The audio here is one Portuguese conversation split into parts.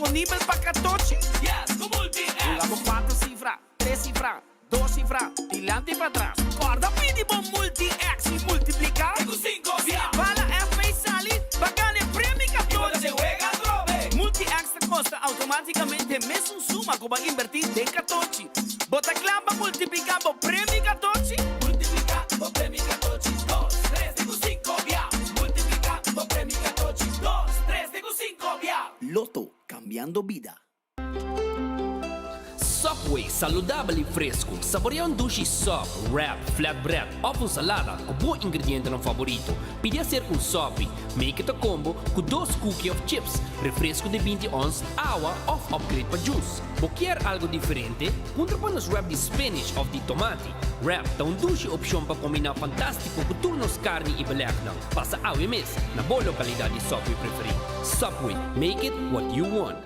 disponível para 14? Yes, com Multi-X. Jugamos 4 cifras, 3 cifras, 2 cifras, dilante y para atrás. Corda pedimos Multi-X y multiplicar. Com 5 via. Para FA salir, bacana e prêmio E quando 14. você juega, drobe. Multi-X te consta automaticamente mesmo suma que vai invertir de 14. Bota clava, multiplicamos prêmio 14. Multiplica o prêmio 14. 2, 3, digo 5 via. Multiplica o prêmio 14. 2, 3, digo 5 via. Loto, cambiando vida. Subway, saludable e fresco. Saboreia um dushi sub, wrap, flatbread, ovo salada com bom ingrediente no favorito. Podia ser um Subway. Make it a combo com 2 cookies of chips, refresco de 20 ons, água ou upgrade para juice. Quer algo diferente? Punta para nos wrap de spinach ou de tomate. Wrap dá um dushi opção para combinar fantástico com turnos carne e belegna. Passa ao mes na boa localidade de Subway preferido. Subway, make it what you want.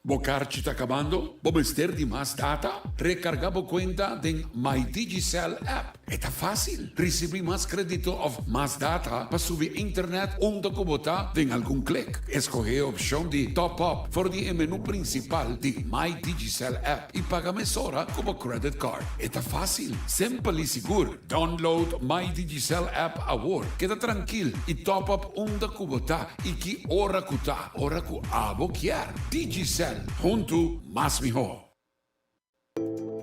Bocarci está acabando? ¿Vamos a ter de más data? Recargamos cuenta de My Digicel app. Está fácil. Recibir más crédito of más data para subir internet onde cobota en algún clic. Escoge opción de top up voor die en menú principal de My Digicel app y paga mesora como credit card. Está fácil, simple y seguro. Download My Digicel app ahora. Queda tranquilo y top up onde cobota y que hora cuta, hora cu abo quier. Digicel. Junto más mejor.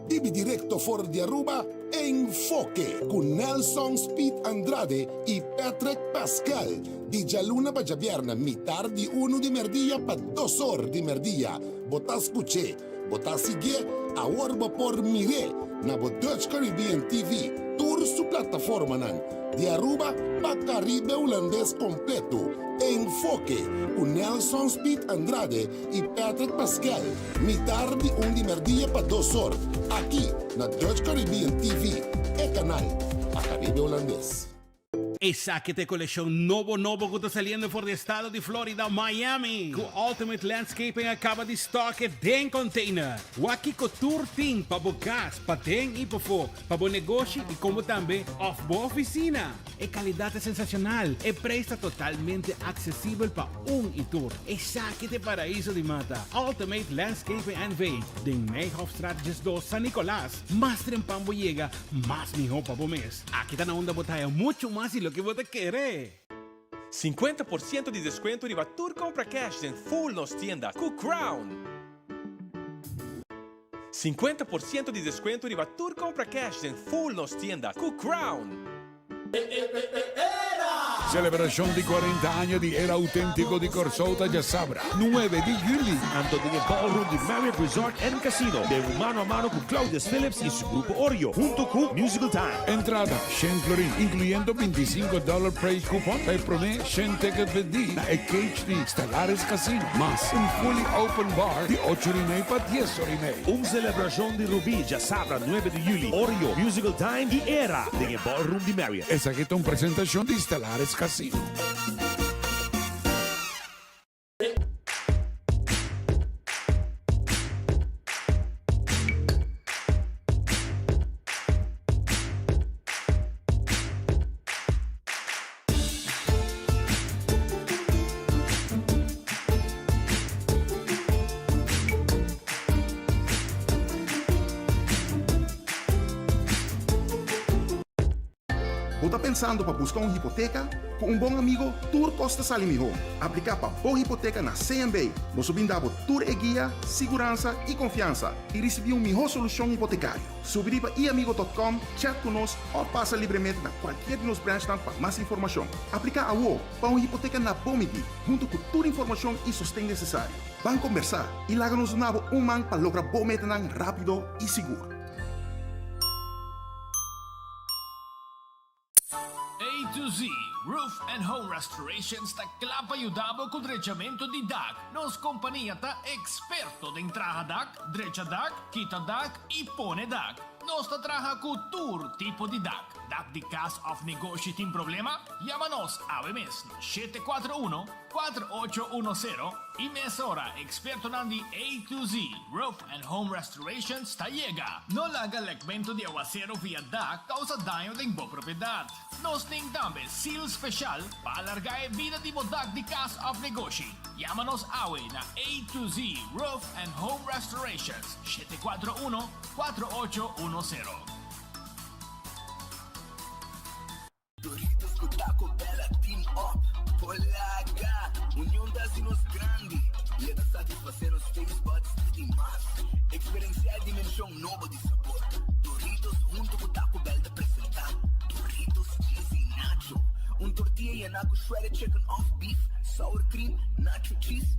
Ibi directo for di Aruba Enfoque con Nelson Speed Andrade y Patrick Pascal. Di Luna pa Javierna, mitad di 1 di merdía pa 2 horas di merdía. Botas escuché, botas sigue, ahora por mire, na bo Dutch Caribbean TV. Tour su plataforma nan. De Aruba pa Caribe holandés completo. Enfoque con Nelson Speed Andrade y Patrick Pascal. Mitad di 1 di merdía pa 2 horas. Aquí, na Dutch Caribbean TV, el canal a Caribe holandés. Esa que te colección novo que está saliendo por el estado de Florida, Miami. Con Ultimate Landscaping acaba de stock den container. Waki ko tour team para bocas, para ten y para bom negócio y como también off boa oficina. E calidad es sensacional. E preço totalmente accesible para y tour. Esa que te paraíso de mata. Ultimate Landscaping and Veg. Den Nijhoffstraatjes 2 San Nicolás. Más trempambo llega, más mijo para mes. Aquí está na onda botella mucho más y lo que você querer. 50% de desconto em Tour Compra Cash em full nos tiendas com Crown. 50% de desconto em Tour Compra Cash em full nos tiendas com Crown. Celebración de 40 años de Era Auténtico de Corsota ya sabrá. 9 de julio. Ando en el Ballroom de Marriott Resort and Casino. De mano a mano con Claudius Phillips y su grupo Oreo. Junto con Musical Time. Entrada, 100 florín, incluyendo $25 price coupon. Para prometer 100 tickets vendidos. La Cage de Stellaris Casino. Más un fully open bar de 8:30 para 10:30. Celebración de Rubí ya sabrá 9 de julio. Oreo, Musical Time y Era. En el Ballroom de Marriott. Esa que está una presentación de Stellaris Casino. Você está pensando para buscar uma hipoteca? Com bom amigo, Tour Costa Salimiho. Aplicar para boa hipoteca na CMB. Você brinda Tour e guia, segurança e confiança. E receber uma melhor solução hipotecária. Subir para iamigo.com, chat conosco ou passa livremente na qualquer de nos branches para mais informação. Aplicar a UO para uma hipoteca na Bomiti, junto com toda a informação e sustento necessário. Vamos conversar e larga-nos um man para lograr bom meta rápido e seguro. A to Z, Roof and Home Restoration sta clapa aiutavo con drecciamento di DAC. Nos compagnia ta esperto de entrada DAC, dreccia DAC, quita DAC e pone DAC. Nós trabalha com tour tipo de DAC. DAC de Casa of Negócio tem problema? Chama-nos ao mesmo 741-4810 e mesora experto nandi A to Z Roof and Home Restoration está chega. No lagalekmento de aguacero via DAC causa dano em boa propriedade. Nós temos também seal especial para alargar a vida de DAC de Casa of Negócio. Chama-nos na A to Z Roof and Home Restorations 741-4810. Doritos com Taco Bella Team Up, Polaga, união das nos grande. Leda satisfazer os taste buds demais. Experienciar a dimensão nova de sabor. Doritos junto com Taco Bell de apresentar. Doritos cheesy nacho. Tortilla llenada com shredded chicken off beef, sour cream, nacho cheese.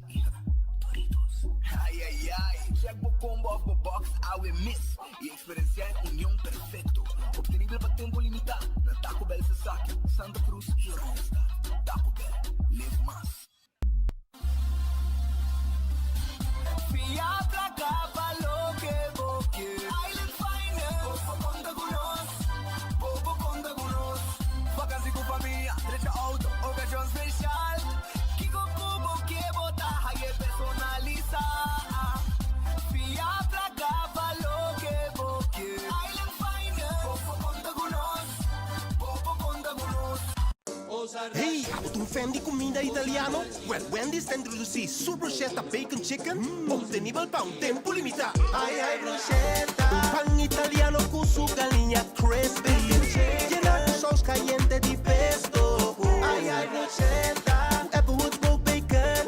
Doritos. Ai, ai, ai. Check the combo of the box, I will miss. E experienciar união perfeito. Obtenível para tempo limitado. Na Taco Bell Sasaki, Santa Cruz e Rostad. Taco Bell, live más. Fiat capa lo que boque. Island Finance. Bobo conta con nos. Bobo conta con nos. Vacancy con familia. Derecho auto. Ocasión especial. Kiko Bobo que bota. Hay personaliza. Fiat capa lo que boque. Island Finance. Bobo conta con nos. Bobo conta con nos. Hey, avete un fan di comida italiano? Well, Wendy's sta introducendo su bruschetta bacon chicken, ottenibile per un tempo limitato. Ai ai bruschetta, pan italiano con su galinha crispy, llena con sauce caliente di pesto. Ai ai bruschetta, applewood smoked bacon,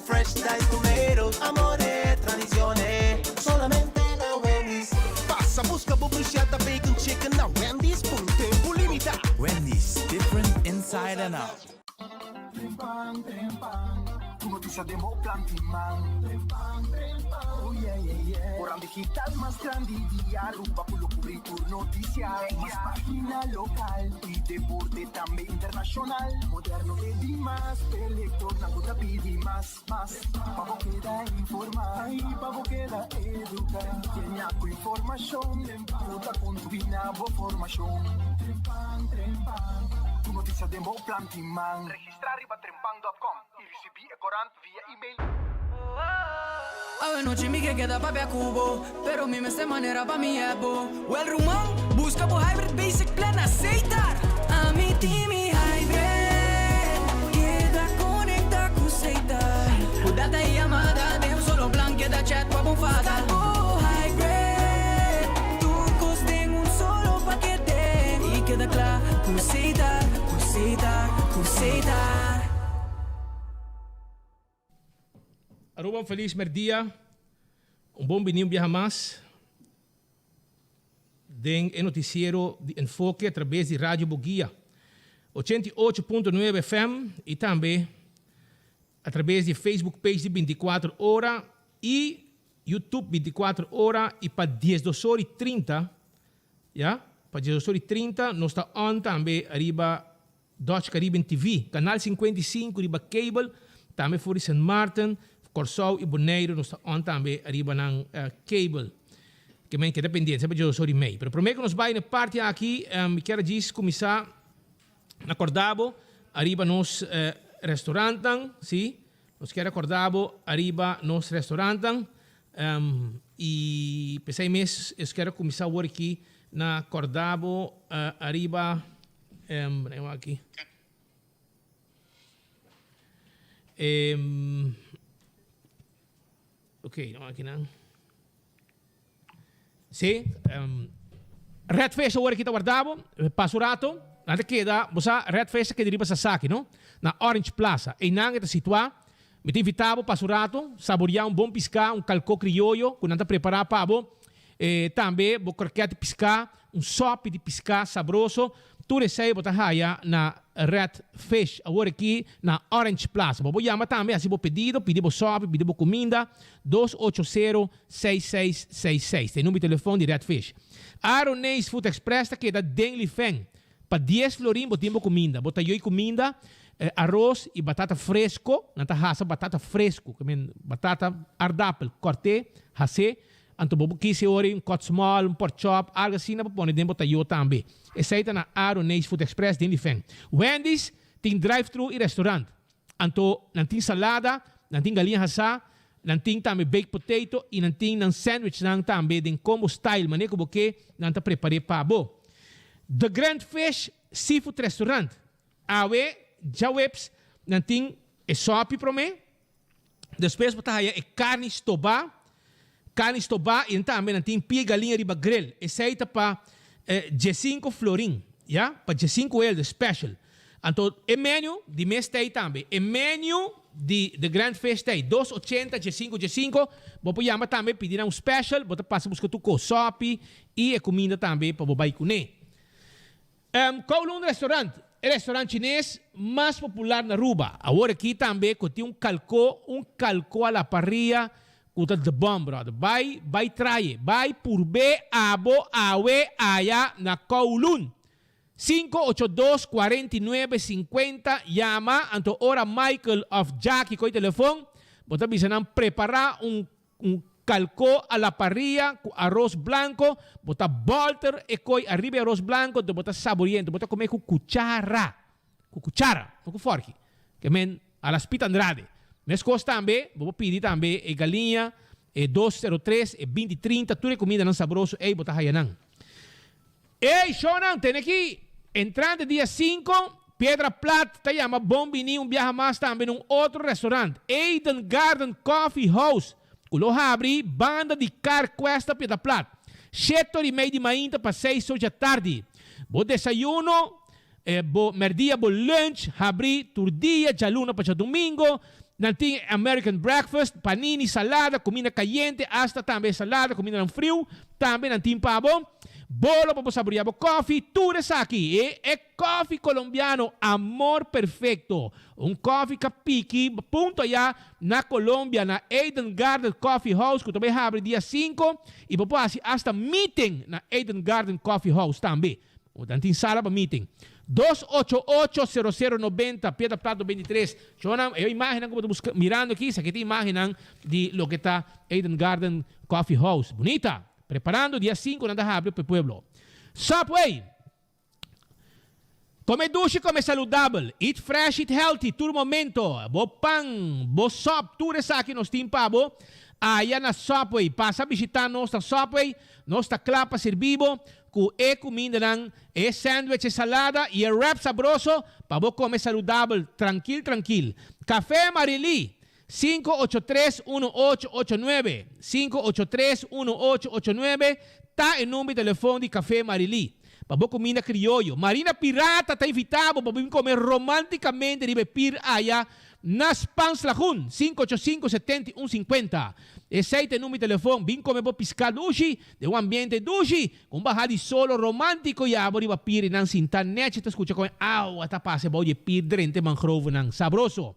fresh diced tomatoes, amore, tradizione, solamente na Wendy's. Passa, busca bruschetta bacon chicken na Wendy's per un tempo limitato. Wendy's, different inside and out. Trempang, tu noticia de mo plantiman. Trempang, oh yeah, yeah, yeah. Orang digital más grande y Aruba por lo cubrir tu noticia. Más página local y deporte también internacional. Moderno de Dimas, electornado rápido y más. Pavo queda informar y pavo queda educar. Tiene con información, puta con tu binabo formación. Trempang. Tu noticia de mo plantiman. Registrar riba trempang.com y recibí corant via email. A noche mi que queda pa' a cubo, pero mi de manera pa' mi ebo. Well, rumón, busca por hybrid basic plan aceitar. A mi team y hybrid, queda conecta con aceitar. Data y llamada, de un solo plan, queda chat pa' bufada. Oh, hybrid, tu coste en un solo paquete. Y queda claro, aceitar. Aruba, um feliz dia. Bom vinho viaja mais. Den noticiero de enfoque através de Rádio Bugia 88.9 FM e também através de Facebook page de 24 horas e YouTube 24 horas e para 10:30, ja? Para 10:30 nós está on também arriba Dutch Caribbean TV, canal 55 riba cable, também voor St. Maarten, Corsau e Bonaire, nós está on também arriba ng cable. Que men queda pendiente, sempre eu sou de meio. Pero primeiro que nós vai na parte aqui, quero dizer começar na acordado arriba nos restaurantes, sim? Nós quero acordado arriba nos restaurantes e pensei mesmo, eu quero começar hoje aqui na acordado arriba aqui. Ok, não aqui não. Sim, Red Face agora kita guardavo, pasurato, nada queda, bosa Red Face que deriva sa saki, no? Na Orange Plaza, e nang ita situa, me te invitavo pasurato, saborear bom pisca, calco criollo, com nada preparar pavo, também bo croquete pisca, sopa de pisca sabroso, tu recebe botar raia na Red Fish, agora aqui na Orange Plaza. Vou chamar também, assim, vou pedido sopa, pedido comida, 280-6666. Tem número de telefone de Red Fish. Aronês Food Express, que é da Denli Feng. Para 10 florim, botimos comida. Bota eu comida, arroz e batata fresco. Nanta raça batata fresco. Batata ardapel, corte, hase. Anto bobo kisi ori um cut small, um pork chop, algo assim na popone den bota yo tambe. Essa na Aro Nace Food Express din di feng. Wendy's ting drive-thru e restaurant. Anto nanting salada, nanting galinha hasa, nanting tambe baked potato e nanting nang sandwich nang tambe din combo style mané ko boke nanta prepare pabo. The Grand Fish Seafood Restaurant. Awe jawebs nanting e sopi pro me. Depois bota haya e carne estoba e também nanting pia galinha riba grill. E saita pa G5 florin, ja? Pa G5 el de special. Anto e menu di mês tem também. E menu de Grand Fish tem 280 G5. Bopo yama também pedir um special, bota passa buscar tu co sopi e comida também para bobai kune. Kowloon Restaurant, o restaurante chinês mais popular na Aruba. Agora aqui também tem um calco à la parrilla, kuta de bom, brother. Vai traye, vai por B, abo, awe, aya na Kowloon. 582-4950, llama, anto ora Michael of Jackie coi telefone, bota bisanang preparar um calco a la parrilla com arroz blanco, bota butter e coi arriba arroz blanco, de bota saboriento, bota comer com cuchara, não com fork, que men a las Pit Andrade. Mas costa também, vou pedir também e galinha, e 203, e 2030, tudo comida não saboroso, e bota hayanang. Ei, Shonan, tem aqui, entrante dia 5, Piedra Plata, tá chama Bombini, viaja mais também num outro restaurante, Eden Garden Coffee House. Kulo abri banda de car cuesta Piedra Plata. 7h30 de manhã para 6 horas da tarde. Bo desayuno, bo merdia, bo lunch, abri turdia, jaluna para domingo. Nanti American breakfast, panini, salada, comida caliente, hasta também salada, comida não frio, também nanti pavo. Bolo para saborear coffee, tudo isso aqui. É coffee colombiano, amor perfeito. Coffee capiki, ponto allá na Colômbia, na Eden Garden Coffee House, que também abre dia 5. E depois hasta meeting na Eden Garden Coffee House também. Nanti sala para meeting. 288-0090, Piedra Plata 23. Eu imagino como estou mirando aqui, isso aqui tem imagem de lo que está Eden Garden Coffee House. Bonita. Preparando dia 5 nanda abre para o pueblo. Subway. Come duche, come saludável. Eat fresh, eat healthy. Todo momento. Bo pão, bo sop, tudo isso aqui nós temos pabo. Aí na Subway. Passa a visitar nossa Subway, nossa clapa servibo, com comida, e sandwich, e salada, e wrap sabroso, para bo comer saludável, tranquilo. Café Marili. 583-1889. 583-1889. Tá em nome do telefone de Café Marili. Para boa comida criollo. Marina Pirata tá invitado para vir comer romanticamente de Pir Aya nas Pans Lagoon. 585-7150. Esse é o número de telefone. Vim comer para piscar dushi, de ambiente dushi, com barra de solo romântico e abrir para Pir e não sinta net. Te escucha com água, tá passe para Pir drente mangrove não sabroso.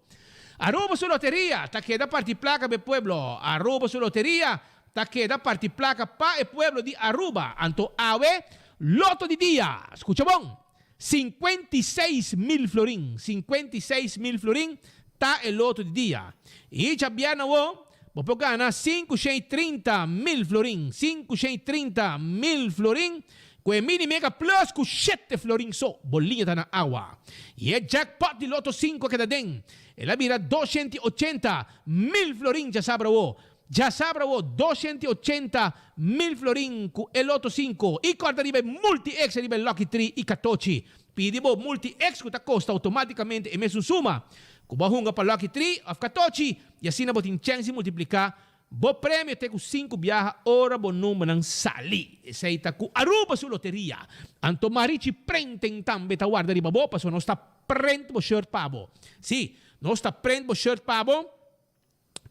Aruba su loteria, ta queda parti placa be pueblo. Aruba su loteria, ta queda parti placa pa e pueblo di Aruba. Anto awe, loto di dia. Escucha bon. 56.000 florin. 56.000 florin, ta e loto di dia. E ci abbiamo Bopo gana 530.000 florin. 530.000 florin. Que mini mega plus com 7 florin so. Bolinha tá na água. E é jackpot de loto 5 que dá den. Ela vira 280.000 florin, já sabra o. 280.000 florin com o loto 5. E corta ribe multi-ex ribe Lucky 3 e 14. Pidibo multi-ex que tá costa automaticamente e mesmo suma. Kuba hunga para Lucky 3 of 14. E assim na botin chance multiplicar. Bo prêmio tem com 5 viaja ora bo número ng sali. Seita ku Aruba su loteria. Anto marici prenten tambe ta guarda riba bo paso non sta prent bo shirt pabo. Sì, non sta prent bo shirt pabo.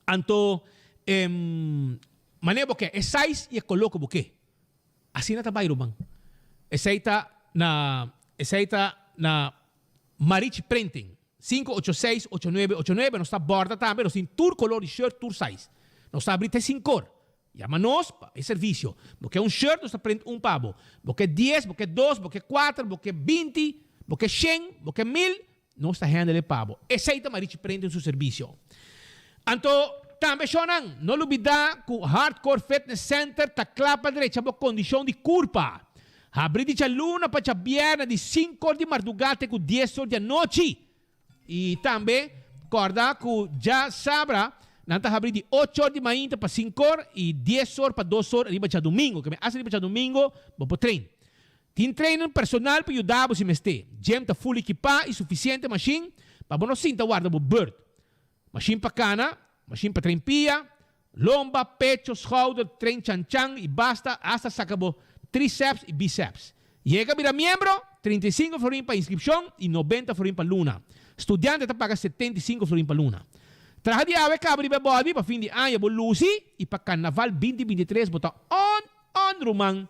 Anto manebo que é size e coloco buque. Assim na tabayro bang. Seita na marici prenten 586-8989 non sta borda tambe, non sta in tour color shirt tour size. Não está abrindo sem cor. Chama-nos é serviço. Porque um shirt, nós aprende pavo. Porque 10, porque 2, porque 4, porque 20, porque 100, porque 1000, não está handle pavo. Esse aí também prende em seu serviço. Então, também chonang, não olvidar que o Hardcore Fitness Center tá clapa direita por condição de curva. Abrir de luna para viernes de 5 horas de madrugada com 10 horas da noite. E também, corda que já sabra, nós abrir de 8 horas de manhã para 5 horas e 10 horas para 2 horas arriba de domingo. Que me hace arriba de domingo, vou para treino. Tem treino personal para ajudar você mestre. Gym tá full equipado e suficiente machine para não sinta guarda o bird. Machine para cana, machine para treino pia, lomba, pecho, shoulder, treino chan-chan e basta hasta sacabo tríceps e bíceps. Llega a virar membro, 35 florin para inscripción y 90 florin para luna. Estudiante te paga 75 florin para luna. Traja de ave que abrir body para fin de año, por Lucy, y para carnaval 2023, bota on rumang.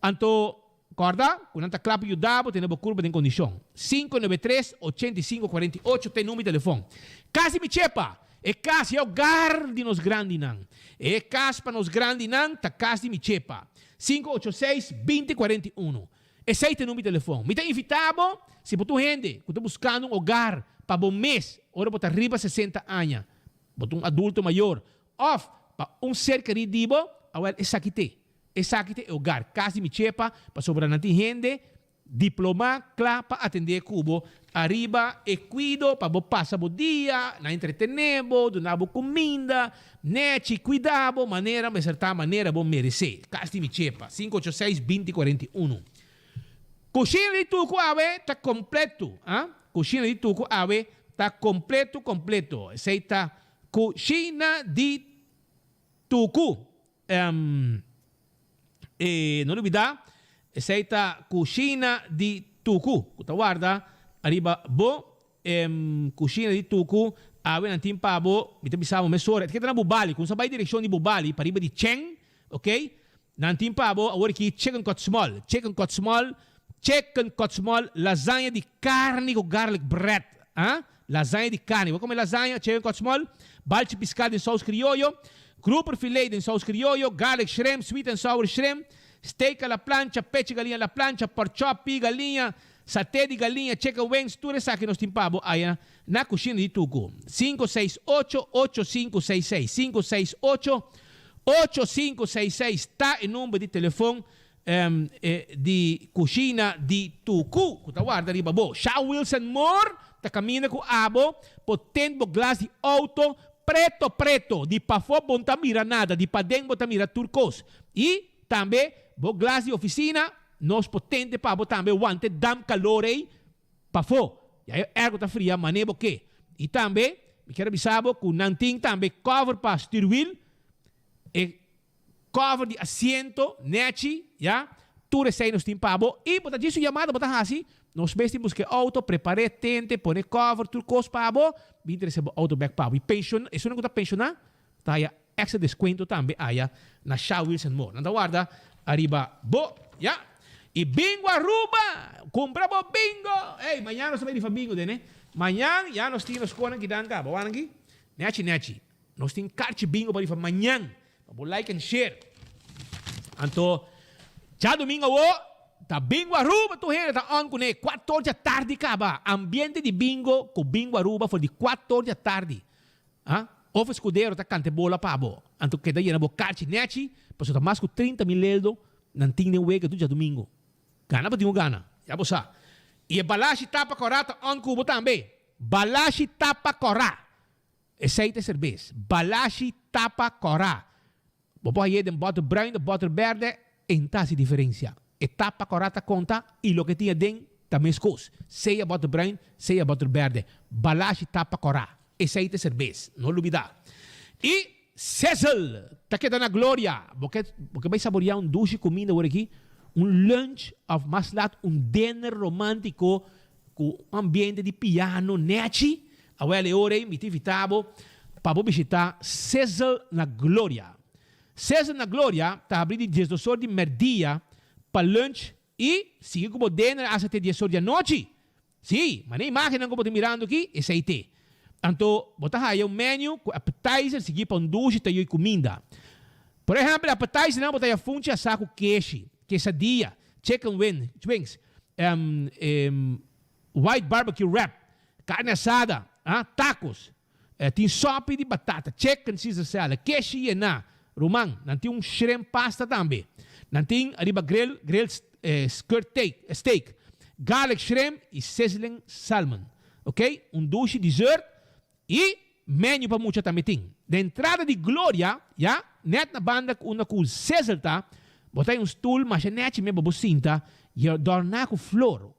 Anto, corda, con anta clap y dabo, tenemos curva de condición. 593-8548, tem número de teléfono. Casi mi chepa. É casi é o gar de nos grandinang. É casi para nos grandinang, tá casi mi chepa. 586-2041. Esse aí tem número de telefone. Me tem invitado, se botou gente, que está buscando um lugar para bom mês, ora botar arriba 60 anos, botar um adulto maior, off, para um ser querido, agora esse aqui tem. Esse aqui tem o lugar. Casi mi chepa, para sobranante gente, diploma, claro, para atender cubo, arriba e cuido, para bo passa o dia, na entretenebo, donavo comida, nete, cuidado, maneira, mas certa maneira, bom merecer. Casti mi chepa, 586-2041. Coxina de tuco ave, tá completo, ah? Coxina de tuco ave, tá completo. Aceita coxina de tuco. Não olvidar, aceita coxina de tucu. Kuta guarda, arriba bo, coxina de tucu, ave nantin pabo, mita bisamo mesora. Kita na bubali, kung sabay direksyon ni bubali, pariba di Cheng, okay? Nantin pabo, awar ki chicken cut small, lasagna di carne con garlic bread, ah? Lasagna di carne, come lasagna, chicken cut small, balci piscati in sauce criollo, grouper filet in sauce criollo, garlic shrimp, sweet and sour shrimp, steak alla plancia, pece galinha alla plancia, porcioppi, galinha, satè di galinha, chicken wings, tutte sa che non stimpavo aia na cucina di Tuco. 568-8566, 568-8566, sta il numero di telefono di cucina di Tuco. Guarda, arriba, bo. Shaw Wilson Moore, ta cammina con abo, potente glass di auto, preto, di pafo bonta mira nada, di padeng bonta mira turcos. E também, bo glass di oficina, nos potente pa bo também wante dam calore pafo. E aí ergo ta fria, manebo que. E também, me quero bisabo com nanting também cover pa steering wheel, e cover de assento, neti, ya, tudo sei nos timpabo, e bota disso chamada, bota assim, nós vestimos que auto, prepare tente, pone cover, turcos pabo, me interessa auto back pabo. E pension, isso não está pensionar, tá aí extra desconto também, aí na Shaw Wilson Moore. Nanda guarda, arriba, bo, ya. E bingo Aruba, compramos bingo. Ei, amanhã nós também fazemos bingo, né? Amanhã, já nós temos coisas que dão cá, bom aqui? Neti. Nós temos carte bingo para amanhã. Vou like and share. Então, já domingo, tá bingo Aruba, tu rende, tá on com 4 horas da tarde, acaba. Ambiente de bingo com bingo Aruba foi de 4 horas da tarde. Ah? Ovo escudeiro, tá cante bola para bo. Então, que daí na bo carte neti, passou tá mais com 30 mil euros, não tinha nem wega do dia domingo. Gana ba tinha gana? Já você. E balashi tapa corá, tá on cubo também. Balashi tapa corá. Aceita cerveja. Balashi tapa corá. Bobo aí de butter brown, de butter verde, entasi diferença. Etapa corata conta e lo que tinha dentro também escos. Seja butter brown, seja butter verde. Balashi tapa corá. Aceita cerveja. Não olvidar. E Cecil, tá que na glória. Porque vai saborear duche comida por aqui. Lunch of maslat, dinner romântico com ambiente de piano, neti. Awele ore, mi tivitabo, para visitar Cecil na glória. César na Glória está abrindo 10 horas de merdia para lunch e sigue como dinner até 10 horas da noite. Sim, mas nem imagina como estou mirando aqui, esse aí tem. Então, botar aí um menu com appetizer, seguir para duche e comida. Por exemplo, appetizer não botar aí funte a saco queixe, quesadilla, chicken wings, white barbecue wrap, carne assada, tacos, Tem sopa de batata, chicken Caesar salad, queijo e na, romang, nanti shrimp pasta também. Nanti arriba grill skirt steak, garlic shrimp e sizzling salmon. Ok? Doce dessert e menu para muita também tem. De entrada de Glória, ja, net na banda com César tá, botai stoel, mas net me babucinta, e adornar com flor,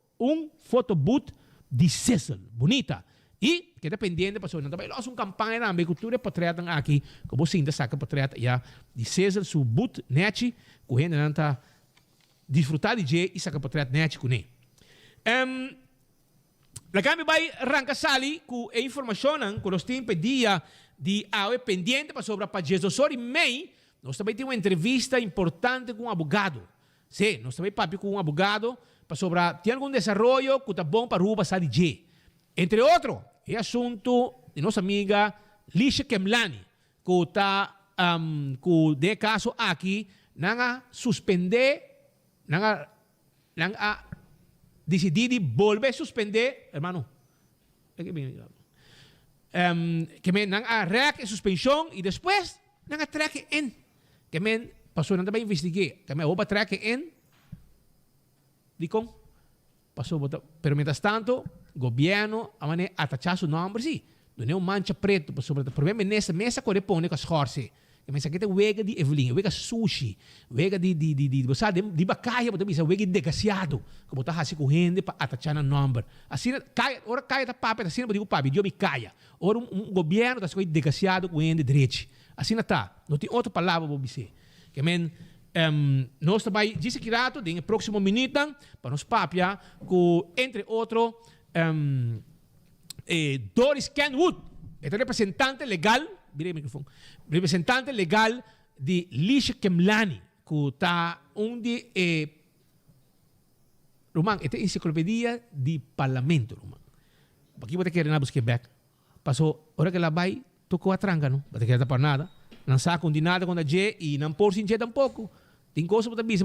photobooth de César, bonita. E, que dependendo da pessoa, também nós campanha na cultura patriota aqui, que você ainda saca patriota, ja, de César, su boot, net, correndo, não tá desfrutar de J e saca patriota net com ele. La kami vai arranca sali com a informação que nós temos pedia de AOE pendente para sobre para Jesus e mei, nós também temos uma entrevista importante com um advogado. Sim, nós também papi com um advogado para sobre tem algum desenvolvimento que está bom para ruba sali J. Entre outros, é assunto de nossa amiga Lisha Kemlani, que está com de caso aqui, nanga suspender, nanga decidir volver a suspender, hermano. Que me nang rec suspensão e depois nang track in. Que me passou não também investiguei. Que me oba track in. Dicom. Passou pero mientras tanto, governo a mané atachar seu nome sim. Não é mancha preto, passou o problema nessa mesa corresponde com as horse. Que me sakita wega de Evelyn, wega sushi, wega de bacalhau, botar bisa wega de gaseado, que botar assim correndo para atachar na number. Assim, ora cai da papa, assim não digo papi, eu me caia. Ora governo tá se de gaseado correndo direito. Assim não tá. Não tem outra palavra para dizer. Que men nós também disse que rato, no próximo minuto, para nós papia, com entre outros Doris Kenwood, é representante legal. Virei o microfone. Representante legal de Lisha Kemlani, que está onde Roman, esta enciclopedia de parlamento, Roman. Aqui você quer buscar back. Passou, hora que ela vai, tocou a tranca, não? Você quer para nada. Não sabe com nada com a G e não por sin G tampouco. Tem coisa para também,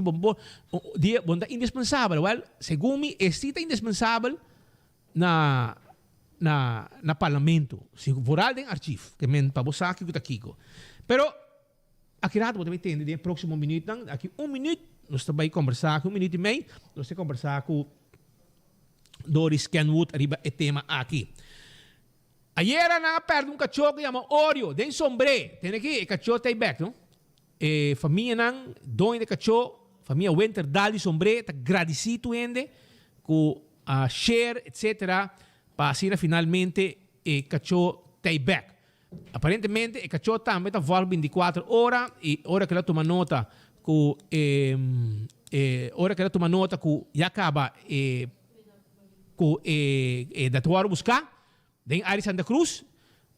dia bom indispensável. Well, segundo mim, é indispensável na parlamento, se voral den archivo, que men para você aqui que Kiko. Pero aqui rato você entende, no próximo minuto, aqui minuto, nós também conversar com minuto e meio, nós vamos conversar com Doris Kenwood, arriba o tema aqui. Ayer na perto cachorro que chama Oreo, den sombre, tem aqui, cachorro tem back, não? Família nang, dono de cachorro, família Winter Dali sombre, tá agradecido ainda, com share, etc., para assim finalmente o cachorro take back. Aparentemente o cachorro também está volta 24 horas e hora que ela toma nota que já acaba com da tua buscar den área Santa Cruz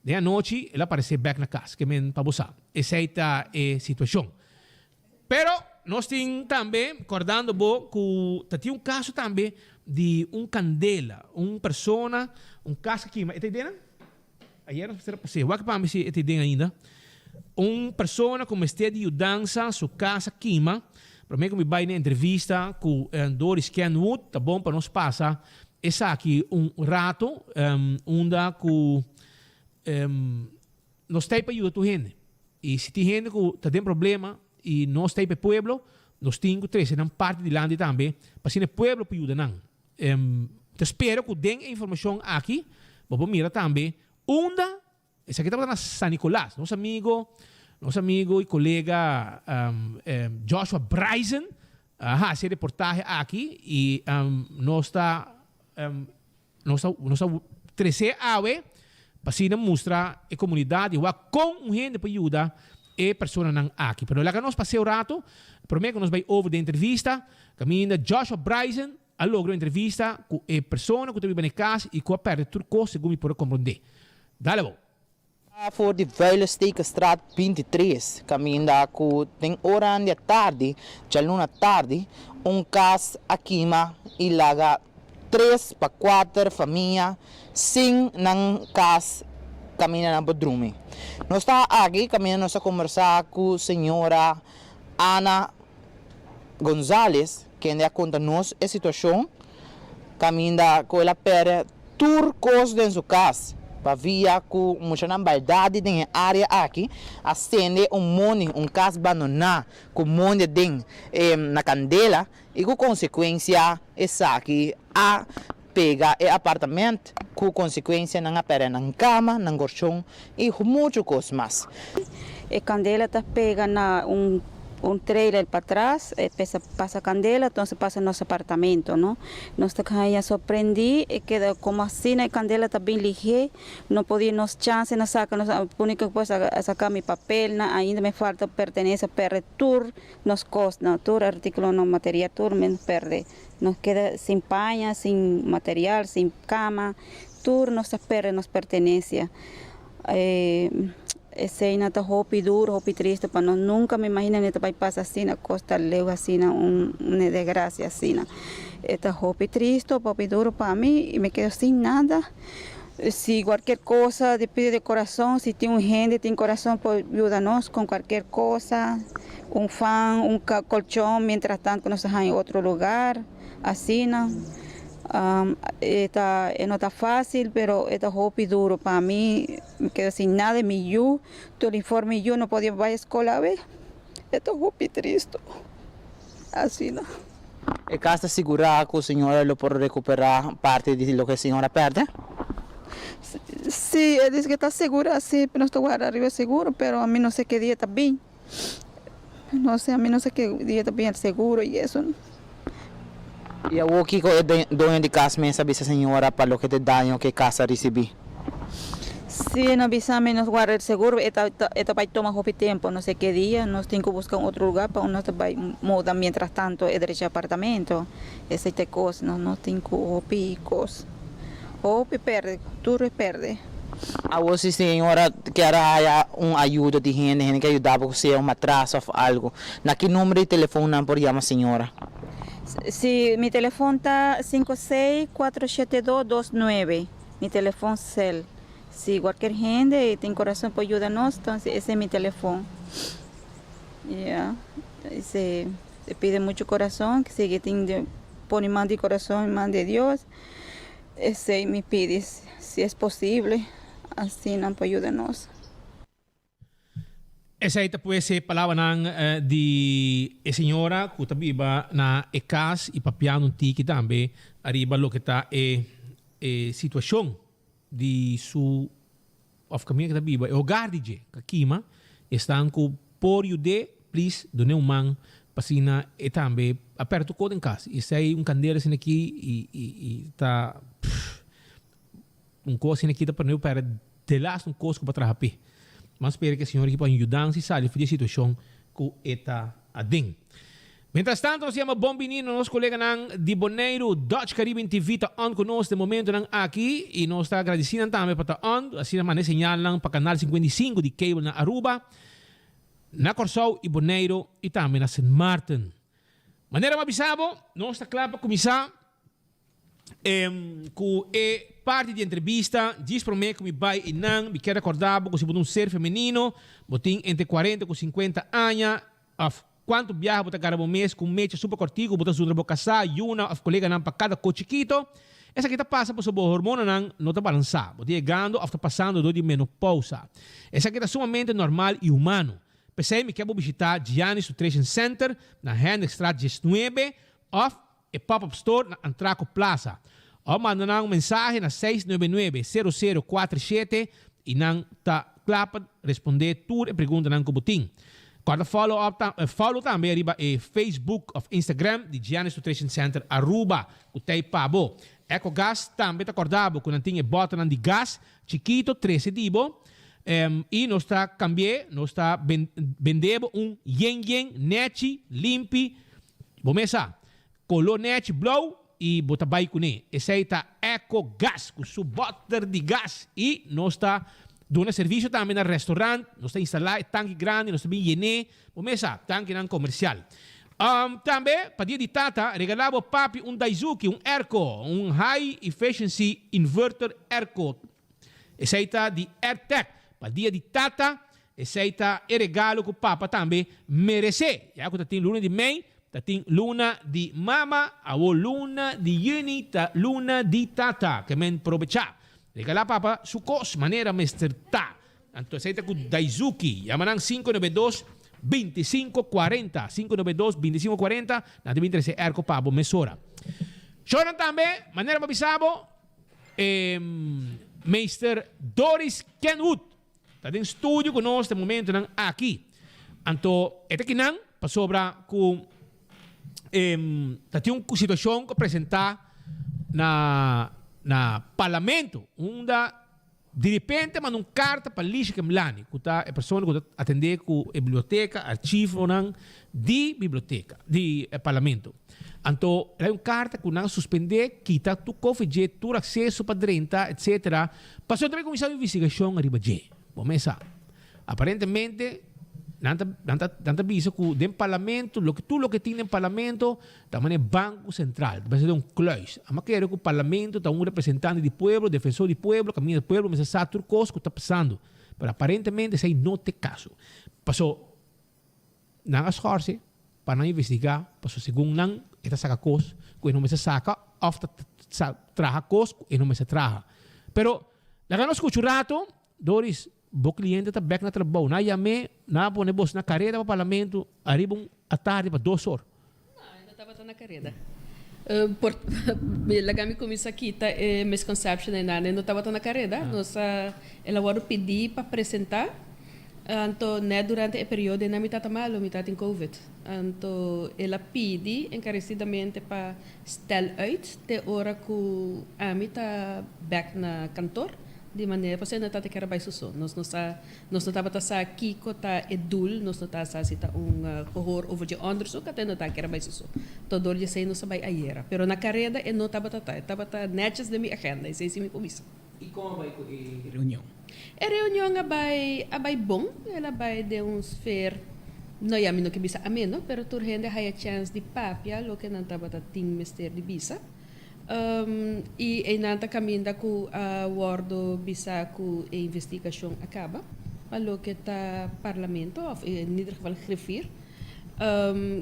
de a noite ela aparece back na casa que men para você. Essa é a situação. Pero nós temos também acordando que tem caso também de candela, persona, caso aqui, entendeu? Ayer nós passei, o que para mim se entendeu ainda? Persona com mestre de dança, sua casa quima, para mim que me vai na entrevista com Doris Kenwood, tá bom para nós passar, essa aqui rato, onde nós temos para ajudar a gente. E se tem gente que tem problema e nós temos para o pueblo, nós temos que trazer parte de land também, para ser o pueblo para ajudar. Espero que den informação aqui, vamos mirar também, esse aqui está na San Nicolás, nosso amigo e colega Joshua Bryson, essa reportagem aqui, e nós está trazer para se mostrar a comunidade, com gente para ajudar a pessoa não aqui. Mas lá que nós passamos o rato, prometo que nós vamos over da entrevista, caminho Joshua Bryson, a logro entrevista com a pessoa que vive na casa e que perde tudo coisa, segundo me pode compreender. Dale bom. Voor de Vuilenstekenstraat 23, caminho com tem hora da tarde, já luna tarde, caso aqui e laga 3 para 4 famílias, sem nan casa caminho na bedroom. Nós está aqui, caminho nós a conversar com a senhora Ana Gonzalez, que ainda conta nos a situação, caminho com ela perde turcos dentro da casa. para via com muita nambaldade na área aqui, acende monte, cas abandonado, com monte de na candela, e com consequência, essa aqui a pega o apartamento, com consequência não apere na cama, na colchão e muitas coisas mais. A candela está pega na trailer para trás, passa candela, então passa nosso apartamento, não? Nós já surpreendi que como assim a candela está bem ligeira, não podia nos chance, não saca, a única coisa é sacar meu papel, ainda me falta pertenece para tour, nos costa, tour artículo no material, tour me perde, nos queda sem panha, sem material, sem cama, tour nos perde, nos pertenece. Esse ainda está hopi duro, hopi triste, para nós nunca me imagino que vai passar assim na costa leu assim uma desgraça assim. Está hopi triste, hopi duro para mim e me quedo sem nada. Se qualquer coisa depende de coração, se tem gente tem coração pode ajudar-nos com qualquer coisa, fan, colchão, mientras tanto nós estamos em outro lugar, assim. Não está fácil, pero está hopi duro para mim. Me quedo sem nada, todo o informe eu não podia ir à escola, ver. Está hopi triste. Assim, não. E casa segura que a senhora pode recuperar parte do que a senhora perde? Sim, ele diz que está segura, sim, não estou arriba seguro, mas a mim não sei que dia está bem. Não sei, a mim não sei que dia está bem seguro e isso. E o que é dono de casa me sabe a senhora para o que te dano que casa recebi? Sim, não avisamos, nos guarda seguro, vai tomar muito tempo, não sei que dia, nós temos que buscar outro lugar para nós vai mudar, mientras tanto, de apartamento, essa é coisa, nós temos que opicos, perde, tudo perde. A você, senhora, quer uma ajuda de gente que ajudava você a atraso ou algo, na que número de telefone não pode chamar a senhora? Sí, mi teléfono está 56-472-29, mi teléfono cel. Si cualquier gente tiene corazón para ayudarnos, entonces ese es mi teléfono. Se pide mucho corazón, que sigue pone más de corazón, más de Dios. Ese me pide, si es posible, así no para ayudarnos. Essa aí depois se palavra de senhora que está na casa e papiando um tique também arriba lo que está situação de su of caminho que está viva é o gardige que quima estão com por de please done um man passina e também aperto o em casa e sai candela assim aqui e tá coisa assim aqui tá para de lá coisa para trás. Mas espero que a senhora pode ajudar se sair da situação que está adem. Mientras tanto, nós temos bom menino, nosso colega de Bonaire, Dutch Caribbean TV, está on conosco de momento aqui e nós está agradecendo também para estar on, assim na maneira señal para canal 55 de cable na Aruba, na Corsau e Bonaire e também na St. Martin. Maneira mais bisabo, nós está claro para começar com parte de entrevista, diz para mim que me vai e não, me quer recordar que se um ser feminino, botem entre 40 e 50 anos, quanto viaja para cada mês com mecha super cortico, botar sua boca casar, e uma colega não para cada coche chiquito, essa aqui está passa por sobre hormona não está balançar, botem chegando, está passando do de menopausa. Essa aqui está sumamente normal e humano. Pensei me quer visitar Giannis Nutrition Center na Hendrikstraat 19 ou e pop-up store na Antraco Plaza. Ou manda mensagem na 699-0047 e não está claro responder tudo e pergunta não kubuting. Guarda follow também arriba e Facebook of Instagram de Giannis Nutrition Center Aruba, o tei pabo. Eco gas também está acordado com tinha botão de gas chiquito 13 tipo. E nós está cambiando, nós está vendendo yen net limpi. Vamos color net blow e botar baixo com ele. Esse aí está Eco Gas, com seu botão de gás. E nós está dando serviço também no restaurante. Nós está instalado tanque grande, nós está bem llené. Vamos tanque não comercial. Também, para dia de tata, regalava papi Daizuki, ERCO, High Efficiency Inverter ERCO. Esse aí está de AirTech. Para dia de tata, esse aí está regalo que o papa também merece. Já que tem luna de mãe, tem luna de mama, a luna de yuni, luna de tata, que men aprovechar. Regala papa su kos manera Mr. Ta. Anto aceite ku Daizuki. Yamanang 592-2540. 592-2540. Nanti bintre se erko pabo mesora. Shoran tambe, manera mabisabo, Mr. Doris Kenwood. Tading studio ko no sa momento ng aki. Anto, ito kinang, pasobra kung tati yung sitwasyon ko presenta na parlamento. Unda, di repente man un carta pa lisci che mlani. Kuta e persone kuta attende ku e biblioteca, archivo ng di biblioteca, di parlamento. Anto, era un carta ku nang suspende, kita tu kofeje, tu accesso pa drenta, etc. Passò também cominciare investigazione a ribaje. Bomesa. Aparentemente, nanta bisa ku den parlamento, lo que tiene en parlamento, tamane banco central, deve ser un cluis. Ama quero que o parlamento tá um representante do pueblo, defensor do pueblo, caminho do pueblo, mas sabe tudo coisa que está passando. Pero aparentemente sei não te caso. Passou nang ascorse para não investigar, passou segundo nang esta saca coisa, que não me se saca, ofta traha coisa, e não me se traha. Pero la ganos cuchurato, Doris, o cliente está back na trabalho. Na yame, na pone bos na carreira para parlamento, arriba à tarde para 2 horas. Não, ainda estava na carreira. Lagami começa aqui, tá, misconception ainda, não estava na carreira. Nossa, ela agora pedi para apresentar. Então, né, durante o período, não me está mal, me está em Covid. Então, ela pedi encarecidamente para estar uit, de hora que a mim está back na cantor. De maneira que você não está querendo mais susso. Nós não estava aqui com a edul, nós não está cita horror over de onderzoek, até não está querendo mais susso. Todo dia sei não sabe a era. Pero na carreira eu não estava netjes de minha agenda, e sei se me comissa. E como vai a reunião? A reunião é bom, ela vai de sfeer. Não é a mim que bisa ameno, pero turhende há a chance de papia, lo que não estava ting mister de bisa. E ainda caminha com a wordo bisa com a investigação acaba, pelo que está parlamento, em ieder geval griffier,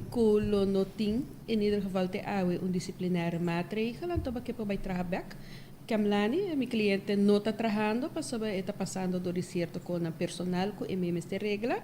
com lo noting, in ieder geval te awe disciplinaire maatregel, então que vai trabalhar. Kamlani, meu cliente não está trabalhando, está passando do certo com o personal, com a mesma regra,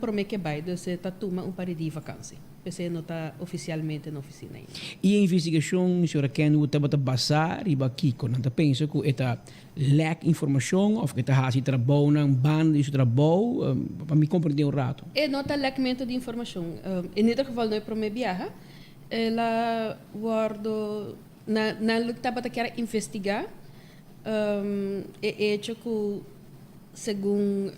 para mim que vai, você está tomando par de vacância. Você não está oficialmente na oficina ainda. E a investigação, a senhora Kenwood, está basar e aqui, quando a pensa que está lack informação, ou que está assim trabalho, na banda de trabalho, para me compreender um rato. Não está lack de informação. Em ieder geval, não é para mim viajar. Ela guardo, na luta para querer investigar, é hecho que segundo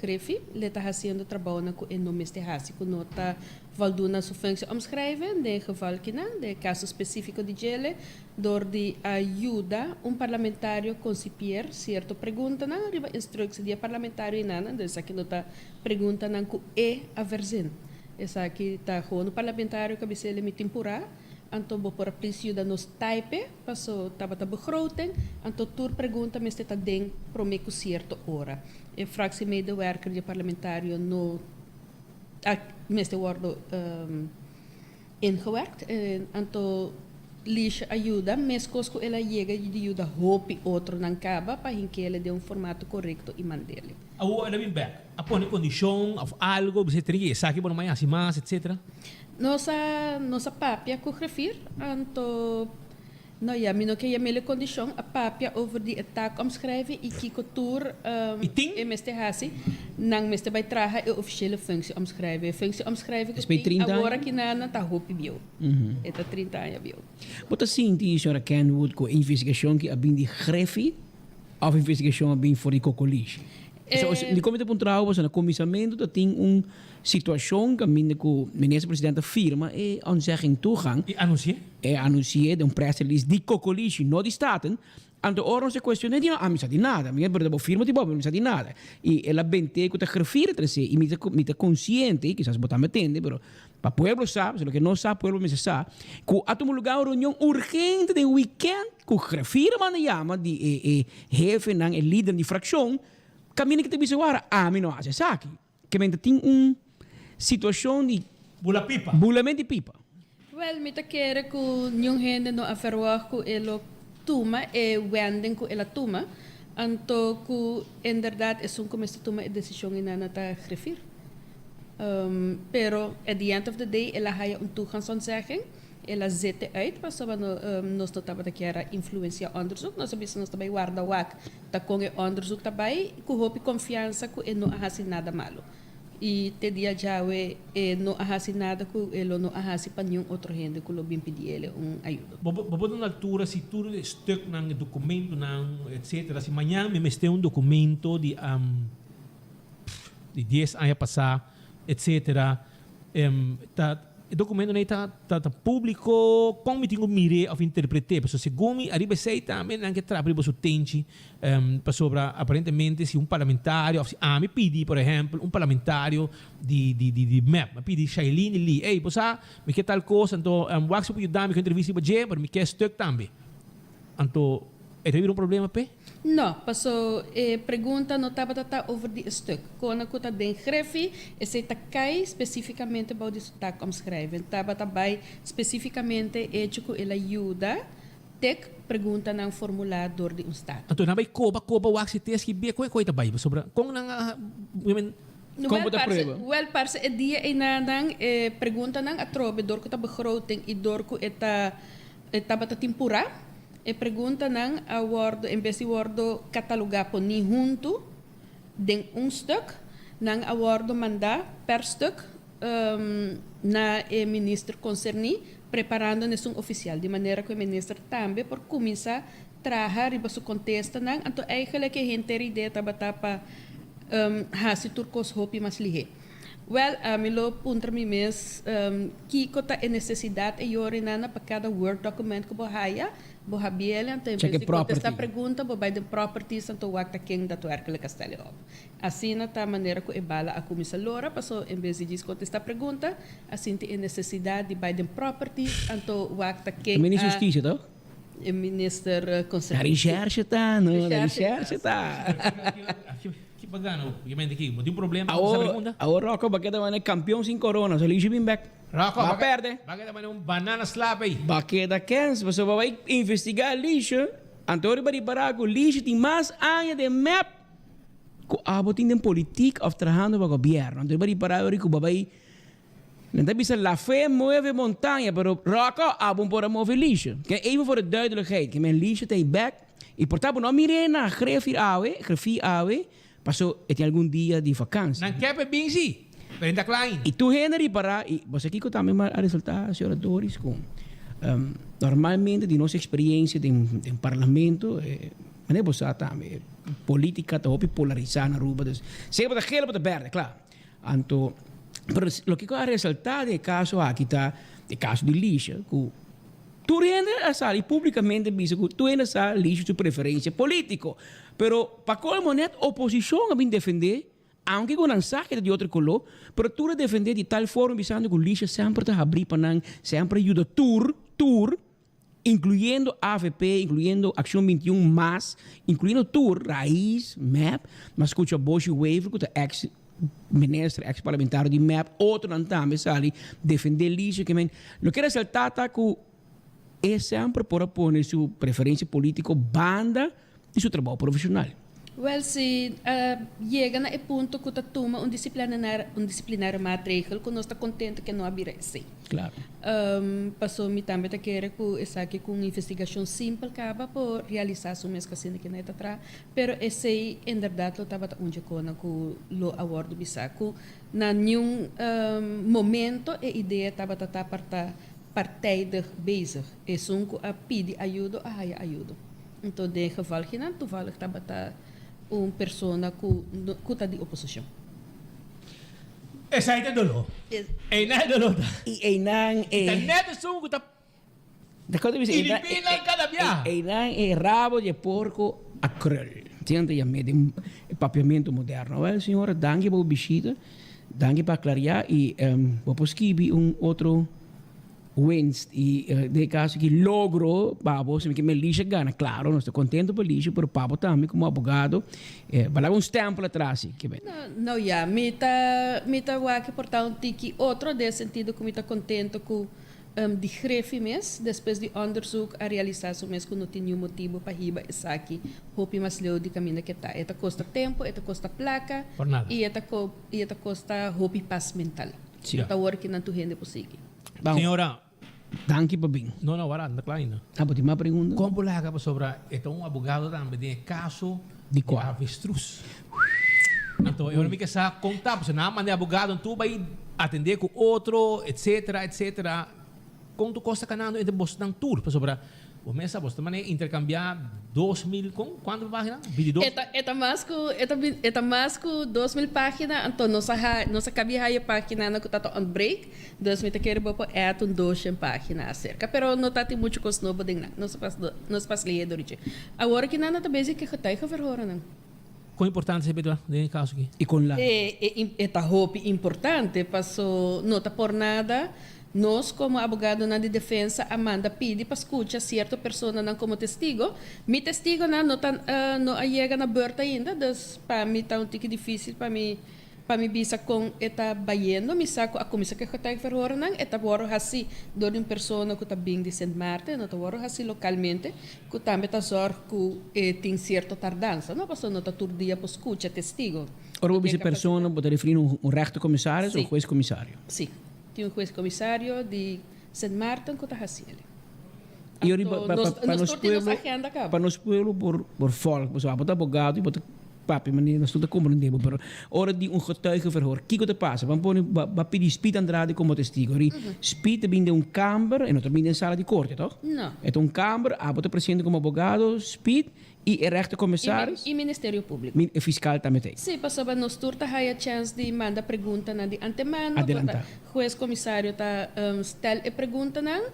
Grefi, ele está fazendo trabalho com o nome de Hasi, que não está voldoende sua função omschrijven, de geval que não, de caso específico de gele, door de ajuda parlamentário concipier certo pergunta não, arriba instrução de parlamentário não, dus aqui não está pergunta não com a versão. Essa aqui está com o parlamentário que você ele me temporar. Então, vou por a ajuda nos type, passou, estava a begroting, então, tur pergunta, mas está dentro, prometo certa hora. E fractie medewerker de parlamentário no, meeste worden ingewerkt. Então, lixa ajuda, mas coisas ela chega de ajuda hope outro não acaba, para que ele dê formato correto e mandele. Ela vem back. A pôr condição, of algo, você teria, sabe, por mais, mais, etc. Nossa papia que refir, então, não é, mas não que é a melhor condição, a papia over die ataque omschrijven e que cultuur MST hasi, não MST vai traga a oficiële functie omschrijven. Functie omschrijven que agora que na tá hopi bio. É tá 30 anos bio. Bota sim, a senhora Kenwood com a investigação que a bem de grefe, ou a investigação a bem for de cocoliche. De como te trabalho, na comissamento, tem situação que o ministro-presidente firma e onzegging toegang. E anuncia? E anuncia de press release di cocoliche, não de staten. Ante ora se questione di no, mi sa di nada, mi per firma di Bob, mi sa di nada. E ela bente que te refere entre si, e mi te consciente, quizás botar me entende, pero para pueblo sabe, se lo que não sabe, pueblo me se sabe, que há um lugar reunião urgente de weekend, que refere man chama de jefe nang e líder de fração, caminho que te bisa agora, mi não hace saque. Que mente tem situação de bula pipa. Bulamento de pipa. Well, me te quer que nenhum gente não aferroar com ele tuma e wenden ku ela tuma, anto ku inderdaad is como esta tuma e decisão inanata grifir. Pero at the end of the day, ela haya toegangsontzegging. Ela zette uit, pas we nos totaba dat kera influencia onderzoek, nos sabia nos tabai guarda wak, ta com e onderzoek tabai, ku hopi confiança ku e no ahasi nada malo. E te dia jawe e no ahasi nada ku elo no ahasi pa nenhum outro gente ku lobim pedi ele ajuda. Bobo na altura si tudo stuk ng documento ng etc. Si manhã me meste documento de 10 anos passar etc. O documento não está público, como tenho mire of interpretar, porque segundo arriba sei também anche trabalho para o tente, para sobre aparentemente se parlamentário, se me pedi, por exemplo, parlamentário de map, me pedi Shailene Lee, ei, você me quer tal coisa, então wax para ajudar me com entrevista para je, mas me quer stuk também, então é problema pe? Não, passou pergunta não estava over die stuk. Quando eu estava den grefi, esse takai especificamente about isso tá como escreven. Estava também especificamente ético ele ajuda tek pergunta ng formulador de estado. Então na vai koba wax test que bia coisa também sobre com na Well, parce e dia inadang pergunta ng atrobe dor ko ta begroting i dor ko eta bata tempura. E pergunta ng awardo, em vez de awardo catalogar por ni junto, den stuk, ng awardo manda per stuk na ministro concerni, preparando nesse oficial, de maneira que o ministro também por começar a trabalhar e su contesta ng, então eigenlijk que gente ideia tabatapa hasi turcos hopi mas lihe. Well, milo puntra mi mes kiko ta necessidade e yori nana para cada Word document que bohaya, bohabiela, então em contestar pergunta, bobai de properties, então wakta king da tuerkele castelho. Assim na ta maneira que ebala a comissalora, passou em vez de contestar pergunta, assim tem necessidade de bai de properties, então wakta king. Ministro Justiça, tá? Minister Conselho. Recherche tá, não, recherche tá. Bagano, obviamente aqui, tem um problema com essa pergunta. Agora, Rocco, bakit naman é campeão sem corona, so lixe bem back. Rocco, perde. Bakit naman banana slap aí? Bakit da Kens, você vai investigar lixo, Antônio Baribarago, lixo tem mais anos de map, que abotin de política of trabajando para o governo. Antônio Baribarago, que vai, não está bisa la fe mueve montanha, pero Rocco, abon para mover lixo. Que even voor de duidelijkheid, que men lixo tem back, e portanto, não mire na grefir awe, passou tem algum dia de vacância. Não quer bem sim, prenda klein. E tu Henry para e você aqui que também a resultar senhoradores com normalmente de nossa experiência de parlamento né você também política tá hopi polarizar na rua das sempre da gelo para verde claro. Anto pero lo que a resultar de caso aqui tá de caso de lixo com tu ainda sai publicamente diz que tu ainda sai lixo de preferência político. Pero para colmo net oposição a bem defender, aunque com um saque de outro color, pero tu defender de tal forma visando que o lixo sempre está abrir para sempre ajuda tour, incluindo AVP, incluindo Ação 21 mais, incluindo tour, raiz, map, mas escuta Bosch Wave, que é ex-ministro, ex-parlamentar de map, outro não também sai defender lixo, que não quer ressaltar que é sempre por pôr sua preferência política banda de seu trabalho profissional. Well, se chega na ponto que tu toma disciplinar maatregel, que nós está contente que não abrir assim. Claro. Passou me também tá querer que essa aqui com investigação simples acaba por realizar sua mesma cena que não está atrás, pero esse em verdade lo estava onde cona com lo awardo bisaco na nenhum momento a ideia estava tá partijdig bezig. Is ook a pidi ajuda, ajuda. Então, de geval que não toevallig tabata persona que tá de oposição. Essa aí é dolo. É não é dolo. E não é. Net é um que tá. Filipina cada dia. E não é rabo de porco acryl. Tiende a medir papiamento moderno. Well, senhora, danke por visita, danke para clarear e vou escrever outro wins e de caso que logro Pablo se me lixa gana claro não estou contente por lixo pero Pablo também como advogado vai lá tempo atrás que bem não já me tá que portar tiki outro de sentido que me tá contente com de grefe mes, depois de onderzoek a realização mes que não tem nenhum motivo para riba essa aqui, hopi mas leu de caminho que tá. Eta custa tempo, eta custa placa, Por nada. e eta custa hopi paz mental. Sim. Tá work na tu rende possível. Senhora, danke pa bem. não, wala, na klein. Ah, pati uma pergunta? Como pulaga sobre um advogado também de caso de avestruz. Então, eu não me quero contar, porque não manda advogado, tu vai atender com outro, etc, etc. Quanto custa canando entre você dan tour, sobre o mês você também intercambiar 2.000 com quanto página? 22. Eta mais que 2.000 páginas, então nossa cabia a página na que tá on break, 2.000 te quer bopo é um 200 páginas acerca, pero não tá tem muito costo novo ding na, nos pas ler dorite. Agora que nada tá basic que tá verhora não. Quão importante é isso nesse caso aqui? E com lá? Eta hope importante, passou não tá por nada. Nós, como abogado na de defesa, Amanda pede para escutar certa pessoa como testigo. Mi testigo não chega na berta ainda, dus para mim tá um tique difícil para mim bisa com eta baiano, mi saco a comissão que está verhora não, eta woro assim, do uma pessoa que está bem de Saint Martin, não tá woro assim localmente, que também tá zor que tem certa tardança, não passou não tá todo dia para escutar testigo. Ora, você pessoa pode referir rechtercommissaris Sim. ou juiz-comissário? Sim. Tem um juiz comissário de Saint Martin que está assim. E para nós pueblo por volk, dus wat advogado e bota papi, mas nós tudo compreendemos, pero hora de getuigenverhoor, kiko te passa, vamos pôr ba pedir Speed Andrade como testigo. Speed bem de câmara e não também em sala de corte, toch? Não. É câmara, bota presente como advogado, Speed e rechtercommissaris e Ministério Público. E fiscal também tem. Sim, passou para nós turta a chance de mandar pergunta na de antemano. Adelanta. O juiz comissário tá stel e pergunta não.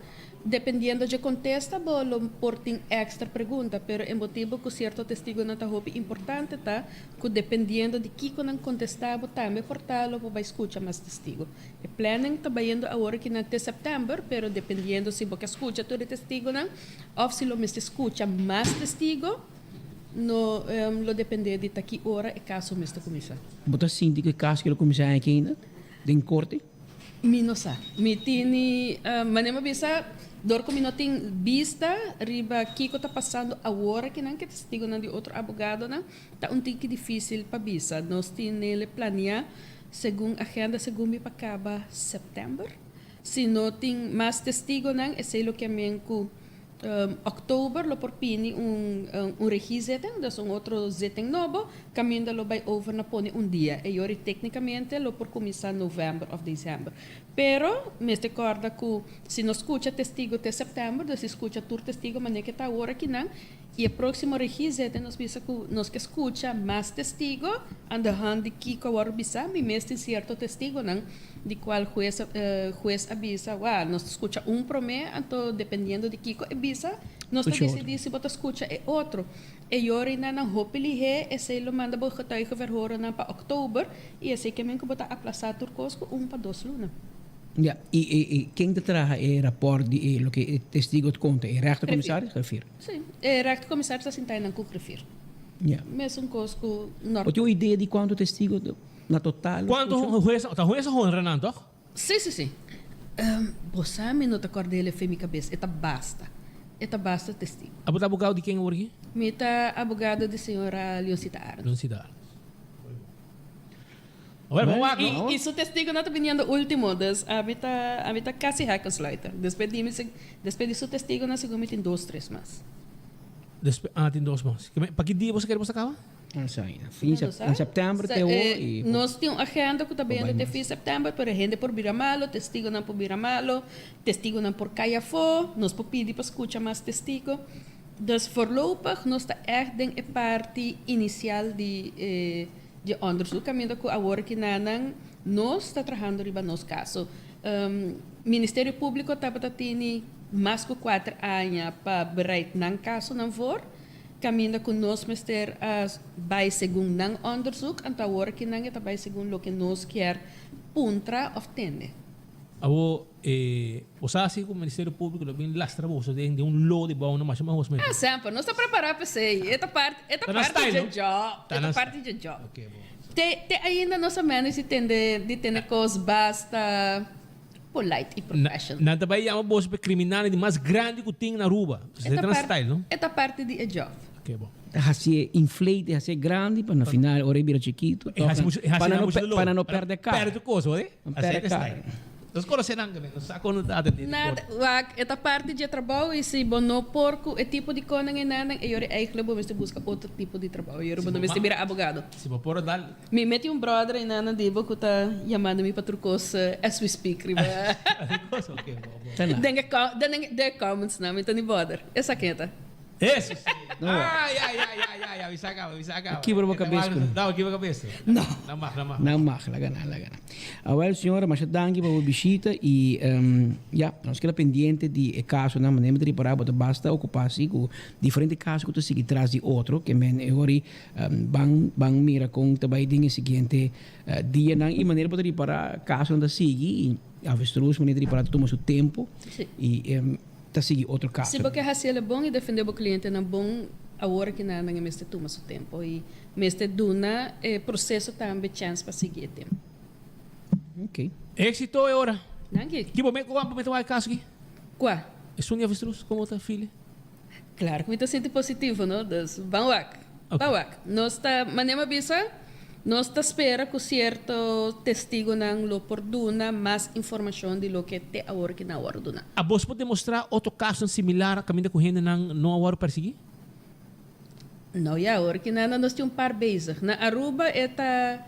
Dependendo de contesta, bolo por tem extra pergunta, pero em motivo que certo testigo não tá roupa importante tá, que dependendo de que não contestava também portalo vai escutar mais testigo. E planning tá bayendo agora que até setembro, pero dependendo se você escuta todo testigo não, ou se lo mesmo escuta mais testigo, no lo depende de que hora e caso mesmo comissão. Bota sinti que caso que o comissário aqui ainda, em corte? Mi não sabe. Mi tini, manema bisa, dor como não tem vista, riba kiko tá passando a hora que não que testigo não de outro advogado não, tá um tique difícil para bisa. Nós temos ele planear segundo agenda segundo para acaba setembro. Se não tem mais testigo não, é sei lo que men ku Oktober lo por pini registro, dus outro zitting novo, caminho lo vai over na pone dia. E ora tecnicamente lo por começar novembro ou dezembro. Pero me recorda que se nós escuta testigo até setembro, dus escuta tur testigo maneira que tá hora que não. E o próximo registro nós bisa que nós que escuta mais testigo, anda hand de que que agora bisa, me mestre certo testigo não, de qual juez avisa, nós escuta promé, então dependendo de que que bisa, nós decidimos se botar escuta é outro. E ora na hopeli he, e se lo manda bo getuige verhoren na para outubro, e esse que men que botar aplazar turcosco para 2 lunas. Ja, e quem te traga o rapport de lo que testigo te conta? O rechtercommissaris? Griffier. Sim, o rechtercommissaris está sentado na griffier. Ja. Mesmo cosco normal. Você tem uma ideia de quanto testigo na total? Quanto juez ou Renan, toch? Sim. Você não te acorda ele foi minha cabeça, eta basta testigo. Abogado de quem hoje? Mita abogado de senhora Leoncita Arno. E su testigo não está vindo último, dus habita quase Hackensluiter. Después de su testigo na segundo tem 2, 3 mais. Tem 2 mais. Para que dia você quer você acabar? Em setembro tem nós temos agenda que está bem até fim de setembro, pero gente por Biramalo, testigo não por Biramalo, testigo não por Caiafó, nós por pedir para escutar mais testigo. Dus voorlopig nós está echt a parte inicial de onderzoek, caminho que agora que nós está trabalhando riba nos caso. Ministério Público está tendo mais de 4 anos para bereid nang caso não for. Caminho que nós mister vai segundo nang onderzoek, então agora que nang está vai segundo o que nós quer puntra of tende. O SASI com o Ministério Público também lastra você de law de bom, mas mais ou menos. Sempre, nós está preparado para isso. Esta parte de job. Okay, bom. Te ainda nossa menos de ter coisas basta polite e professional. Na também é uma boa para criminal de mais grande que tem na Aruba. Você tem style, não? Esta parte de job. Ok, bom. Assim, inflate, assim grande, para no final, ora vira chiquito. Para não perder carro. Perde coisa, olha? Não perde carro. Nós conhecemos também, nós sabemos Nada, esta parte de trabalho, e se não porco, é tipo de coisa que não é, eu eigenlijk vou buscar outro tipo de trabalho. Eu vou virar advogado. Se vou pôr dar. Me meti brother e nana de boa que está chamando-me para trucosa as we speak, riba. Den comments não, então de border. Essa quenta. Isso. Ai, me sacava. Aqui para a cabeça. Não, aqui para a cabeça. Não. Não mais, lá gana. Agora, senhora, mas danke para a visita e nós queremos pendente de caso na maneira de reparar, mas basta ocupar-se com diferentes casos que tu sigue atrás de outro, que agora vão mirar com também o seguinte dia e maneira para reparar caso onde sigue e a avestruz maneira de reparar toma seu tempo e seguir outro caso. Se você é bom e defender o cliente é bom a hora que não mestre toma seu tempo e mestre duna processo também chance para seguir tempo. Ok. Éxito é hora. Nangue. Que momento vai caso aqui? Qual? É sua avestruz como outra filha? Claro, que me sinto positivo, não? Das vamos nós está maneira bisa nós está espera que certo testigo não lo perdona mais informação de lo que te a hora que na hora dona. A você pode mostrar outro caso similar a caminho com gente não a hora perseguir? Não, a hora que nós temos par bezig. Na Aruba eta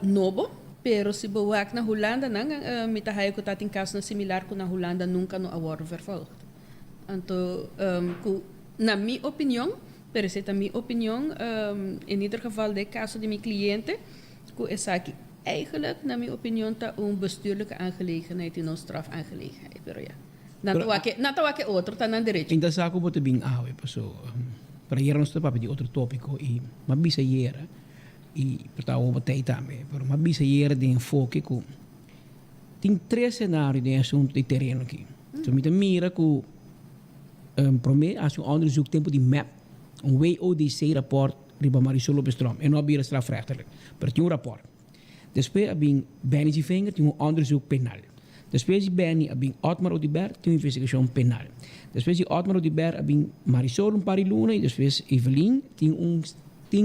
novo, pero se boa na Holanda não me tá que tá tem caso similar com na Holanda nunca no a hora vervolgd. Então, na minha opinião, pero essa é a minha opinião, em ieder geval de caso de mijn cliënten, is aqui eigenlijk, naar mijn opinião, tá bestuurlijke aangelegenheid en een strafaangelegenheid. Pero ja, não tá aqui outro, tá na direito. Ainda sabe como te bem pessoal. Para ir nós papo de outro tópico e uma bisa era e para o batei também, pero uma bisa era de enfoque com tem 3 cenários de assunto de terreno aqui. Então me mira com primeiro acho onderzoek tempo de map. Een WODC-rapport riba Marisol Lopestrom. En nu weer strafrechtelijk. Maar het is een rapport. Después hebben Benny Zivinger, een onderzoek penal. Después Benny hebben Otmar Odibert, een investigatie penal. Después Otmar Odibert hebben Marisol een paar luna. Después Evelyn, tem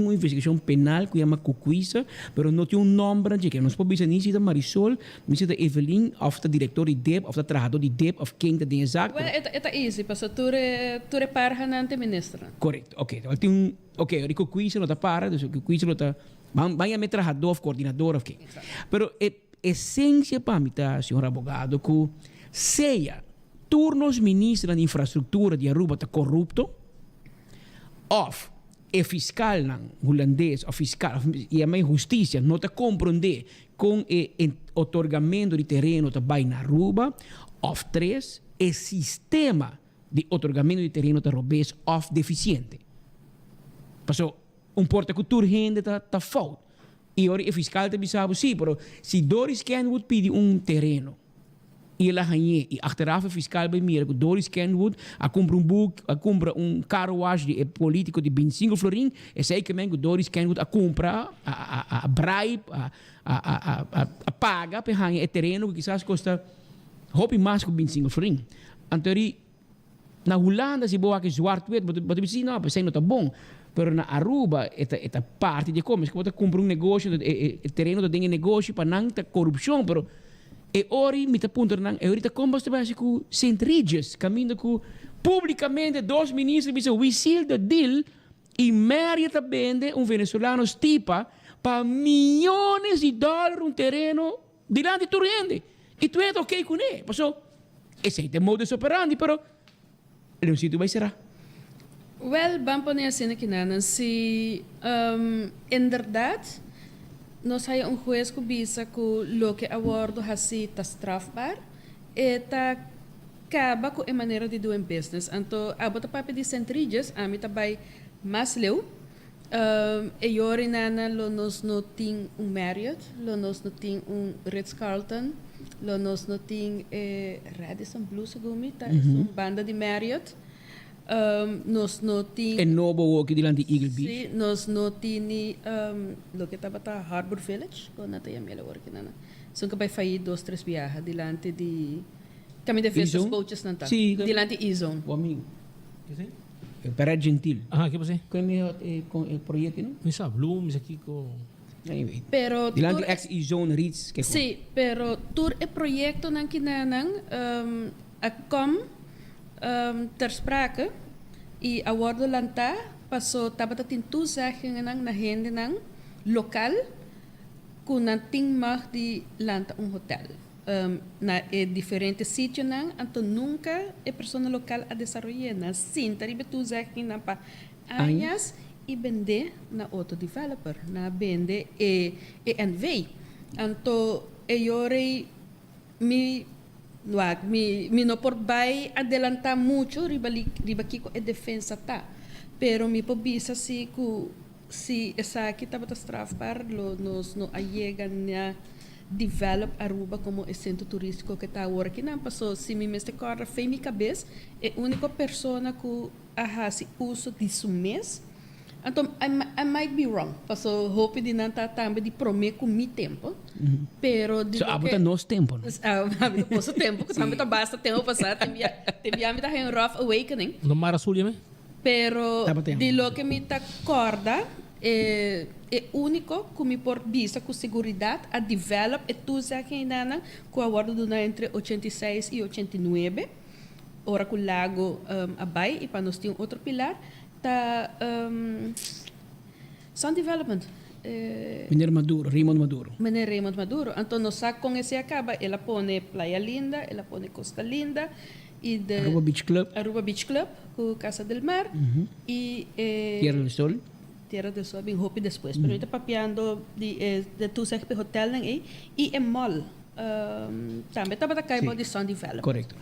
uma investigação penal que chama Cucuisa, mas não tem nome, que não se pode dizer nem se é Marisol, nem se é Evelyn, ou se é diretor de DEP, ou se é trabalhador de DEP, ou quem tem zaak. É easy, porque tu repara na ministra. Correto, ok. Então, tem o Cucuisa não está para, o Cucuisa não está, vai a trabalhador, coordenador, ok. Mas a essência para mim, senhor advogado, que seja turnos ministros de infraestrutura de Aruba está corrupto, ou e fiscal holandês, o fiscal, e a justiça não está compreender com o otorgamento de terreno também na Aruba, ou 3, o sistema de otorgamento de terreno está robês ou deficiente. Passou, porta cultura rende está falta. E agora o fiscal também sabe, sim, mas se Doris Kenwood pede terreno, e ela ganha, e achteraf o fiscal bij mir, Doris Kenwood, a compra boek, a compra carro wash de político de 25 florin, e zeker men Doris Kenwood a compra, a bribe, a paga para ganhar o terreno que quizás custa hopi mais que 25 florin. Então, na Holanda se boa que zwart wit, mas você não, pensei não tá bom. Pero na Aruba, esta parte de como, é que você compra negócio, o terreno tem negócio para não ter corrupção, pero e ora me está apontando e ora como você vai com St. Regis caminho com publicamente 2 ministros dizem we seal the deal e imediatamente venezuelano stipa para milhões de dólares terreno diante de tu rende e tu é ok com ele passou esse é o modus operandi pero não sei tu vai será. Well, vamos poner assim aqui nana se verdade nós hay juez que visa que lo que abordo assim está strafbar e tá acaba com a maneira de doing business. Então, a bota papo de centrídeas, a mim também mais leu. E hoje nana lo nós não tem Marriott, lo nós não tem Ritz-Carlton, lo nós não tem Radisson Blu, segundo tá, banda de Marriott. Nos no tin. E novo walkie di lanti Eagle Beach. Sì, nos no tini lo che tabata Harbor Village, con nata yamela work nana. Sono che vai fai 2-3 viaggi dilante di kami de festas E-zone? coaches nanta. Sì. Dilante E-zone. O amigo. Per Gentil. Ah, che cos'è? Come il progetto, no? Mi sa, Bloom, mi sa Kiko. Anyway. Pero Di lanti tur- ex E-zone Ritz. Che Sì, pero tur e proyecto nang kinanang a kom ter sprake i awardo lanta paso tabata tintu zeggen nang na hende nang lokal kunan ting mag di lanta un hotel. Na diferentes sitios nang anto nunca e persona local a desarrollar na sin taribe tu zeggen nang pa añas e vende na auto developer na vende ENV anto yore mi no por vai adelantar mucho riba kiko e defensa ta pero mi pobisa si esa kita bata strafbar nos no allega na develop Aruba como el centro turístico que está ahora que não passou se me meste corra fei mi cabeça é única persona que si uso disso mês então I might be wrong passou hope de não estar também de prometer com mi tempo pero de So, abota nos tempo, no? abota posso tempo que também tá basta tempo passar tem me tá em rough awakening No Mara Sul, me? pero Tá batendo. de lo que me tá corda é único que me por vista com segurança a develop e tu já que ainda com a guarda do entre 86 e 89 ora com o lago abai e para nós tem outro pilar tá Sun Development Mineiro Maduro, Raymond Maduro. Mané Raymond Maduro então nós sabe com esse acaba ela põe Playa Linda ela põe Costa Linda e de Aruba Beach Club, com Casa del Mar e Tierra del Sol. Tierra del Sol, bem hope depois. Pero está papiando de tu secpe hotel nang e mall. Também estava da caibo de Sun Development. Correcto.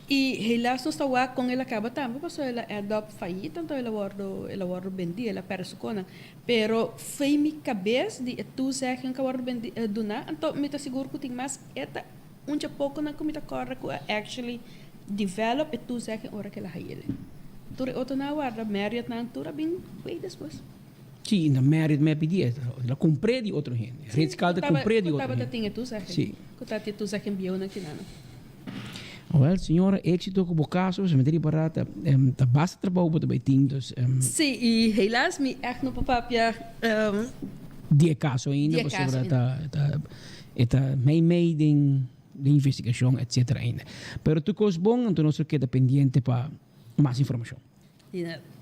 E helaas nós estava com ela acaba também, passou ela adopt faillita, então ela guardo bendi, ela perso kona. Pero foi mi cabeça de tu secpe que guardo bendi dona, então me tá seguro que tem mais eta pouco na comida corre que actually develop e tu secpe ora que ela haile. Tur auto na guarda Marriott na tura bem foi depois. Sì, na Marriott me pedi, la comprei di outro gente. Ritz Carlton comprei di outro Tava gente. tinha tu secpe. Sì. Kutati tu secpe bio na kinana. Well, signora, éxito com o caso, se meter barata, tá basta trabalho para bem tintos. Sim, e helaas me echt no papapia Die caso ainda, Die para caso sobre tá meio de investigação, etc. ainda. Pero tu coisa bom, então nós queda pendiente para mais informação.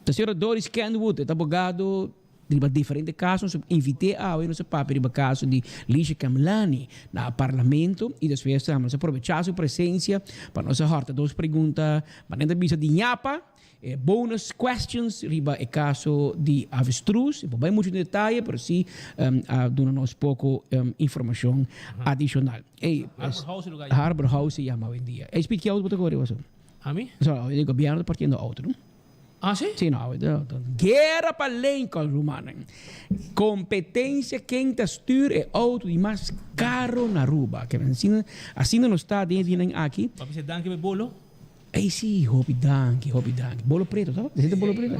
A senhora Doris Kenwood, é advogado de diferentes casos, invitei a nosso papo de caso de Ligia Kamlani no parlamento e depois vamos aproveitar sua presença para nossa horta duas perguntas, para não bisa de nhapa, bonus questions riba o caso de avestruz, não vai muito detalhe, mas sim dá-nos pouco informação adicional. Harbor House se chama hoje em dia. É explicar o que você A mim? O governo partindo outro, não? Ah, sim? Sim, não. Guerra para Lincoln, Romana. Competência quem te styr é auto de mais caro na Aruba. Que assim não está dentro aqui. Papi, você dá que me bolo? Ei, sim, hopi danke. Bolo preto, tá? Você tem bolo preto?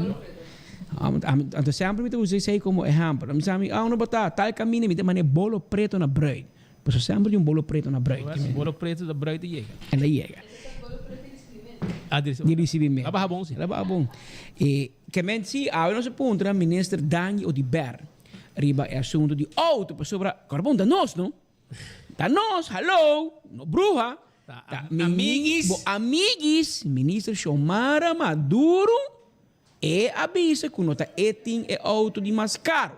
Então sempre me usei como exemplo. Me chama, não botar tal caminho, me tem mané bolo preto na bread. Pois sempre um bolo preto na bread. Bolo preto da bread chega. Ela chega. Di ricevimento. Ela bom, sim. Ela bom. E que mensi, a nosso ponto, o ministro Dani Odiber, riba é assunto de auto para sobre carbon da nós, não? Da nós, hello, no bruja. Amiguis, ministro Xiomara Maduro e avisa que nota eting é auto de mais caro.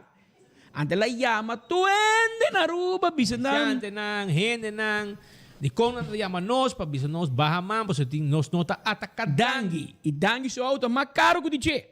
Ante la llama tuende na Aruba, bisanan. Ante nang, hende nang, di kong na llama nos, pa bisa nos baha man, pa sa ting nos nota ataka Dangi. E Dangi seu auto mais caro que dice.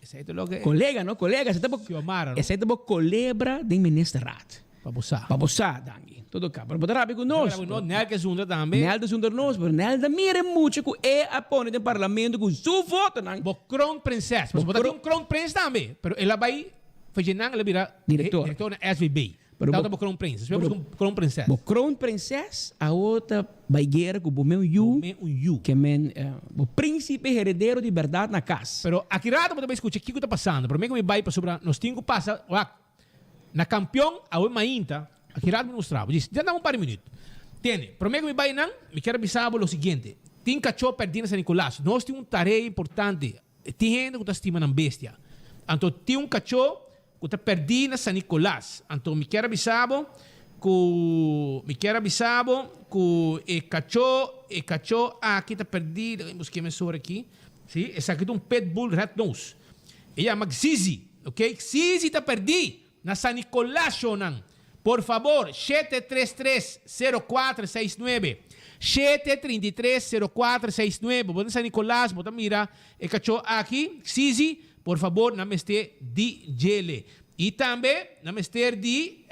Esse lo que Colega, no? Colega, essa Xiomara, essa é a colebra do ministro Rat. Pabusa. Pabusa, Dangi. Todo cá. Para botar com nós. Nel que zunda também. Nel de zonder nós, mas Nel da mire muito que é a pone do parlamento com sua voto, não? Bo crown princess. Mas botar um crown prince também. Pero ela vai fazer nang ela vira diretor na SVB. Então, tá Crown Princess. Vamos com Crown Princess. O Crown Princess, a outra baigueira com o meu yu, que é o príncipe herdeiro de verdade na casa. Pero aqui rado também escuta o que está passando. Para mim, me vai para sobre nós temos passa na campeão a uma inta. Aqui rado me mostrava. Diz, já dá um par de minutos. Tiene, para mim, me vai não, me quero avisar o seguinte. Tem cachorro perdido em São Nicolás. Nós temos tarefa importante. Tem gente que está estimando bestia. Então, tem cachorro que está perdido em São Nicolás. Então, me quero avisar que o cachorro aqui está perdido. Vamos que me aqui. Sim, esse aqui é um pet bull red nose. Ele chama Zizi, ok? Zizi está perdido na São Nicolás, Shonan. Por favor, 733-0469. 733-0469. Bota São Nicolás, bota mira. O cachorro aqui, Zizi, por favor, não me esteja de gele. E também, não me esteja de...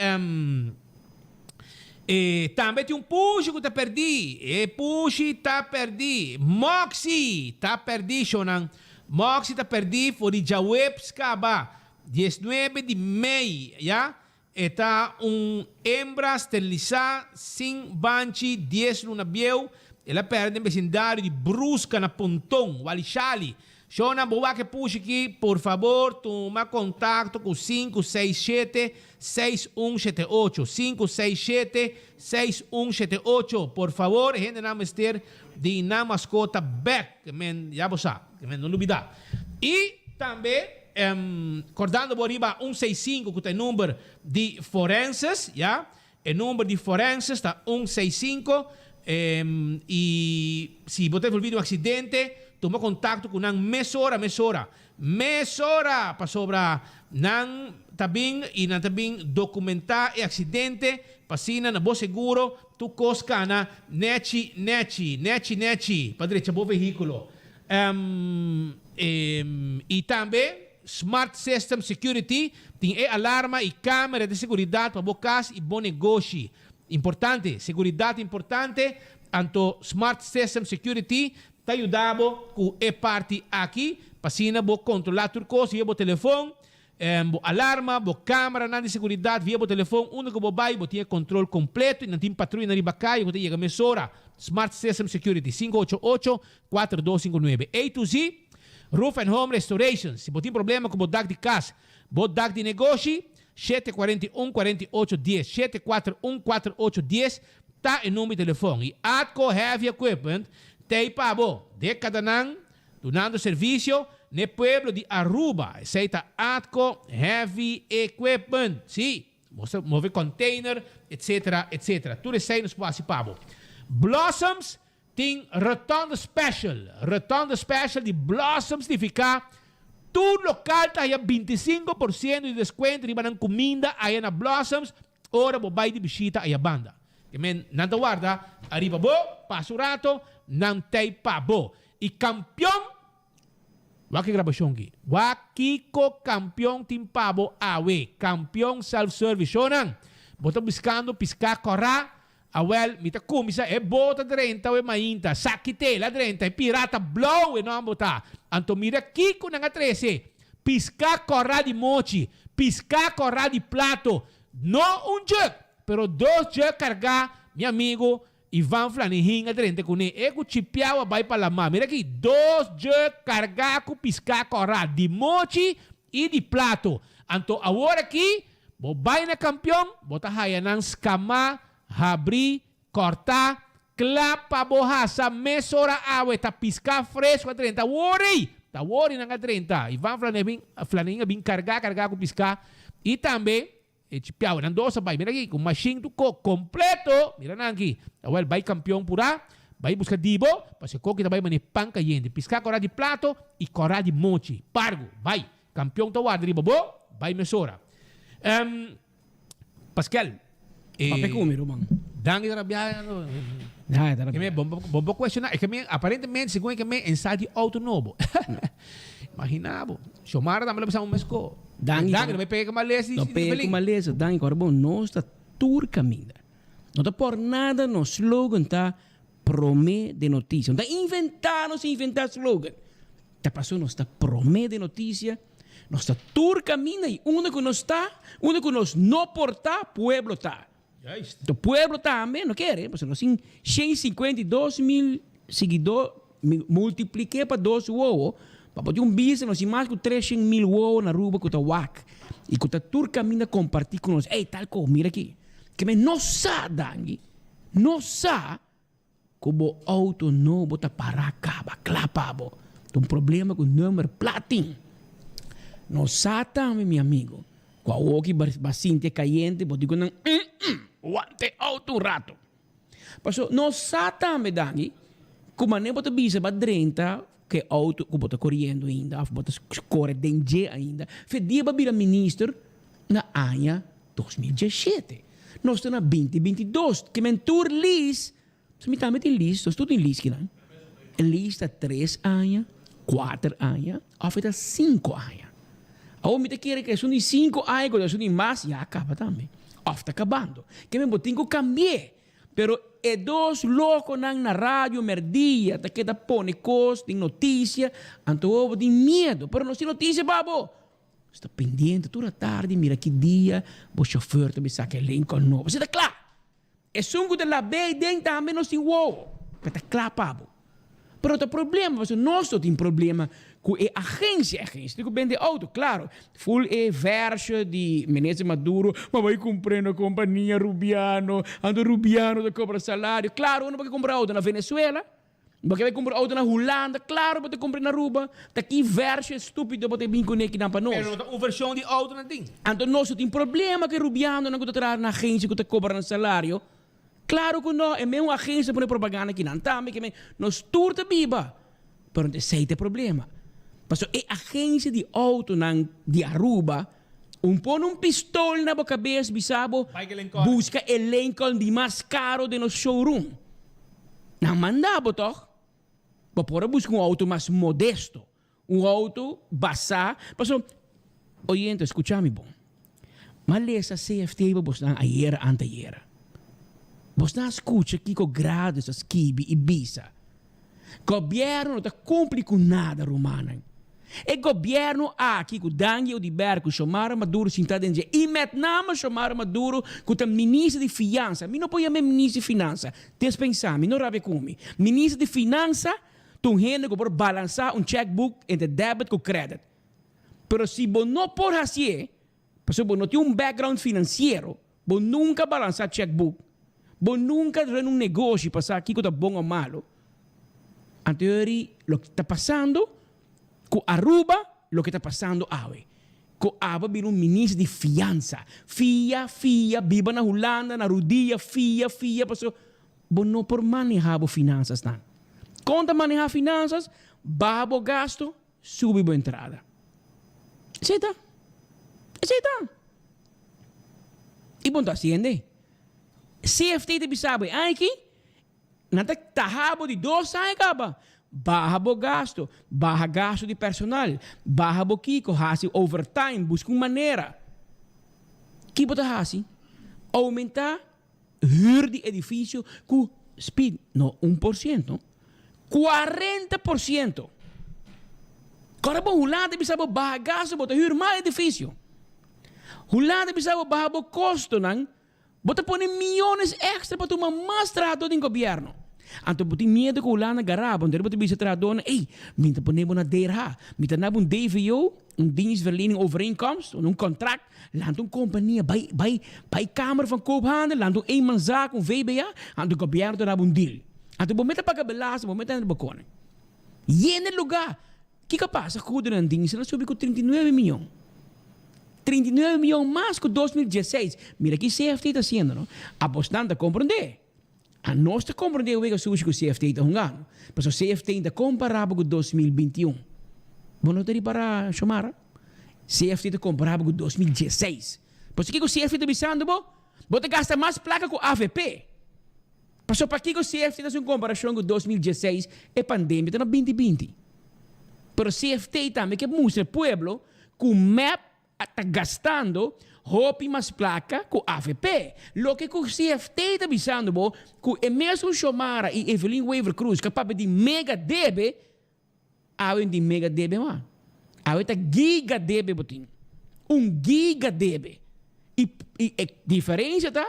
também tem Puxi que está perdido. Puxi está perdido. Moxie está perdido, Shonan. Moxie está perdido. Foi de Jaweb Skaba. 19 de maio, já? Está hembra esterilizada, sem banchi, 10 luna biel. Ela perde no vecindário de Brusca, na Pontão, Walixali. Shona, boa que puxa aqui, por favor, toma contato com 567-6178. 567-6178. Por favor, gente não ester de na mascota back, que já você sabe, que não olvidar. E também, acordando por arriba 165, que tem número de forenses, já? O número de forenses está 165. E se você for um acidente, toma contato com uma mesora para sobra não também e não também documentar o acidente para sina na bom seguro tu coscana neti para direita bom veículo e também Smart System Security tem alarma e câmera de segurança para bocas e bom negócio importante, segurança importante. Anto Smart System Security te ajudava com a parte aqui, para assim bo controlar tudo coisa via o telefone, bo alarma, bo câmera, de segurança via o telefone, único bo vai, bo tinha controle completo e não tem patrulha na ribacai, bo tinha mesora. Smart System Security 588-4259. A to Z, Roof and Home Restoration. Se bo tem problema com o dag de casa, bo dag de negócio, 741-4810, 741-4810, tá em número de telefone. E Atco Heavy Equipment, tem pabo, década não, donando serviço no pueblo de Aruba. Aceita Atco Heavy Equipment. Sim, você move container, etc, etc. Tudo isso aí nos passa pabo. Blossoms tem Rotondo Special. Rotondo Special de Blossoms significa todo local tá aí 25% de desconto, riba ng comida aí na Blossoms, ora bo vai de visita aí a banda. Que men nanta guarda, arriba bo, passo rato, não tem pabo. E campeão, waki grabasyon ki. Wakiko campeão tim pabo awe. Campeão self-service. Shonan, bota buscando piscar corra. Awel, mita kumisa, bota 30 o mainta. Sakite, la 30, pirata blow, não bota. Anto mira kiko nga 13. Piscar corra de mochi. Piscar corra de plato. Não jug, pero 2 jug cargar, meu amigo, Ivan Flanihin, 30 com ele. Ego chipiawa vai para la mão. Mira aqui, 2 jug cargar com piscar corra de mochi e de plato. Anto agora aqui, bo vai na campeão, bota haya ng skama, abrir, cortar, clapa borracha, mesora awe, tá piscar fresco a 30. Worry! Tá worry na 30. Ivan Flanihin bem cargar com piscar. E também, chipiao, nandosa vai, mira aqui, com machine do coco completo. Mira na aqui. Well, vai campeão por lá, vai buscar dibo, para se coco vai manipang caliente. Piscar corá de plato e corá de mochi. Pargo, vai. Campeão tá guarda, riba, bo, vai mesora. Pascal, Pape come, Roman. Dangi trabalhar. Que me bomba questionar. É que me aparentemente segundo que me ensaio de auto novo. Imaginava. Chomara também le passamos mesco. Dangi não me pega malesa. Não pega malesa. Dangi corbo não está tur caminho. Não está por nada no slogan tá promê de notícia. Não está inventar slogan. Tá passando está promê de notícia. Nós está tur caminha e onde que nós está, onde que nós não portar, pueblo está. O pueblo também não quer, porque nós temos 152 mil seguidores, multipliquei para 2 uou, para poder business, nós temos mais de 300 mil uou na rua que está WAC. E que está tur caminha compartilhar com nós. Ei, tal coisa, mira aqui. Que me não sabe, Dangi, não sabe como auto não bota para acaba, clapabo. Tem problema com o número platin. Não sabe também, meu amigo. Com o que bastante caliente, pode dizer, aguante auto um rato. Passou, não sabe também, Dangi, como nem bota bisa para 30, que auto, que bota correndo ainda, bota corre danger ainda. Foi dia para vir ministro na ano 2017. Nós estamos na 2022, que mentor lis, se me também tem lis, estou em lis, que não? Lis está 3 anos, 4 anos, ou foi 5 anos. Ou me quer que são de 5 anos, quando são de mais, já acaba também. Ou está acabando. Que me botinho cambiar. Pero é 2 loucos na rádio, merdia, tá que da pone coisa, tem notícia, então eu tenho medo. Pero não tem notícia, babo. Está pendente toda a tarde, mira que dia, o chofer também saca Lincoln novo. Você está claro? É sungo de la bem dentro também não tem uou. Está claro, babo. Pero o problema, porque nós temos problema com a agência. Digo bem de auto, claro. Full é verso de ministro Maduro, mas vai comprar na companhia Rubiano, ando Rubiano de cobrar salário. Claro, não vai comprar auto na Venezuela, porque vai comprar auto na Holanda, claro, pode comprar na Aruba. Tá aqui verso estúpido, pode vir com aqui na nós. Pero uma versão de auto não tem. Então nós temos problema que Rubiano não está na agência que cobra no salário. Claro que não, é mesmo agência para propaganda que não está, que nós turta biba. Pero não sei o problema. Porque a agência de auto de Aruba, põe pistola na cabeça, bisabo, busca o Lincoln de mais caro de nosso showroom. Não mandava, toch? Para buscar auto mais modesto, auto basar. Porque, oyente, escúchame, bom. Mas essa CFT, você está ayer, anteayer. Você não escuta aqui com grado essas kibi e bisa. Governo não está cumpre com nada, romana. E governo aqui com Daniel de Berco, chamar Maduro, sentar dentro. E Vietnam chamar Maduro, com o ministro de Finanças. Eu não posso chamar ministro de Finanças. Pensar, eu não rabe como. Ministro de Finanças, tu gente que pode balançar checkbook entre débito com crédito. Mas se você não pode fazer, porque você não tem background financeiro, você nunca balançar checkbook. Você nunca tem negócio para aqui que é bom ou malo. Então, o que está passando com Aruba, o que está passando hoje. Com Aruba, vira ministro de Finanças. Fia, viva na Holanda, na Rodia, fia, porque você não pode manejar as finanças. Quando manejar finanças, babo gasto, sube a entrada. Aceita? E bom, está haciendo. CFT te sabe, aqui, nada tahabo de 2 anos acaba. Baja gasto de personal, baja boquico, hasi overtime, busca uma maneira. Que bota hasi? Aumentar huur de edifício com speed, não 1%, 40%. Agora, Holanda precisa baja gasto, bota huur mais edifício. Holanda precisa baja custo, não? Bota pôr milhões extra para tomar mais trato do governo. Então, botem medo que o Holanda garaba, onde botem bisa trato, ei, minta ponemos na DRH, minta na DVO, dienstverlening overeenkomst, contract, land companhia, bij Kamer van Koophandel, land eenmanszaak, VBA, en de governo na deal. Então, momento para belasting, momento na bacone. E no lugar, que capaz, acudo na dienst, ela subiu com 39 milhões. 39 milhões mais que 2016. Mira que CFT está sendo, não? Apostando a compreender. A nós está compreendendo o que o CFT está jogando. Mas o CFT está comparável com 2021. Bom, não tem para chamar. CFT está comparável com 2016. Mas o que o CFT está pensando, você gasta mais placa com AVP. Mas para que o CFT está em comparação com 2016 é pandemia, está na 2020. Mas o CFT também que mostra o povo com map está gastando roupa mais placa com AVP. Lo que o CFT está pensando, que é mesmo Xomara e Evelyn Weaver Cruz capaz de mega debe, além de mega debe, Ahorita giga debe botin. Giga debe. E diferença tá?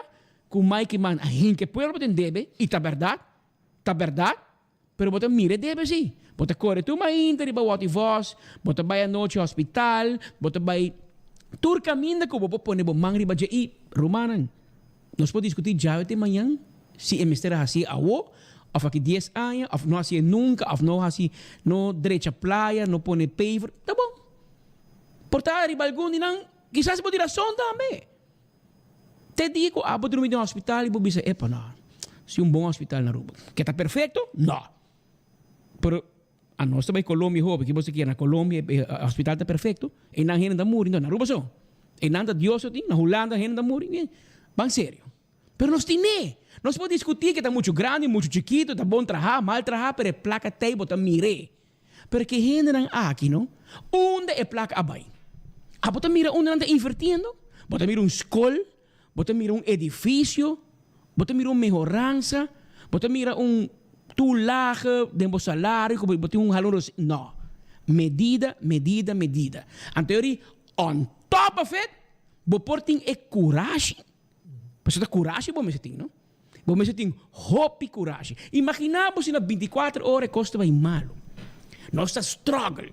Com Mike man, a gente pueblo botin debe. E tá verdade. Pero botin mire debe sim. Botin corre tu ma inter, ba wati voz. Botin vai a noite hospital. Botin vai... Tur caminho que vou pôr bo mangri ba e romanan. Nós podemos discutir já até amanhã se é mister assim ou aqui 10 anos, ou não assim nunca, ou não assim no direita praia, não põe paver, tá bom. Portar riba algum dinang, quizás pode razão também. Te digo, vou dormir no hospital e vou dizer, epa não, se bom hospital na Aruba, que está perfeito? Não. Pero a nós também Colômbia, porque você quer na Colômbia, o hospital está perfeito, e não gente da muri, na Aruba só. E não da Dios, na Holanda, gente da muri, bem sério. Pero nós temos. Nós podemos discutir que está muito grande, muito chiquito, está bom trabalhar, mal trabalhar, pero a placa tem, bota mire. Porque gente não aqui, não? Onde é placa abai? Bota mira onde não está invertindo? Bota mira escola, bota mira edifício, bota mira melhorança, bota mira tulage, de salário, bota haloro. Não. Medida. En teoria, on top of it, bo porting é coragem. Mas a coragem, bom, mas não? Bom, mas tem hope e coragem. Imaginamos se na 24 horas custa bem malo. Nós está struggle.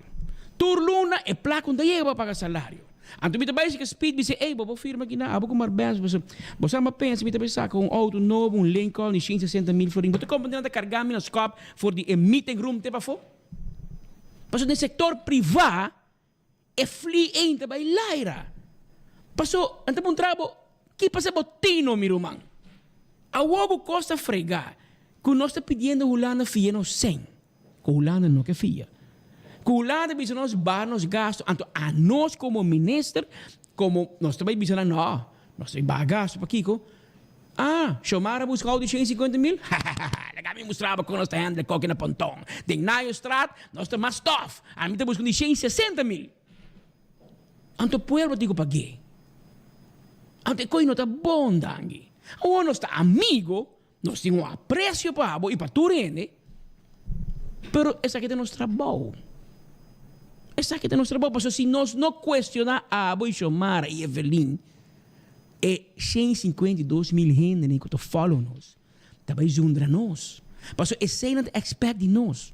Turluna é placa onde chega para pagar salário. Então, me também se speed diz, ei, vou firma aqui na, vou comprar bens, você não pensa, me também saca auto novo, Lincoln, de 160 mil florim. Você compra de carregar na scope for the meeting room te para for. Mas no setor privado é fli ainda vai laira. Passou, então um trabalho que passa botino, meu irmão. A logo costa fregar. Que nós está pedindo Holanda fia nos 100. Que Holanda não quer fia. Que Holanda bisa nos bar nos gastos. Então, a nós como ministro, como nós também bisa não, nós temos gasto para Kiko. Chamara buscar de 150 mil? Legal, me mostrava que nós está andando coque na pontão. Tem na estrada, nós está mais tough. A mim está buscando de 160 mil. Então, pueblo digo para quê? Ante coi não está bom, dangue. Ou nós está amigo, nós temos um apreço para e para tu rende. Pero essa aqui é nosso trabalho. Essa aqui é nosso trabalho. Porque se nós não questionar a Abo e Xomara e Evelyn, é 152 mil gente que estão falando nós. Também juntam nós. Porque esse não expect de nós.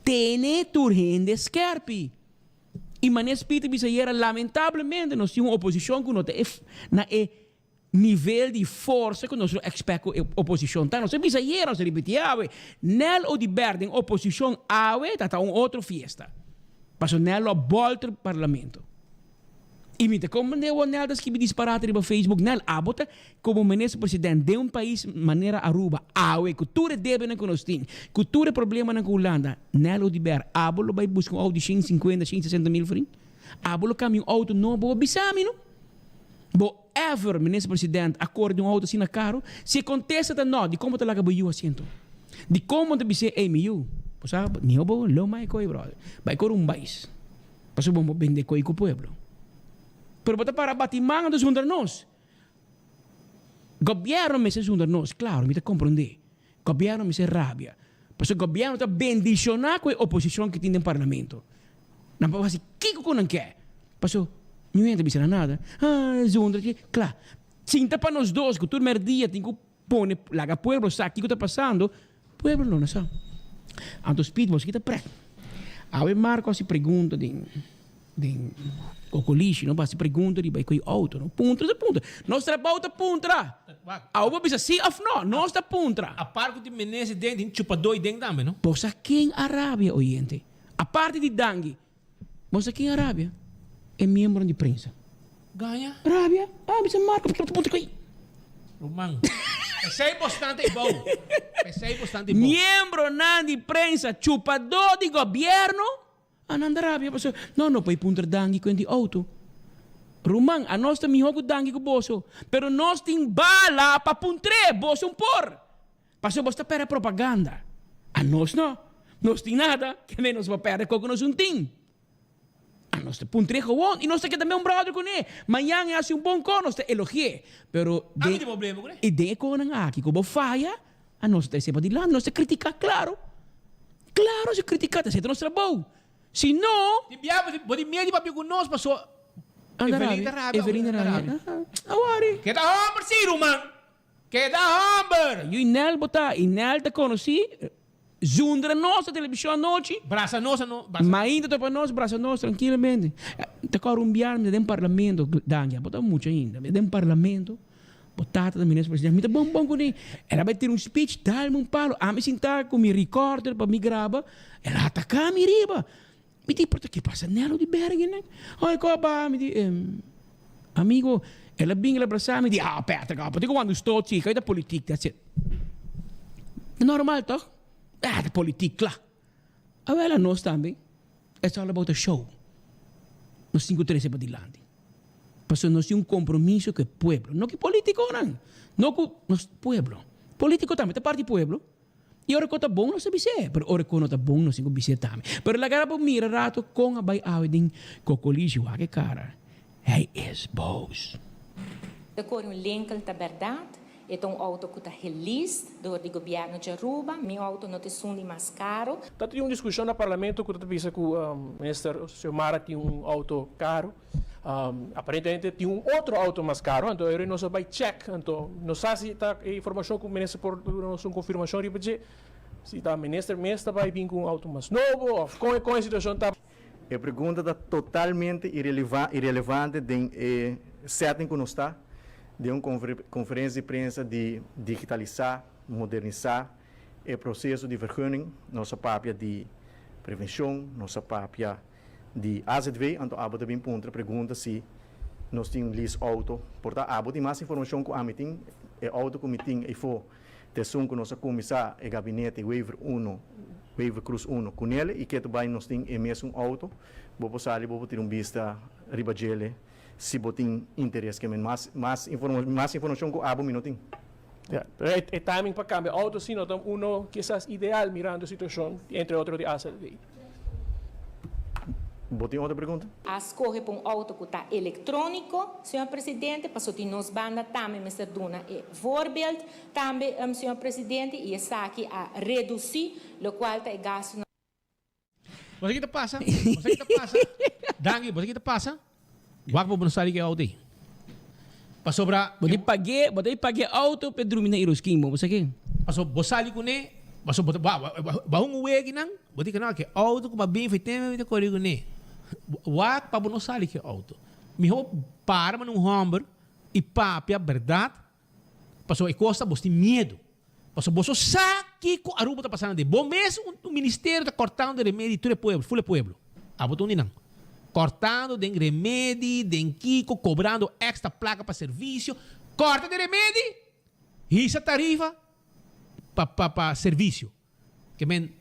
Tem tu rende escarpe. E maneira espírita bisayera, lamentavelmente, nós temos uma oposição que não tem na nível de força que nós expectamos oposição. Tá? Nós bisayera, nós repetimos, nel ou de Berden, oposição awe, tá uma outra fiesta. Passo nel o volta parlamento. E me como o nel das que me disparate no Facebook, nel abota como ministro presidente de país maneira Aruba, awe, cultura deve na conostin, cultura problema na Holanda, nel ou de Ber, abolo vai buscar um auto de 150, 160 mil frente, abolo caminho auto não, bo bisami no, bo ever ministro presidente acordo um auto assim na caro, se acontece tá não, de como tá lá que boiu assento, de como tá bise, ei miu, sabe, niyo bo, lo mai coi brother, vai cor bais, passo bom vender coi com o pueblo. Pero bota para batimang dos juntar nós. Governo me se juntar nós, claro, me te compreender. Governo me se rabia. Porque o governo está bendicionar com a oposição que tem no parlamento. Não pode fazer o que não quer. Porque não entra a nada. Juntar aqui, claro. Sinta para nós dois, que todo merdia tem que pôr lá que o povo sabe o que está passando. O povo não sabe. Então, Speed, você está preto. Aí Marco se pergunta o colício, não se pergunta de vai auto, não punta. Nós trabalhamos da punta. A uva bisa sim ou não, nós da punta. A parte de menese dentro, chupador e dentro também, não? Pois aqui em Arábia, oriente, a parte de Dangue, mas aqui em Arábia, é membro de prensa. Ganha? Arábia, bisa marca, porque não punta aí. Romão, é bastante bom. É bastante bom. Membro de prensa, chupador de governo, Ananda Arábia, pastor, não pode punter dangue com o auto. Rumang, a nós também jogo dangue com o bolso. Pero nós tem bala para puntre, bolso por. Pastor, basta para propaganda. A nós não. Nós tem nada, que nem nós vamos perder com nós tem. A nós tem puntre com e nós tem também brother com ele. Manhã é assim bom com nós, te elogie. Pero, tem problema com ele? E de com aqui, como falha, a nós tem sempre de lá, nós tem criticar, claro. Claro, se criticar, tem sempre nosso trabalho. Se no... Pode medo para conosco, passou... Evelina Rabia. Awari. Que da hamburger, Ciro, man. Que da hamburger. E Inel botar, Inel te conheci, zonder nossa televisão à noite. Braça nossa, não. Mas ainda tô para nós, braça nossa, tranquilamente. Te corumbiar-me dentro do parlamento, Dania, botar muito ainda. Dentro do parlamento, botar da ministra presidente, me dá bom com ele. Ela vai ter um speech, dá-me um palo. A me sentar com meu recorder para me gravar. Ela atacar-me riba. Me diz, por que passa nela de Bergen, né? Olha, copa, me diz, amigo, ela vem ela abraçar, me diz, Petra, copa, digo quando estou, chica, é da política, that's it. É normal, toch? É da política, lá. Ela nós também, it's all about a show. Nós 5-13 para dilante. Porque nós temos um compromisso com o povo. Não que político, não. Não com o povo. Político também, é parte do povo. E ora que tá bom, não sabe se é. Mas ora que não tá bom, não sabe se é também. Mas lá cara, mira rato com a bai auding com o colígio, que cara. Hij is boos. De Corum Lincoln, na verdade, é um auto que está released do governo de Aruba. Meu auto não tem som mais caro. Tá tendo uma discussão no parlamento que pensa que o ministro Xiomara tinha um auto caro. Aparentemente tinha um outro auto mais caro. Então ele não se vai check. Então não sei se está a informação que o ministro por uma confirmação de dizer se está o ministro vai vir com um auto mais novo ou com a situação está. A pergunta está totalmente irrelevante de setting que nós está de uma conferência de imprensa de digitalizar, modernizar o processo de vergunning, nossa papia de prevenção, nossa papia de AZV, então abo também ponto pergunta se nós temos list auto, portanto abo tem mais informação que a meeting, o auto comitim e for tesão que nossa comissar e gabinete waiver 1, waiver cruz 1 com ele e que também nós temos mesmo auto, vou passar vou ter vista ribagele se botem interesse que mais informação que abo minutinho. É timing para cambiar auto sim, então quizás ideal mirando a situação entre outros de AZV. Botem outra pergunta? Escorre para um auto que está eletrônico, senhor presidente, passou de nos banda também, Mr. Duna, e voorbeeld também, senhor presidente, e está aqui a reduzir, o qual está gasto. Você que passa? Você que passa? Dangi, você que passa? Wag po não sabe que é auto aí. Passou para... Botei paguei auto para dormir na Irosquim, você que? Passou, bosali com ne, passou, bahung uwe ginang, botei que não, que auto com bem feito, tem corrigo ne. Wag pa não sabe que é auto. Miho para num hamburger e papi a verdade. Passou, e costa, você tem medo. Passou, você sabe que a Aruba está passando de bom mesmo, o ministério está cortando de remédio, tudo é pueblo, full é pueblo. Ah, botou não. Cortando de remédio, de Kiko, cobrando extra placa para serviço. Corta de remédio, essa tarifa para serviço. Que men,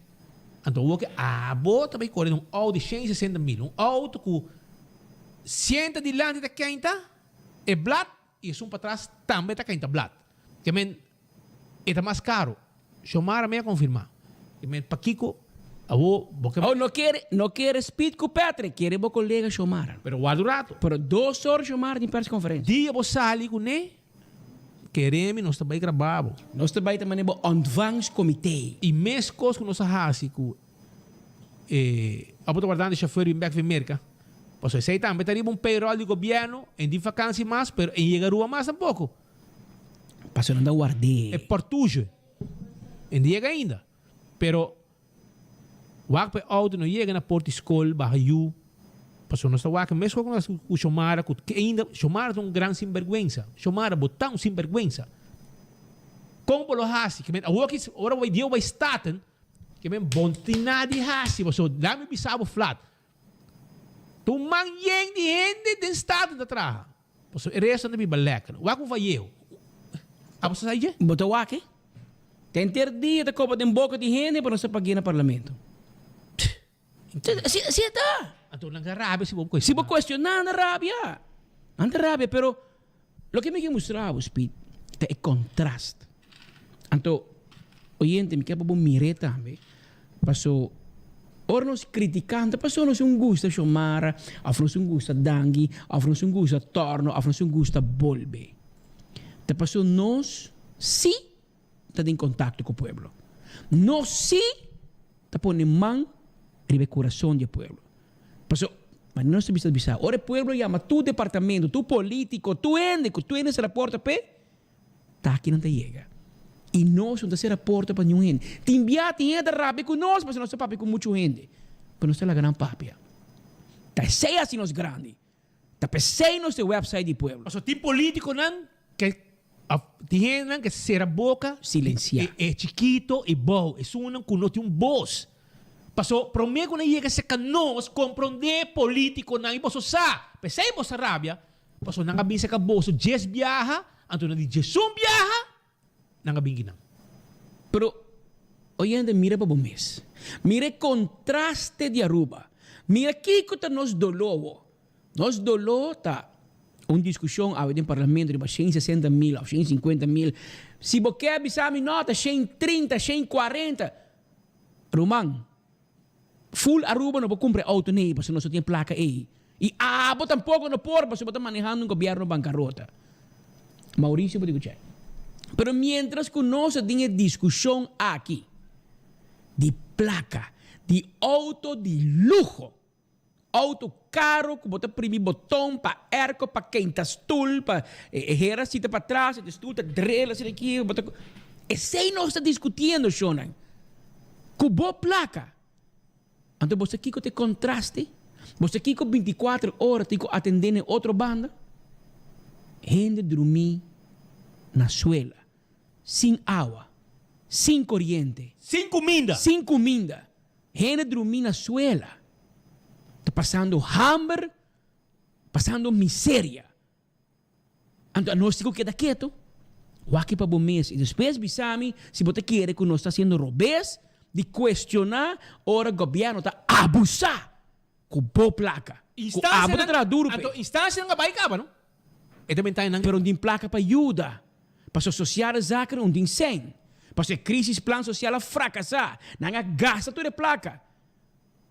então o que bota também correndo um auto de 160 mil, um auto que senta dilante da quinta é blat e um para trás também da quinta blat. Que men, é mais caro. Xiomara me a confirmar. Que men, para Kiko não quer speed com o Petre, quer o colega Xiomara. Pero guarda rato. Pero 2 horas Xiomara em press conferência. Dia você sali com ne, queremos nós também gravamos. Nós também também no advance comitê. E mesmo coisa que nós fazemos com a botar guardando chauffeur em back de América. Pois sei também teria payroll do governo em de vacância mais, pero em chegar rua mais tampouco. Passou não dá guardei. É português. Em dia ainda. Pero wak pe auto não chega na porta escola, barrayu. Passou nós wak mesmo com o Xiomara, que ainda Xiomara é grande sinvergüenza. Xiomara botar sinvergüenza. Como lo hasi, que men ora vai dia vai staten, que men bontinadi hasi, passou dá-me bisabo flat. Tu manheng de gente den staten da traha. Passou resto não me balek. Wak vai eu. Apa saja? Botou wak? Tem ter dia da copa de boca de gente para não se pagar no parlamento. Si está. Então não rabia se vou questionar na rabia. Anda rabia, pero lo que me quer mostrar Speed é contraste. Então, oyente me quer para mirar também. Passou ora nós criticando, passou nós gusta Xiomara, afros gusta Dangi, afros gusta Torno, afros gusta Bolbe. Te passou nós sim está em contato com o povo. Nós sim está pondo mão ribe corazón del pueblo. Pasó, mas no se bisa. Ahora el pueblo llama tu departamento, tu político, tu ende se la porta pe, tá aqui não te llega. E nós não se porta para nenhum gente. Te envia gente rápido com nós, mas não se papi com muita gente. Pero não se la gran papia. Tá sei assim nos grande. Tá pensei no website do pueblo. Pasó, tem político nan que tienen que ser a boca, silenciar. É chiquito e bom. É um que não tem voz. Pasó, prometo que llega a nós compreender político nan e você sabe. Pensei você rabia. Pasó, nang abin sa kaboso, Jess viaja, anto na di Jesum viaja, nang abin ginang. Pero, oyende, mira para mes. Mira contraste de Aruba. Mira aqui que está nos dolowo. Nos dolo tá uma discussão ao em parlamento de 160 mil, 150 mil. Se você avisar me nota 130, 140, Román, full Aruba não vou comprar auto nem, porque não só tem placa aí. E abo tampouco não pode, porque você está manejando um governo bancarrota. Maurício, pode dizer. Pero mientras que nós temos discussão aqui de placa, de auto de luxo, auto caro, que bota primeiro botão para erco, para quentar stool, para errar assim para trás, stool, para drela assim aqui, bota. Esse nós está discutindo, Shonan. Com boa placa. Então você aqui com te contraste, você aqui com 24 horas tem que atender outra banda, gente dormir na suela, sem água, sem corrente, sem comida, gente dormir na suela. Passando hambre, passando miséria. Então, nós temos que quedar quieto, o aqui para bom mês, e depois bisami, se você quer que nós está sendo robês, de questionar, ora o governo está abusar com boa placa. Instância não vai acabar, não? E também está em pero não tem placa para ajuda, para a social zaca não tem sem, para a crise plan social fracassar, não gasta toda a placa.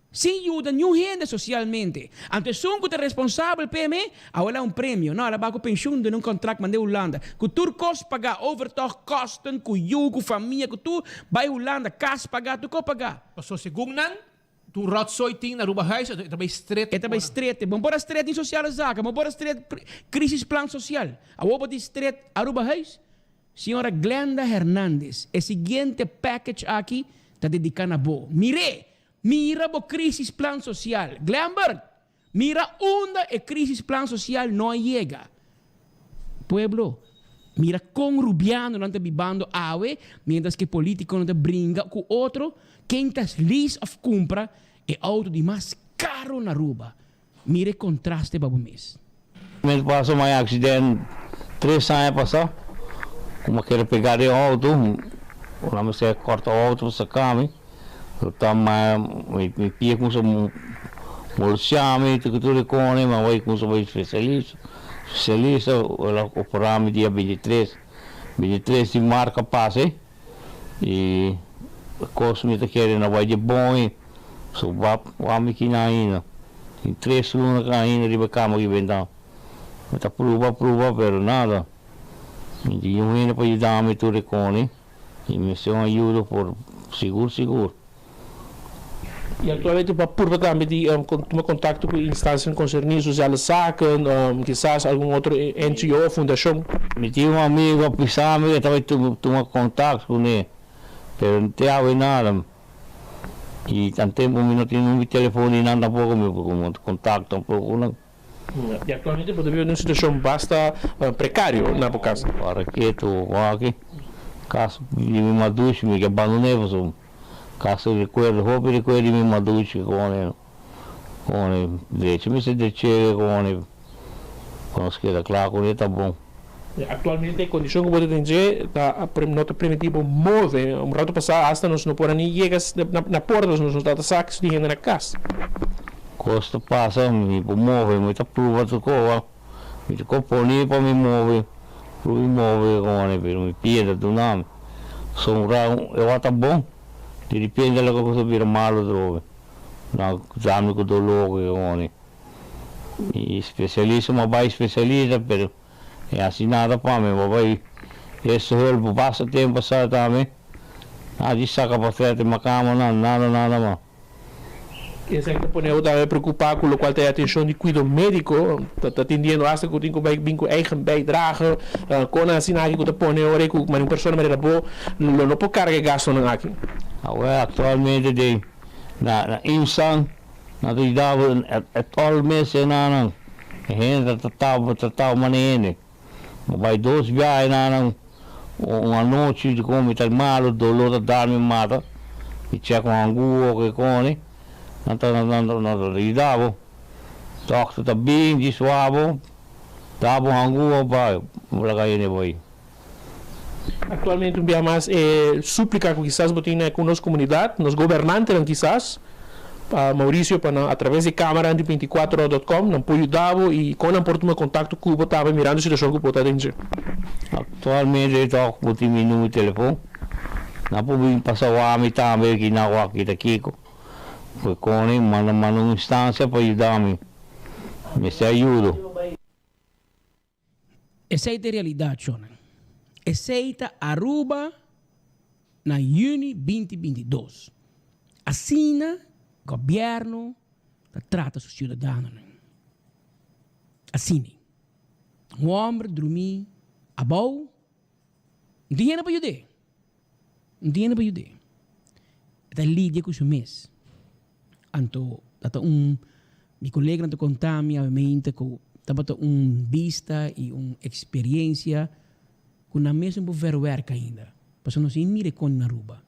Sem ajuda nenhum gente socialmente. Antes um que é responsável PME, agora um prêmio. Não, ela vai com pensão de um contrato mandei Holanda. Que tu cost pagar overtog kosten, com jugo, família, que tu vai Holanda, casa pagar, tu co pagar. So segundo nan, tu rotsoy ting na Aruba Huis, ito ba street? Ito ba street? Bambora street em social zaga, bambora street crisis plan social. Awobo di street Aruba Huis. Senhora Glenda Hernandes, o seguinte package aqui está dedicado a bo. Mira a crisis plan social. Glenberg, mira onde a crisis plan social não chega. Pueblo, mira com Rubiano não está bibando awe, mientras que político não está brinca com outro, quem está list of compra é auto de mais caro na Aruba. Mira contraste para o mês. Me passou um acidente 3 anos passado. Como quero pegar o auto, vamos cortar o auto para caminho. Me pia com some molciame, tudo com ele, mas vai com some especialista, ela operamos dia 23 de marca passe e cosme te querem na vai de bom, so vamos aqui na ainda, em 3 lunas ainda de bacama que vendam, está prova, pero nada, me digo ainda para ajudar-me tudo com ele, e me se ajuda por seguro. E atualmente para por também de tomar contato com instâncias concernidas sociais zaken, quizás algum outro NGO, fundação. Me tinha um amigo pisame que estava tomando contato com ele, mas não tinha nada. E tanto tempo não tinha um telefone nada pouco me contato um pouco não. E atualmente pode ver uma situação bastante precária na casa. Para que tu aqui, caso de me maduche me abandonei você. Caso recuerdo mi maduchi con mi se decide con scheda claro con está bom. Actualmente a condição que você tem a nota primitiva move, rato passado hasta nós não podemos chegar na porta, nós não está sacos de gente na casa. Costa passa, me move, me está prova tu coa, me componi para me move com me pieda do nome. São eu até bom. Dipende dalla cosa vira malo dove na esame con dolore i specialisti ma vai specialista per è assinata pa me ma vai eso help passa tempo sa da me di sacca passate ma camo nada ma que se pone também preocupado com o qual tem atenção de cuidado médico, está atendendo hasta que tem que eigen bijdrage, com a sinal que pone ora com uma pessoa maneira boa, não pode carregar gasto não aqui. Atualmente na insan na dava atualmente na gente tratava maneira, vai 2 viagens na uma noite de como está malo, dolor da darme mata, e tinha com angu que cone, não dava, doctor tá bem de suave, dava angu vai, vai. Atualmente um dia mais súplica que quizás botina com nossa comunidade, nos governantes quizás, Maurício para através de câmera de 24horas.com não pode dar e quando porta contato com o estava mirando a situação que pode atender. Atualmente eu estou com o número de telefone, não pode passar o ame também que não aqui daqui, porque manda uma instância para ajudar-me, me se ajuda. Essa é a realidade, Jonas. Aceita Aruba na Juni 2022. Assina governo trata os cidadãos. Assim, um homem dormir a boa, não tem dinheiro para ajudar. Não tem dinheiro para ajudar. Está lidia com o mês. Então, meu colega não conta minha mente com vista e uma experiência com a mesma verwerk ainda. Porque não se mire com na Aruba.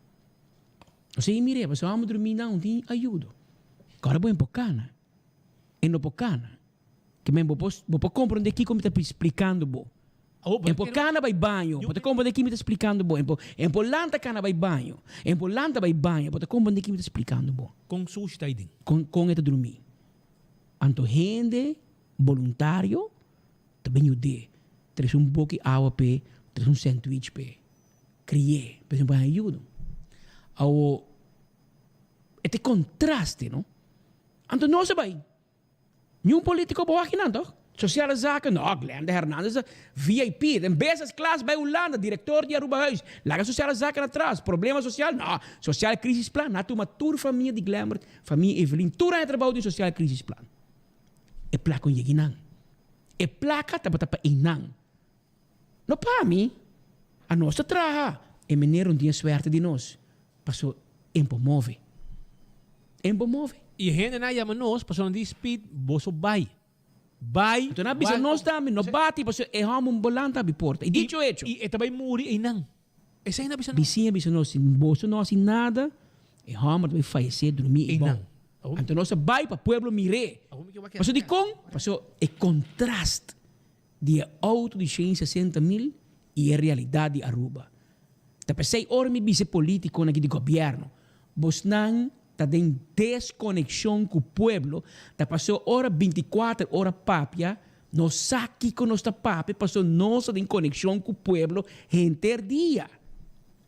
Você mire, você vamos dormir não tem ajuda. Agora vou em Pocana. Em Pocana. Que me vou compreender aqui como está explicando bo. Em Pocana vai banho, pode compreender aqui me está explicando bo. Em Polanta cana vai banho. Em Polanta vai banho, pode compreender aqui me está explicando bo. Com susto aí. Com esta dormir. Anto gente voluntário também ajuda. Traz pouco de água pe, traz sandwich pe. Crier, por exemplo, ajuda. Este contraste, não? Então, não se vai. Nenhum político boa aqui, não, toch? Sociale zaken, não, Glenda Hernandes, VIP, em business class bij Holanda, diretor de Aruba Huis. Laga sociale zaken atrás. Problema social, não. Sociale crisis plan, na uma tour família de Glamour, família Evelyn, tour aan het trabalho de sociale crisis plan. E placa com yeginang. E placa tapa inang. No para mim, a nossa traha. E meneer dia suerte de nós. Passou empomove. E gente na chama nós, passou de speed, boso vai. Vai. Então na bisa nós também, no bate, passou e hamo bolanta bi porta. E dicho hecho. E também muri e não. Essa ainda bisa nós. Bisinha bisa nós, boso nós nada. E hamo também falecer, dormir e bom. Então nós vai para pueblo mire. Passou de com, passou e contraste de auto de 160.000 e a realidade de Aruba. Tapi sei ora mi bise político na de governo. Bosnan ta den desconexão com o pueblo. Ta passou ora 24 horas papia. No saki com nossa papia. Passou nossa den conexão com o pueblo enter dia.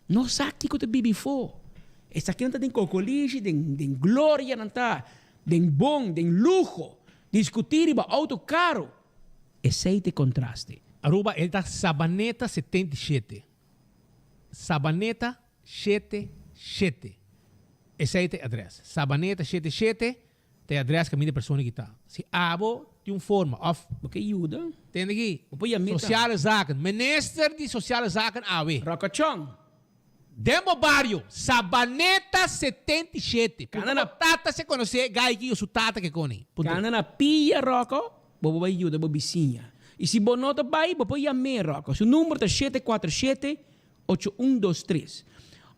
No saki com te bibi fo. Essa aqui não tem cocoliche, den glória não tá. Den bom, den lujo. Discutir iba auto caro. Esse é o contraste. Aruba é da Sabaneta 77. Sabaneta 77. Essa é a adressa. Sabaneta 77 tem a adressa que a minha pessoa que está. Se abo de uma forma of porque ajuda. Tem aqui. Sociale zaken. Minister de sociale zaken AW. Rocachong. Demo barrio. Sabaneta 77. Kana tata se conhece gai que o su tata que coni. Kana na pia Rocco. Bobo vai ajuda bobicinha. E se bonota vai, bobo ia me Rocco. Seu número é 747-8123.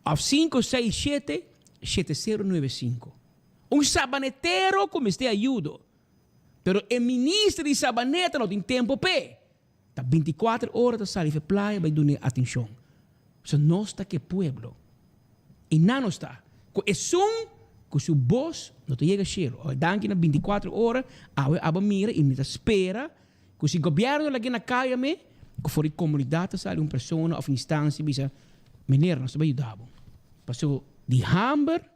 Of 567-7095. Sabanetero como este ajuda. Pero o ministro de Sabaneta não tem tempo pe. Tá 24 horas da sala de playa vai dar atenção. So nós está que pueblo. E não está. É som que seu boss não te chega cheiro. Danke na 24 horas, aba mira e me espera que se governo lá na caia me, que for a comunidade sale uma pessoa ou instância bisa meneer nós vai ajudar. Passou de hamburger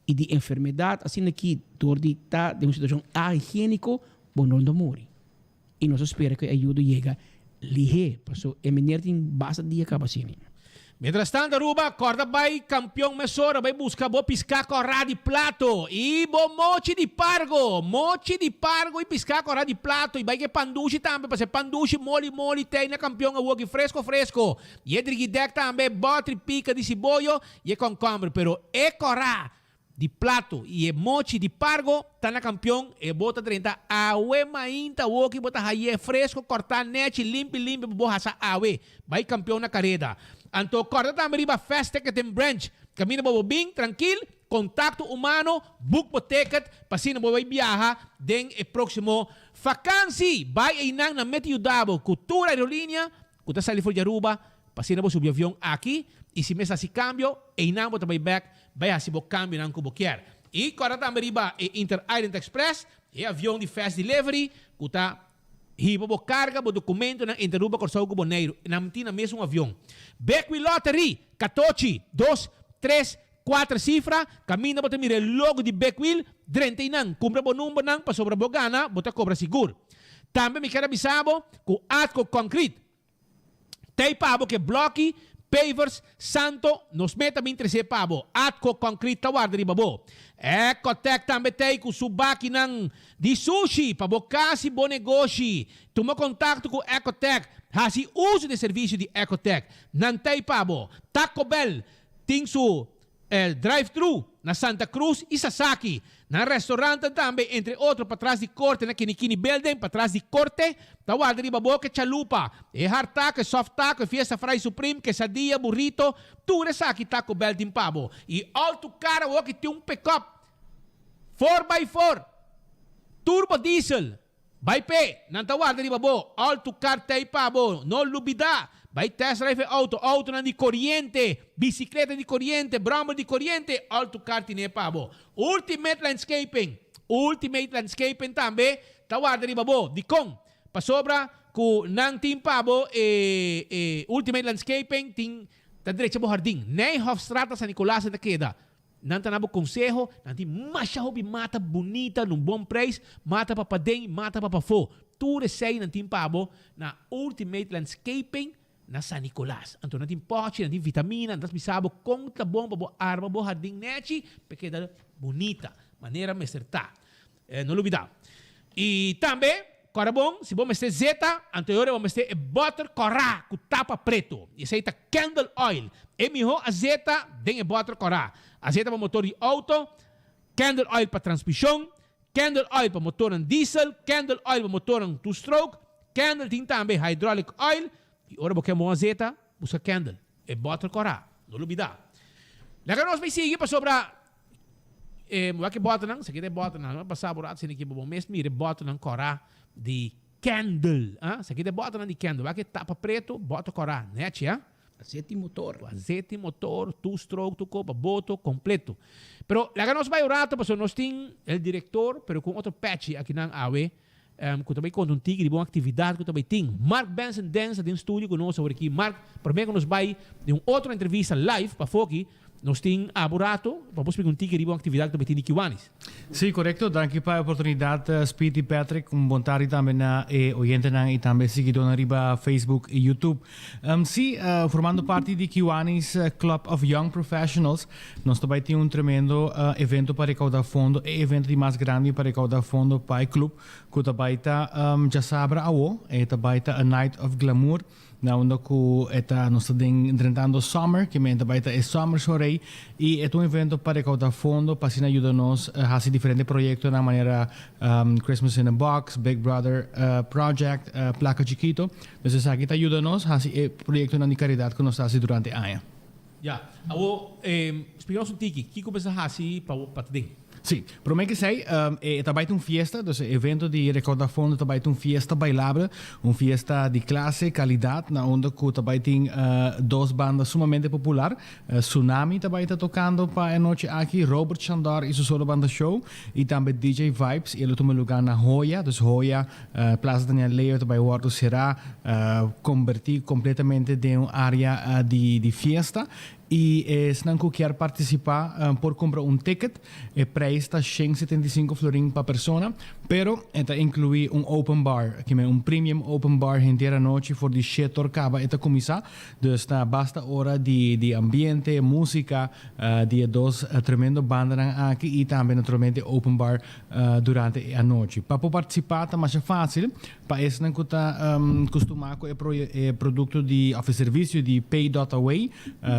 e de enfermidade assim aqui door de tá de uma situação higiênico bom não morre. E nós espera que a ajuda chega lihe, passou e meneer tem basta dia acaba assim. Mientras tanto, Aruba, corda vai campeão Mesora, vai buscar bo piscar corra di plato. E bo mochi di pargo e piscar corra di plato. E vai que pandushi também, parce pandushi moli tem na campeão a wogi fresco. E drigidek também, botri pica di cibollo e concombre, pero e corra di plato e mochi di pargo, tá na campeão e bota 30 awe mainta wogi bota haye fresco, cortar nete, limpe bo hasa awe. Vai campeão na carrera. Anto corda também riba fast ticket em branch. Camina bobo bing, tranquil, contacto humano, book po ticket, pasina bobo viaja den e próximo vakansi. Vai inang na Meteo Dabo, cultura aerolínea, kuta sali for Aruba, pasina bo subi avião aqui, e se mesa si cambio, e inang bo tabay back, vai hasi bo cambio nang kubo kier. E corda também riba e Inter Island Express, e avião de fast delivery, kuta hibo bo carga bo documento na Interuba Corsao Boneiro na mesmo avião. Beckwith Lottery 14 2 3 4 cifra camina bo mire logo de Beckwith 30 nang cumpra bo número nang pa sobra bo gana bota cobra seguro. Também me quero avisar com Atco Concrete. Tem pabo que bloque pavers santo nos meta min 13 pabo Atco Concrete tawar dari babo. Ecotec também tem com subaki nang di sushi pabo kasi bo negócio. Toma contato com Ecotec, hasi uso de serviço de Ecotec. Nantay pabo Taco Bell ting su drive-thru na Santa Cruz e Sasaki. Na restaurante também, entre outros, para trás de corte, na Kinikini Building, para trás de corte, tawar de riba que chalupa, e hard taco, soft taco, fiesta fry supreme, quesadilla, burrito, tudo isso aqui Taco Bell din pabo. E alto cara, o que tem pick-up, 4x4, turbo diesel, vai pé, não tawar de riba alto car tay pabo, no lubida, vai test drive auto na di corriente, bicicleta di corriente, brommer di corriente, alto cartine pabo. Ultimate Landscaping tambe, tawar dari babo, di kong, pasobra ku nang team pabo, Ultimate Landscaping, ting ta diretsa bo harding, Nijhoffstraat San Nicolas na queda. Nanta nabo consejo, nanti masya hobi mata bonita, num bom preço, mata papadeng, mata papafo. Tudo sei nanti pabo na Ultimate Landscaping, na San Nicolas. Anto natin poche, natin vitamina, natin bisabo kung tabong babo arma bo harding nechi, porque da bonita, maneira meserta. Não olvidar. E também, corabong, se bom mester zeta, anterior bom mester butter corá, com tapa preto. E aceita candle oil. E miho a zeta, den butter corá. A zeta para motor de auto, candle oil para transmissão, candle oil para motor ng diesel, candle oil para motor ng two-stroke, candle tin também hydraulic oil. E ora porque mo azeta, busca candle. E butter corá. Não olvidar. Laga nós vai seguir para sobra que bota nang, sa kita bota nang, pasaborat siniki bobong mes mire bota nang corá de candle. Sa kita bota nang de candle. Waki tapa preto, bota corá. Net, ya? Azete motor, two-stroke, tu copa, boto, completo. Pero laga nós vai orato, paso nós tem el director, pero com outro patch aqui nang awe, que também conta um tigre de boa atividade que também tem. Mark Benson Dance de um estúdio conosco aqui. Mark, primeiro nos vai de uma outra entrevista live para Foki. Nós temos aburato, vamos pegar um tigre de boa atividade que também tem de Kiwanis. Sim, correto. Danke para a oportunidade, Speed e Patrick, bom tarde também na oyente e também seguidor na riba Facebook e YouTube. Sim, formando parte de Kiwanis Club of Young Professionals, nós também temos um tremendo evento para recaudar fundo, e evento de mais grande para recaudar fundo para o clube, que também está já sabra awo, e também está a Night of Glamour. Na onda que está nós estamos enfrentando Summer, que me também é Summer Sorei, e é um evento para recaudar fundo, para assim ajudar-nos a fazer diferentes projetos na maneira Christmas in a Box, Big Brother Project, Placa Chiquito. Então, aqui está ajudando-nos a fazer projetos de caridade que nós fazemos durante a ano. Já, explica-nos um tiki, o que começa a fazer para te dar? Sim, para mim que sei, também tem uma fiesta, então evento de recaudar fundo, também tem uma fiesta bailável, uma fiesta de classe, qualidade, na onde que também tem duas bandas sumamente populares, Tsunami também está tocando para a noite aqui, Robert Chandar e sua solo banda show, e também DJ Vibes, ele toma lugar na Hoya, então Hoya, Plaza Daniel Leo, também o Horto será convertido completamente em uma área de fiesta. E se não quer participar, por comprar um ticket, o preço está 175 florin para pessoa. Pero esta inclui un open bar, que é um premium open bar inteira noite voor die setor caba esta comisa. Dus basta hora de ambiente, música, de dos tremendo banda aqui e também naturalmente open bar durante a noite. Para participar tá mais fácil, para esse não costuma com o produto de serviço de Pay.away,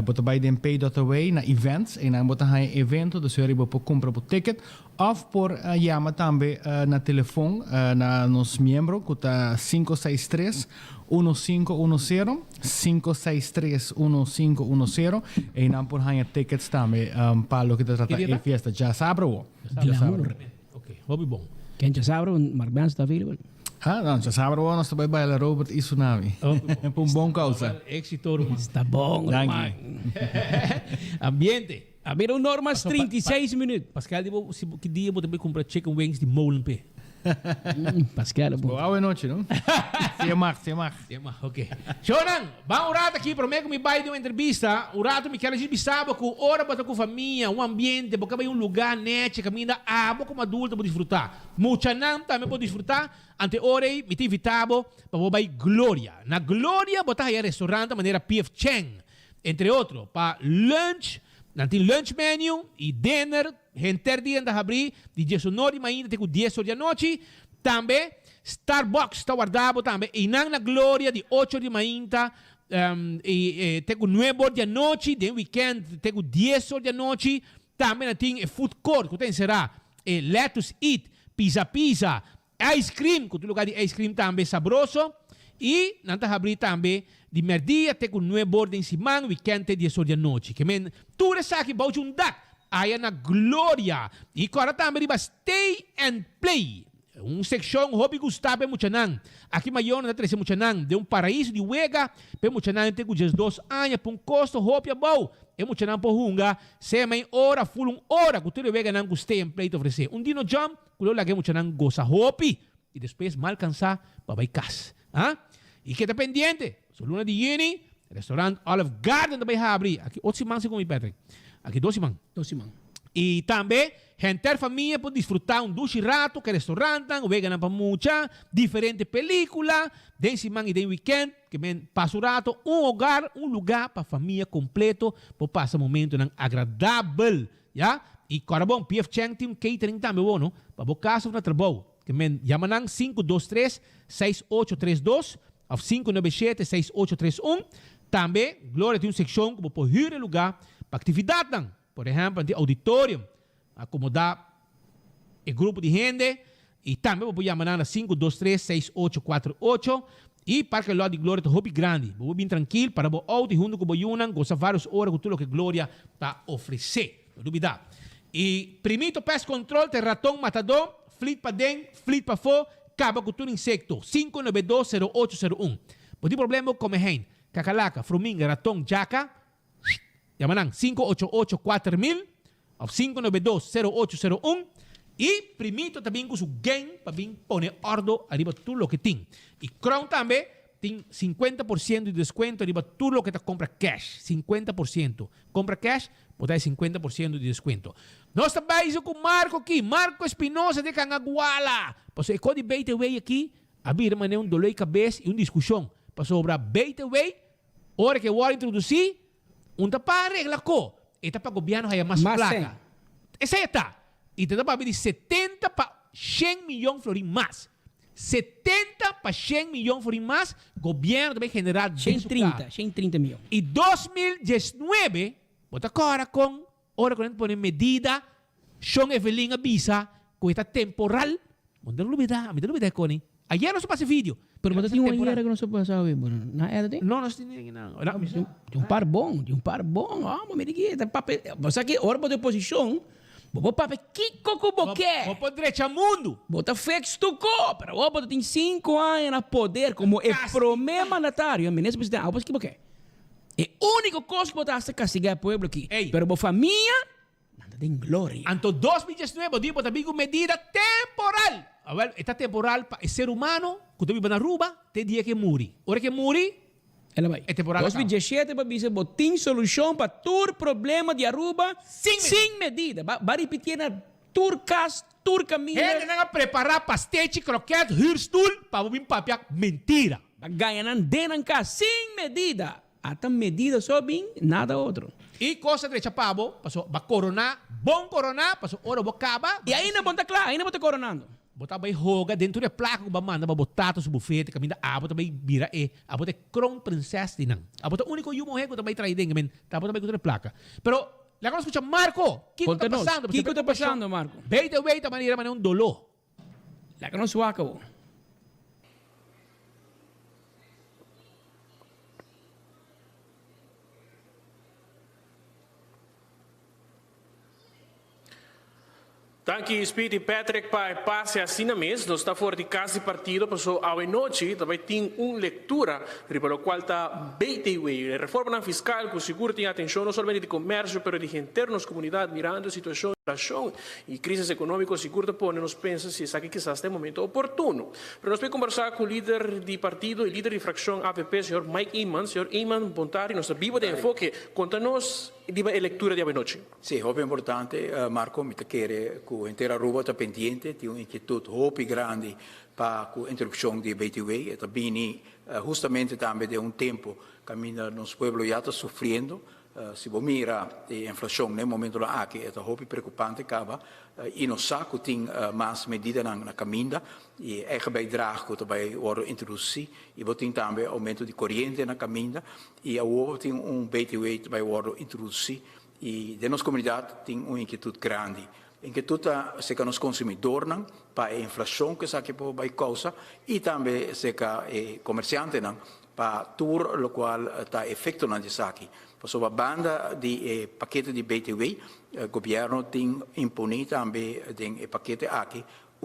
bota by den Pay.away na events e na bota hai evento, dus você pode comprar o ticket of por chama também na telefone na nos membro que tá 563 1510 563 1510 e não por hai tickets também para lo que te trata a festa já sabe o Ok, hobby bom. Quem já sabe, Mark Benz está available. Não, já sabe o nosso bye Robert e Tsunami. É por um bom causa. Éxito, está bom, Ambiente. A ver, normas 36 minutos. Pascal, que dia você vai comprar chicken wings de Molenbeek? Pascal, boa noite, não? Se mag, ok. Shonan, vamos rato aqui, prometo que me vai de uma entrevista. O rato me quer entrevistar com hora para com família, um ambiente, porque vai um lugar net, caminha água como adulto para desfrutar. Muita não também pode desfrutar. Ante hora me te invitava para vai Glória. Na Glória, botar aí restaurante maneira P.F. Cheng, entre outros, para lunch. Nanti lunch menu e dinner, gente dia da abrir de 19 ainda tem 10 horas da noite. Também Starbucks está guardado também e na Glória de 8 de manhã e tem 9 horas da noite, de weekend tem 10 horas da noite. Também tem food court que tem será let's eat, pizza, ice cream, que o lugar de ice cream também saboroso. E nanti abrir também de merdia tem 9 horas em cima, weekend tem 10 horas da noite. Que men tudo isso aqui vai juntar aí na Glória. E agora também vai stay and play. Seção hobby Gustavo Muchanan. Aqui maior na 13 Muchanan, de paraíso de Uega, pe Muchanan tem 12 anos, por custo hobby bom. E Muchanan por hunga, se mai hora full hora, que tudo Uega não stay and play te oferecer. Dino jump, que lá que Muchanan goza hobby e depois mal cansar para vai casa. E que está pendiente, so luna de Juni, restaurante Olive Garden também vai abrir. Aqui 8 semanas com o Patrick. Aqui 2 semanas. E também, gente família pode desfrutar duche rato que restaurante, vegan para mucha, diferente película, de semana e de weekend, que men passa o rato, hogar, lugar para família completo, para passar momento agradável, já? E agora bom, P.F. Cheng tem catering também bom, no? Para o caso na trabalho, que men yamanang 523-6832, ou 597-6831. Também, Glória tem uma secção que pode hyre lugar para atividade. Por exemplo, tem auditório, acomodar o grupo de gente. E também pode chamar na 523-6848. E para que o lado de Glória é hobby grande. Vou bem tranquilo para o auto junto com o Yunan, gostar várias horas com tudo que Glória está oferecendo. Não duvidar. E primeiro pest control, tem ratão matador, flit para dentro, flit para fora. Acaba com todo insecto. 592-0801. Pode problema como hen. Cacalaca, fruminga, ratão, jaca. Yamanang 588-4000 ou 592-0801. E primeiro também com o game para vir pôr ordem arriba tudo o que tem. E Crown também tem 50% de desconto arriba tudo o que tu compra cash. 50%. Compra cash, pode dar 50% de desconto. Nós também com o Marco aqui. Marco Espinosa de Cangaguala. Passou o de Baitaway aqui. Havia um dolor de cabeça e uma discussão. Passou sobre Baitaway. Hora que eu vou introduzir, para regla ko. Ita para gobyerno haya mas placa. Essa aí está. E te dá para ver 70 para 100 milhões florin mais. 70 para 100 milhões florin mais. Gobyerno também generar 130 milhões. E 2019, bota agora com hora que a gente põe medida, Sean Evelyn avisa que está temporal. Me dá dúvida com ele. Ayer não se passa vídeo. Pero mas tem uma que não se passa, na era de? Não, não tem não. De um par bom. Ah, me diga, tá papel. Você aqui hora de posição. Vou papel Kiko com boque. Vou direita mundo. Bota flex tu co, pero vou tem 5 anos na poder como é problema mandatário, a menina presidente, vou que boque. É único coisa que botar se castigar o povo aqui. Pero bo família nada de glória. Anto 2019 dia botar bigo medida temporal. Well, esta temporal para o ser humano, quando vive na rua, tem dia que morre. Hora que morre, ela vai. É temporal. 2017 para dizer, tem solução para todo problema de Aruba sem medida. Vai repetir na turcas, turcamina. Gente nanga preparar pastete, croquete, hirstoel, para o papia, mentira. Ganham denan cá sem medida. Até medida só bem, nada outro. E coisa direita pavo, passou, vai coronar, bom coronar, passou, ora vou acabar. E ainda bom tá claro, ainda bom tá coronando. Botar bem roga dentro da placa que manda para botar o bufete, caminha a botar bem vira a botar crown princess dinang. A botar único yumo he que também trai ding, men, tá botar bem com a placa. Pero lá quando escuta Marco, que está passando? Que está passando, Marco? Veita maneira um dolor. Lá que não suaca. Danke, Speedy Patrick, para passe assim na mesa. Nós está fora de casa de partido, passou a noite, também tem uma leitura, para o qual está BTW, a reforma fiscal, que seguro tem atenção não somente de comércio, mas de internos, comunidade, mirando a situação e crise econômica, seguro põe, nos pensa se sabe que está em momento oportuno. Para nós vamos conversar com o líder de partido e líder de fração APP, senhor Mike Eman. Senhor Eman, bontari, nós estamos vivo de enfoque. Conta-nos a leitura de noite. Sì, è importante, Marco, mi chiede che l'intera Aruba è pendiente di un'inquietude molto grande per l'introduzione di BTW e também justamente também de un tempo che nos pueblos ya está sufriendo. Se você mira a inflação no momento lá que é muito preocupante acaba e não sabe que tem mais medidas na caminho e é que bijdrage que também worden introduzido e você tem também aumento de corrente na caminho e agora tem BTW também worden introduzido e de nossa comunidade tem uma inquietude grande. Inquietude se que nos consumidores para a inflação que sabe que vai causa e também se que comerciante para tudo o qual está efeito na saque. Passou a banda de paquete de BTW, o governo tem imposto também o paquete aqui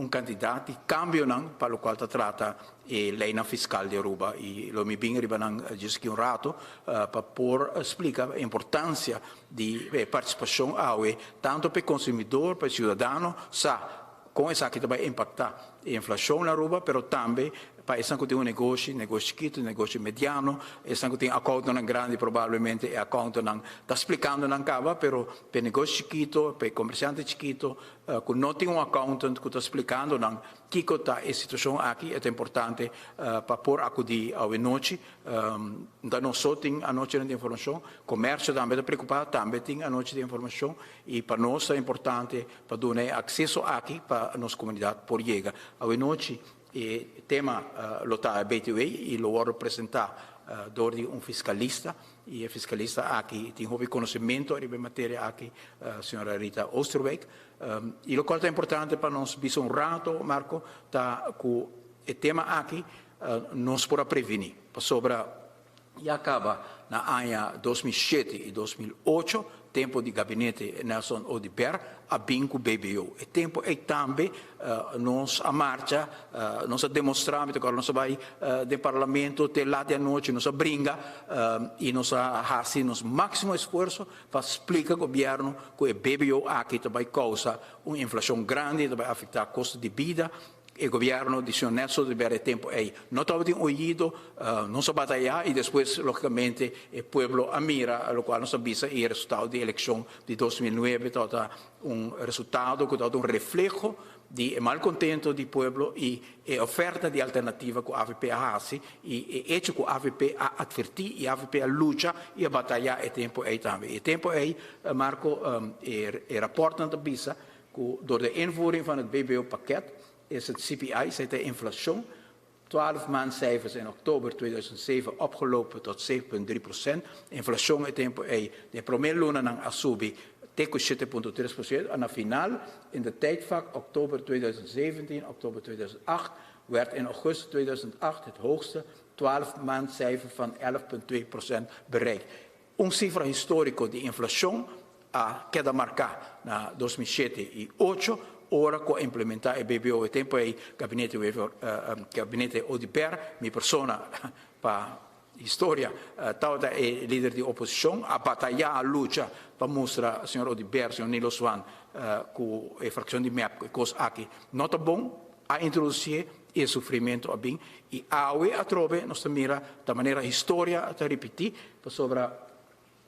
candidato de cambio para o qual trata a lei fiscal de Aruba. E lo mi bem arriba disse que rato para por explicar a importância de participação tanto para o consumidor, para o cidadão, com essa que vai impactar a inflação na Aruba, mas também para esse que tem negócio chiquito, negócio mediano, esse que tem aconto grande, provavelmente é aconto está explicando não acaba, mas para negócio chiquito, para comerciante chiquito, que não tem accountant que está explicando não que está a situação aqui, é importante para pôr acudir à noite, não só tem a noite de informação, comércio também está preocupado, também tem a noite de informação, e para nós é importante para dar acesso aqui para a nossa comunidade por chegar à noite. O tema lotar BTW e lo vou apresentar door fiscalista e o fiscalista aqui tem muito conhecimento de matéria aqui, a senhora Rita Oosterwijk. E o qual é importante para nós ver um rato, Marco, tá com o tema aqui nós para prevenir, sobre e acaba na ano 2007 e 2008 tempo de gabinete Nelson Odiber a binco BBO. E tempo é também nós a marcha, nós a demonstrar, nós vai do parlamento até lá de noite, nós a brinca e nós a fazer nosso máximo esforço para explicar ao governo que o BBO aqui vai causar uma inflação grande, vai afetar o custo de vida. O governo de Sr. Nelson Odiber tempo aí não estava ouvido, não se batalhar e depois, logicamente, o povo mira, o qual não sabia o resultado da eleição de 2009, todo resultado que todo reflexo de malcontento do povo e a oferta de alternativa que a AVP faz e hecho que a AVP a advertir e a AVP a luta e a batalhar o tempo aí também. O tempo aí, Marco, rapporto da BISA que door de invoering van het BBO-pakket is het CPI, de inflatie, 12 maandcijfers in oktober 2007 opgelopen tot 7,3%. Inflatie in tempo de promedio ng asubi teco 7,3%. En na final, in de tijdvak oktober 2017, oktober 2008, werd in augustus 2008 het hoogste 12 maandcijfer van 11,2% bereikt. Un cifra histórico de inflação queda marcar na 2007 e 2008, ora com implementar o BBO e tempo aí gabinete Odiber, minha persona para história, toda é líder de oposição, a batalhar a luta para mostrar ao senhor Odiber, senhor Nilo Swan, com a fração de MEP, que coisa aqui não está bom, a introduzir e sofrimento a bem, e a trove, nós mira da maneira história a repetir, sobre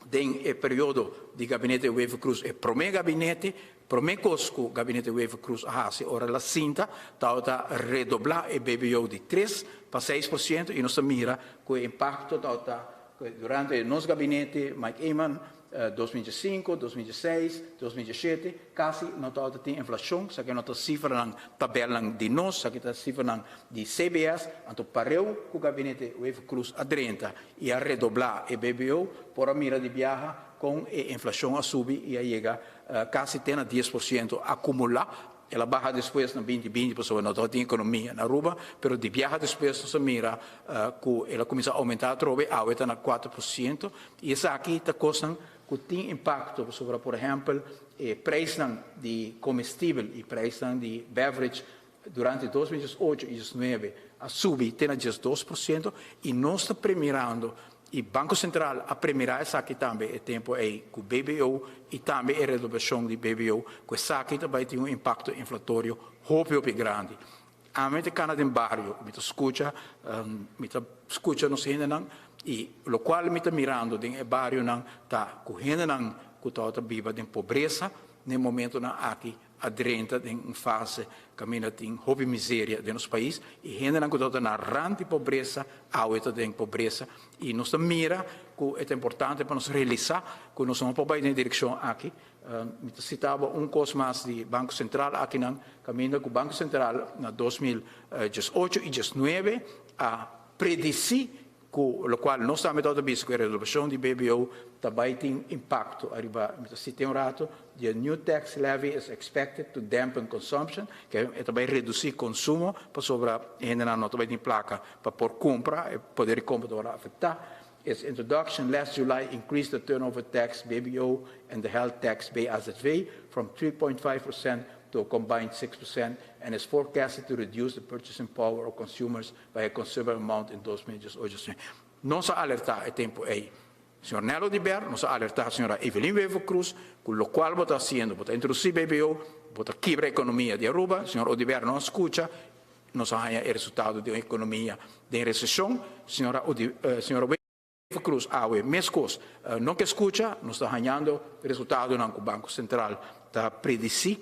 den e periodo di gabinete Wave Cruz e prome gabinete, prome cosco gabinete Wave Cruz hasi ora la cinta, tauta redoblar e BBO di 3 para 6% e nostra mira con impacto tauta durante il nostro gabinete Mike Eman 2005, 2006, 2007, quasi não está a inflação, só que não está cifra na tabela de nós, só que está cifra de CBS, então pareu com o gabinete Wave Cruz a 30 e a redoblar e BBO por a mira de viaja com a inflação a subir e a chega quase tem a 10% acumular. Ela barra depois na 2020, pessoa não tem economia na Aruba, mas de viaja depois se mira que ela começa a aumentar a trove, a está na 4%, e essa aqui está custando que tem impacto sobre, por exemplo, o preço de combustível e preço de beverage durante 2008 e 2009 a subir, tem a 2%, e nós estamos premiando. E o Banco Central a premirar essa aqui também é tempo aí com o BBO e também a redução de BBO, que essa aqui também tem um impacto inflatório muito grande. A mente cana em bairro, me escuta não sei ainda não, e o qual me está mirando em bairro não tá com ainda não que está viva de pobreza, no momento não aqui aderente em uma fase caminha tem hobby miséria de nosso país e ainda não que está na rande de pobreza, a outra de pobreza e nós mira que é importante para nós realizar que nós vamos para a direção aqui. Me citava curso mais de Banco Central aqui não caminha com o Banco Central na 2018 e 2019 a predizer o qual nós estamos a ver que a redução de BBO também tem impacto. Se tem rato, the new tax levy is expected to dampen consumption, que é também reduzir consumo, para sobre ainda não também tem placa para por compra e poder compra para afetar. Its introduction last July increased the turnover tax BBO and the health tax BAZV from 3.5% to a combined 6% and is forecasted to reduce the purchasing power of consumers by a considerable amount in 2018. Non sa alertar a tempo aí. Senhor Nelo de Ber, nos alertar a senhora Evelyn Wevo Cruz, com o qual está haciendo, está introduzir BBO, está quebrar a economia de Aruba, senhor Odiber não escuta, nos arranha o resultado de uma economia de recessão, senhora Wevo Cruz, mescos, não que escuta, nos está arranhando o resultado não que o Banco Central está predizer.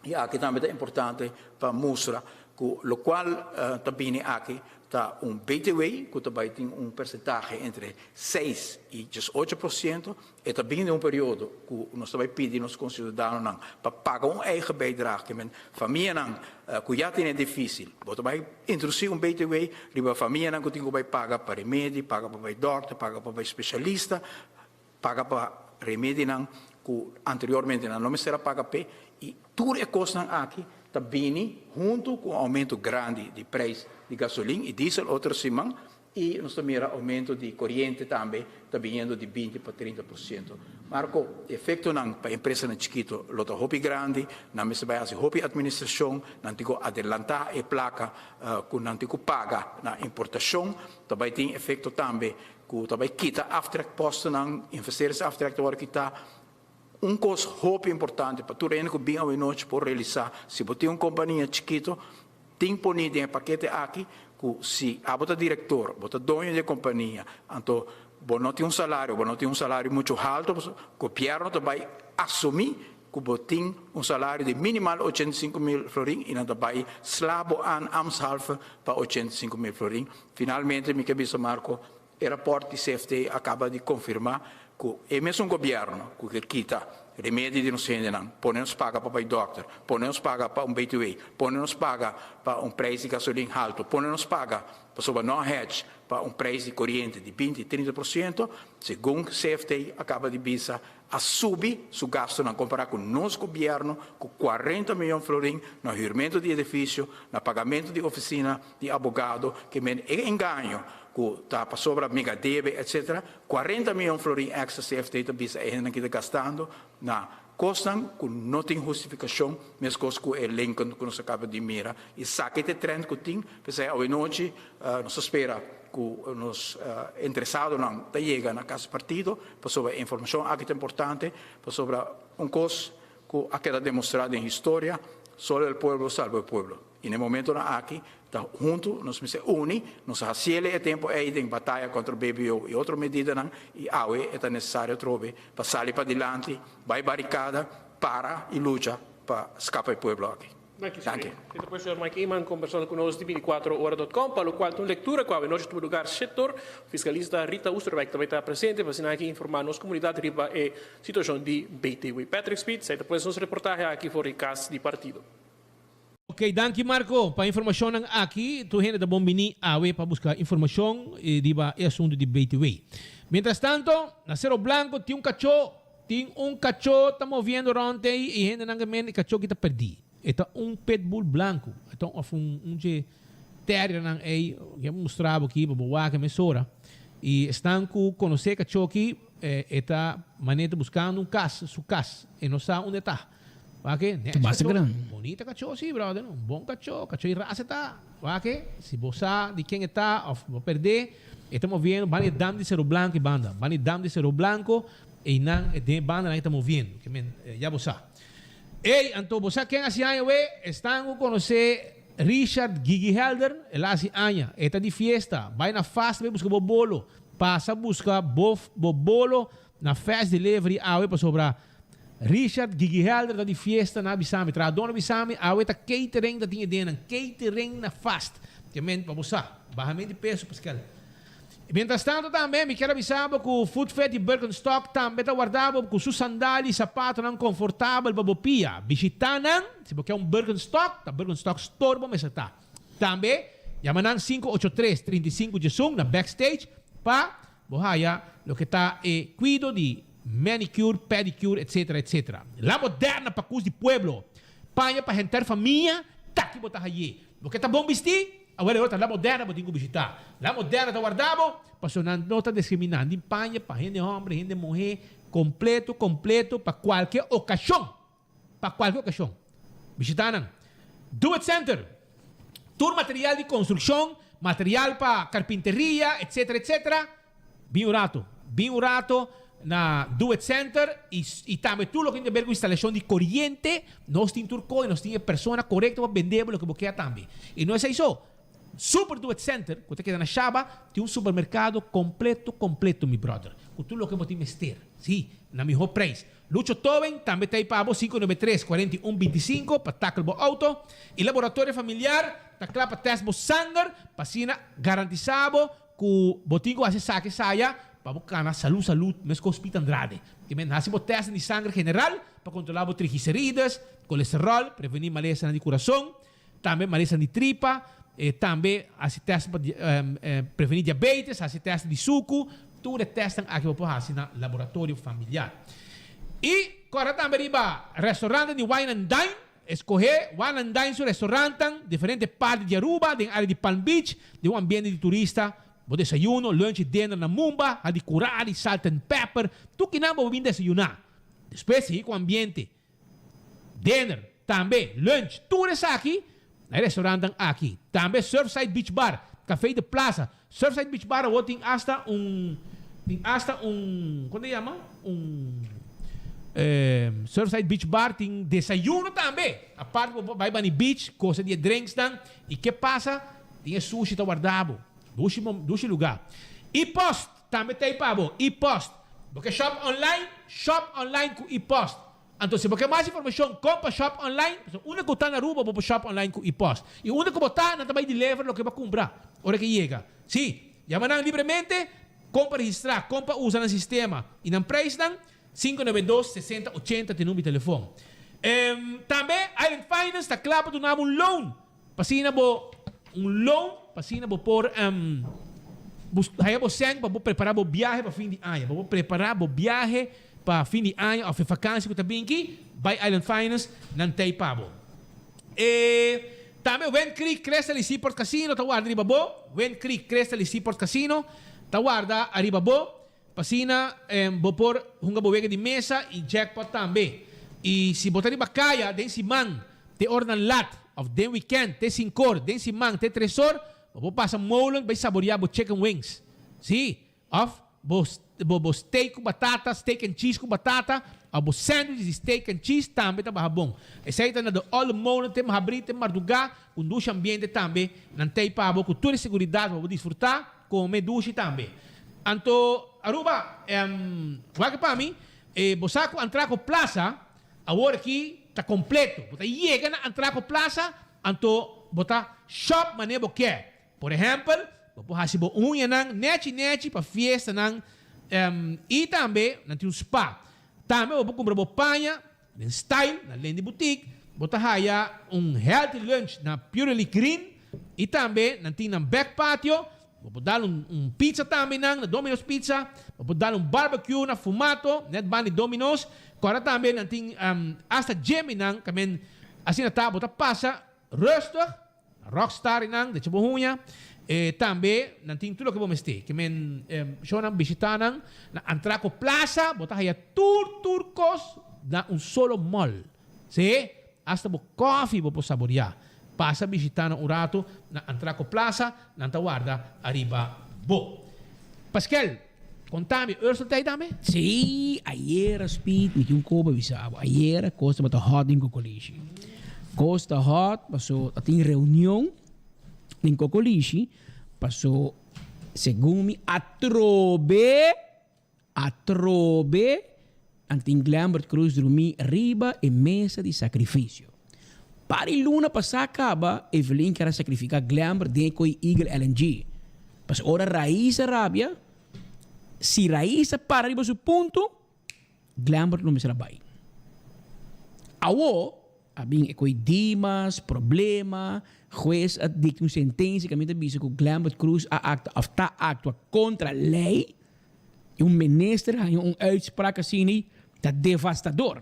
E aqui também é importante para mostrar que o qual também aqui está BTW, que também tem percentagem entre 6% e 18%, e também em período que nós também pedimos aos cidadãos para pagar eigen bijdrage, que a família que já tem difícil, mas também introduzir BTW, para a família que tem que pagar para remédio, pagar para doctor, pagar para especialista, pagar para remédio que anteriormente não era paga para e tudo é coisa aqui também junto com o aumento grande de preço de gasolina e diesel outra semana e nós também aumento de corrente também está vindo de 20% para 30%. Marco, efeito não para a empresa na chiquito, lota hobby grande, na mesa vai fazer hobby administração, não tem que adelantar a placa que não tem que pagar na importação, também tem efeito também que também quita aftract posto não investir esse aftract agora quita costo muito importante para tudo que bem a noite por realizar. Se você tem uma companhia chiquita, tem que pôr em paquete aqui, que se a bota diretor, bota dono de companhia, então, você não tem um salário muito alto, o governo também assumir que você tem um salário de minimal 85 mil florins e não também slabo an amshalve para 85 mil florins. Finalmente, me cabeça Marco, o rapporto de CFT acaba de confirmar que é mesmo um governo que quita remédio de não sei não, nos paga para o doctor, nos paga para um BTW, nos paga para um preço de gasolina alto, nos paga para sobre não hedge para um preço de corrente de 20% e 30%, segundo o CFT acaba de bisa a subir seu gasto na comparar com o nosso governo, com 40 milhões de florins no arrendamento de edifício, no pagamento de oficina de advogado, que é engano, que está para sobre a mega deve, etc. 40 milhões de florins extra CFT também está gastando na costam que não tem justificação, mas coisas que é Lincoln que nos acaba de mirar. E sabe que trend que tem, porque hoje noite nos espera que nos interessados não chegam na casa partido, para sobre a informação aqui é importante, para sobre coisa que ha quedado demonstrada em história, só o povo salva o povo. E no momento na aqui, tá junto, nós se uni, nós hacemos o tempo aí de batalha contra o BBO e outra medida não, e awe é necessário trobe para sair para diante, vai barricada para e luta para escapar do povo aqui. Dank je. Dit is professor Mike Iman, conversando conosco de 24horas.com, para o qual tem leitura com a noite do lugar setor, fiscalista Rita Oosterwijk também está presente, para assinar aqui informar nossa comunidade riba a situação de BTW. Patrick Speed, sai depois nossa reportagem aqui for o caso de partido. Ok, danke Marco. Para informação aqui, tu gente da Bombini awe para buscar informação e diba é assunto de BTW. Mientras tanto, na Cerro Blanco tem um cachorro está movendo around aí e gente não o cachorro que está perdido. Ito pitbull blanco. Ito de terrier nang ay mostrava aqui babawa que mesura. E estão com conhecer cachorro aqui eta maneta buscando su casa e não sabe onde está. Okay? Basta grande. Bonita cachorro sim, brother. Um bom cachorro raça está. Okay? Se você de quem está ou vai perder, estamos vendo bani dam de Cerro Blanco e banda. Bani dam de Cerro Blanco e não de banda não estamos vendo. Que já você Ei, então você quem assim aí estão conhecer Richard Gigi Helder, ele assim anya, está de fiesta, vai na festa, vai buscar bolo, passa buscar bolo na fast delivery, aí para sobrar Richard Gigi Helder está de fiesta na Bissami, tradona Bissami, aí está catering da tinha dentro, catering na fast, que men para você, barramento de peso Pascal. Mientras tanto também, me quero avisar que o Food Fete de Birkenstock também está guardado com suas sandálias e sapatos não confortáveis para bopia. Visitar não, se você quer Birkenstock, tá Birkenstock Store, vamos estar. Também, chama 583-35 na backstage para bohaya lo que está cuido de manicure, pedicure, etc, etc. La moderna para cus de pueblo. Panha para rentar família, tá aqui botar aí. Porque tá bom vestir? Agora outra, la moderna vou ter que visitar. La moderna está guardado, para não está discriminando. Em panha para gente homem, gente mulher, completo, para qualquer ocasião. Para qualquer ocasião. Visitar não. Do It Center. Tour material de construção, material para carpinteria, etc, etc. Bem urato na Do It Center e também tudo o que tem a ver com instalação de corrente, nós temos turco e nós temos pessoa correta para vender o que você quer também. E não é isso. Super Do It Center, que você queda na Chaba, tem supermercado completo, meu brother. Com tudo o que você investir. Sim, na melhor preço. Lucho Toben, também tem para 593-4125 para tackle o auto. E laboratório familiar, tá claro para teste o sangue, para sina garantizado que botinho a saque saia, para buscar na saúde, mas com Hospital Andrade. Também nasi o teste de sangue general, para controlar os triglicéridos, colesterol, prevenir maleza de coração, também maleza de tripa, também esse teste para prevenir diabetes, esse teste de suco, tudo testam aqui para no laboratório familiar. E agora também riba restaurante de Wine and Dine, escolher Wine and Dine, restaurante, diferentes partes de Aruba, de área de Palm Beach, de ambiente de turista, o desayuno, lunch, dinner na Mumba, a de curari, salt and pepper, tu que não vou vir desayunar. Depois, com ambiente, dinner, também, lunch, tudo isso aqui, no restaurante aqui. Também Surfside Beach Bar, café de plaza. Surfside Beach Bar, tem hasta como se chama? Surfside Beach Bar tem desayuno também. A parte vai para o beach, coisa de drinks dan. E que passa? Tem sushi tá guardado. Dois lugar. E-Post também tem para E-Post. Porque shop online com E-Post. Então, se você quer mais informação, compra shop online. O único que está na Aruba, vou shop online com E-Post. E o único que está não vai deliver o que vai comprar. Hora que chega. Sim, llaman livremente, compra registrar, compra usa no sistema. E não preço 592-6080 tem número de telefone. Também, Island Finance está claro para donar um loan. Pasina bo loan, pasina bo por aí você para preparar o viagem para fim de ano, para preparar o viagem para fim de ano, ou vacância que também aqui, by Island Finance, não tem pabo. Também Wen Creek Crystal e Seaport Casino, tá guarda arriba bo. Wen Creek Crystal e Seaport Casino, tá guarda arriba bo. Pasina, bo por hunga bo de mesa e jackpot também. E se botar arriba kaya, den si man, te ordan lat, of den weekend, te sincor, den si man, te tresor, bo passa molen, vai saborear bo chicken wings. Sim, of bo steak com batata, steak and cheese com batata, abo sandwich de steak and cheese também tá bom. Esse aí tá na do all morning tem abrir tem mardugar, com ducha ambiente também, não tem para abo com toda segurança para desfrutar, comer ducha também. Anto Aruba, vai que para mim, bosaco entrar com plaza, agora aqui tá completo. Bota chega na entrar com plaza, anto bota shop maneira que quer. Por exemplo, vou fazer unha nang neti para festa nang e também não tem um spa. Também vou comprar panha, em style, na Lendi Boutique, botar haya healthy lunch na Purely Green e também não tem na back patio. Vou dar pizza também na Domino's Pizza, vou dar barbecue na Fumato, net bani Domino's. Agora também não tem hasta gym nang, também assim na tá, botar passa rustig, rockstar nang, de chabuhunya. Também não tem tudo que vamos ter. Que men show nang bisita nang na Antraco Plaza, botar haya turcos na solo mall. Se hasta bo coffee bo saborear. Passa visitando un rato na Antraco Plaza, nanta guarda arriba bo. Pascal, contami, Ursula tai dame? Sì, ayer speed mi un copo bisavo. Ayer costa bata hot in Cocolici. Costa hot, passò in reunião in Cocolici, passò secondo me a trobe antin Glambert Cruz dormi riba e mesa di sacrificio. Pari luna passata acaba, Evelyn quer sacrificar Glambert dentro do Eagle LNG. Mas ora raiz Arábia, se raiz para arriba su ponto, Glambert não me será bem. Awo, abing coi dimas, problema, juez dicta uma sentença que a minha bisa que Glambert Cruz actua contra a lei, e minister uitspraak assim, tá devastador.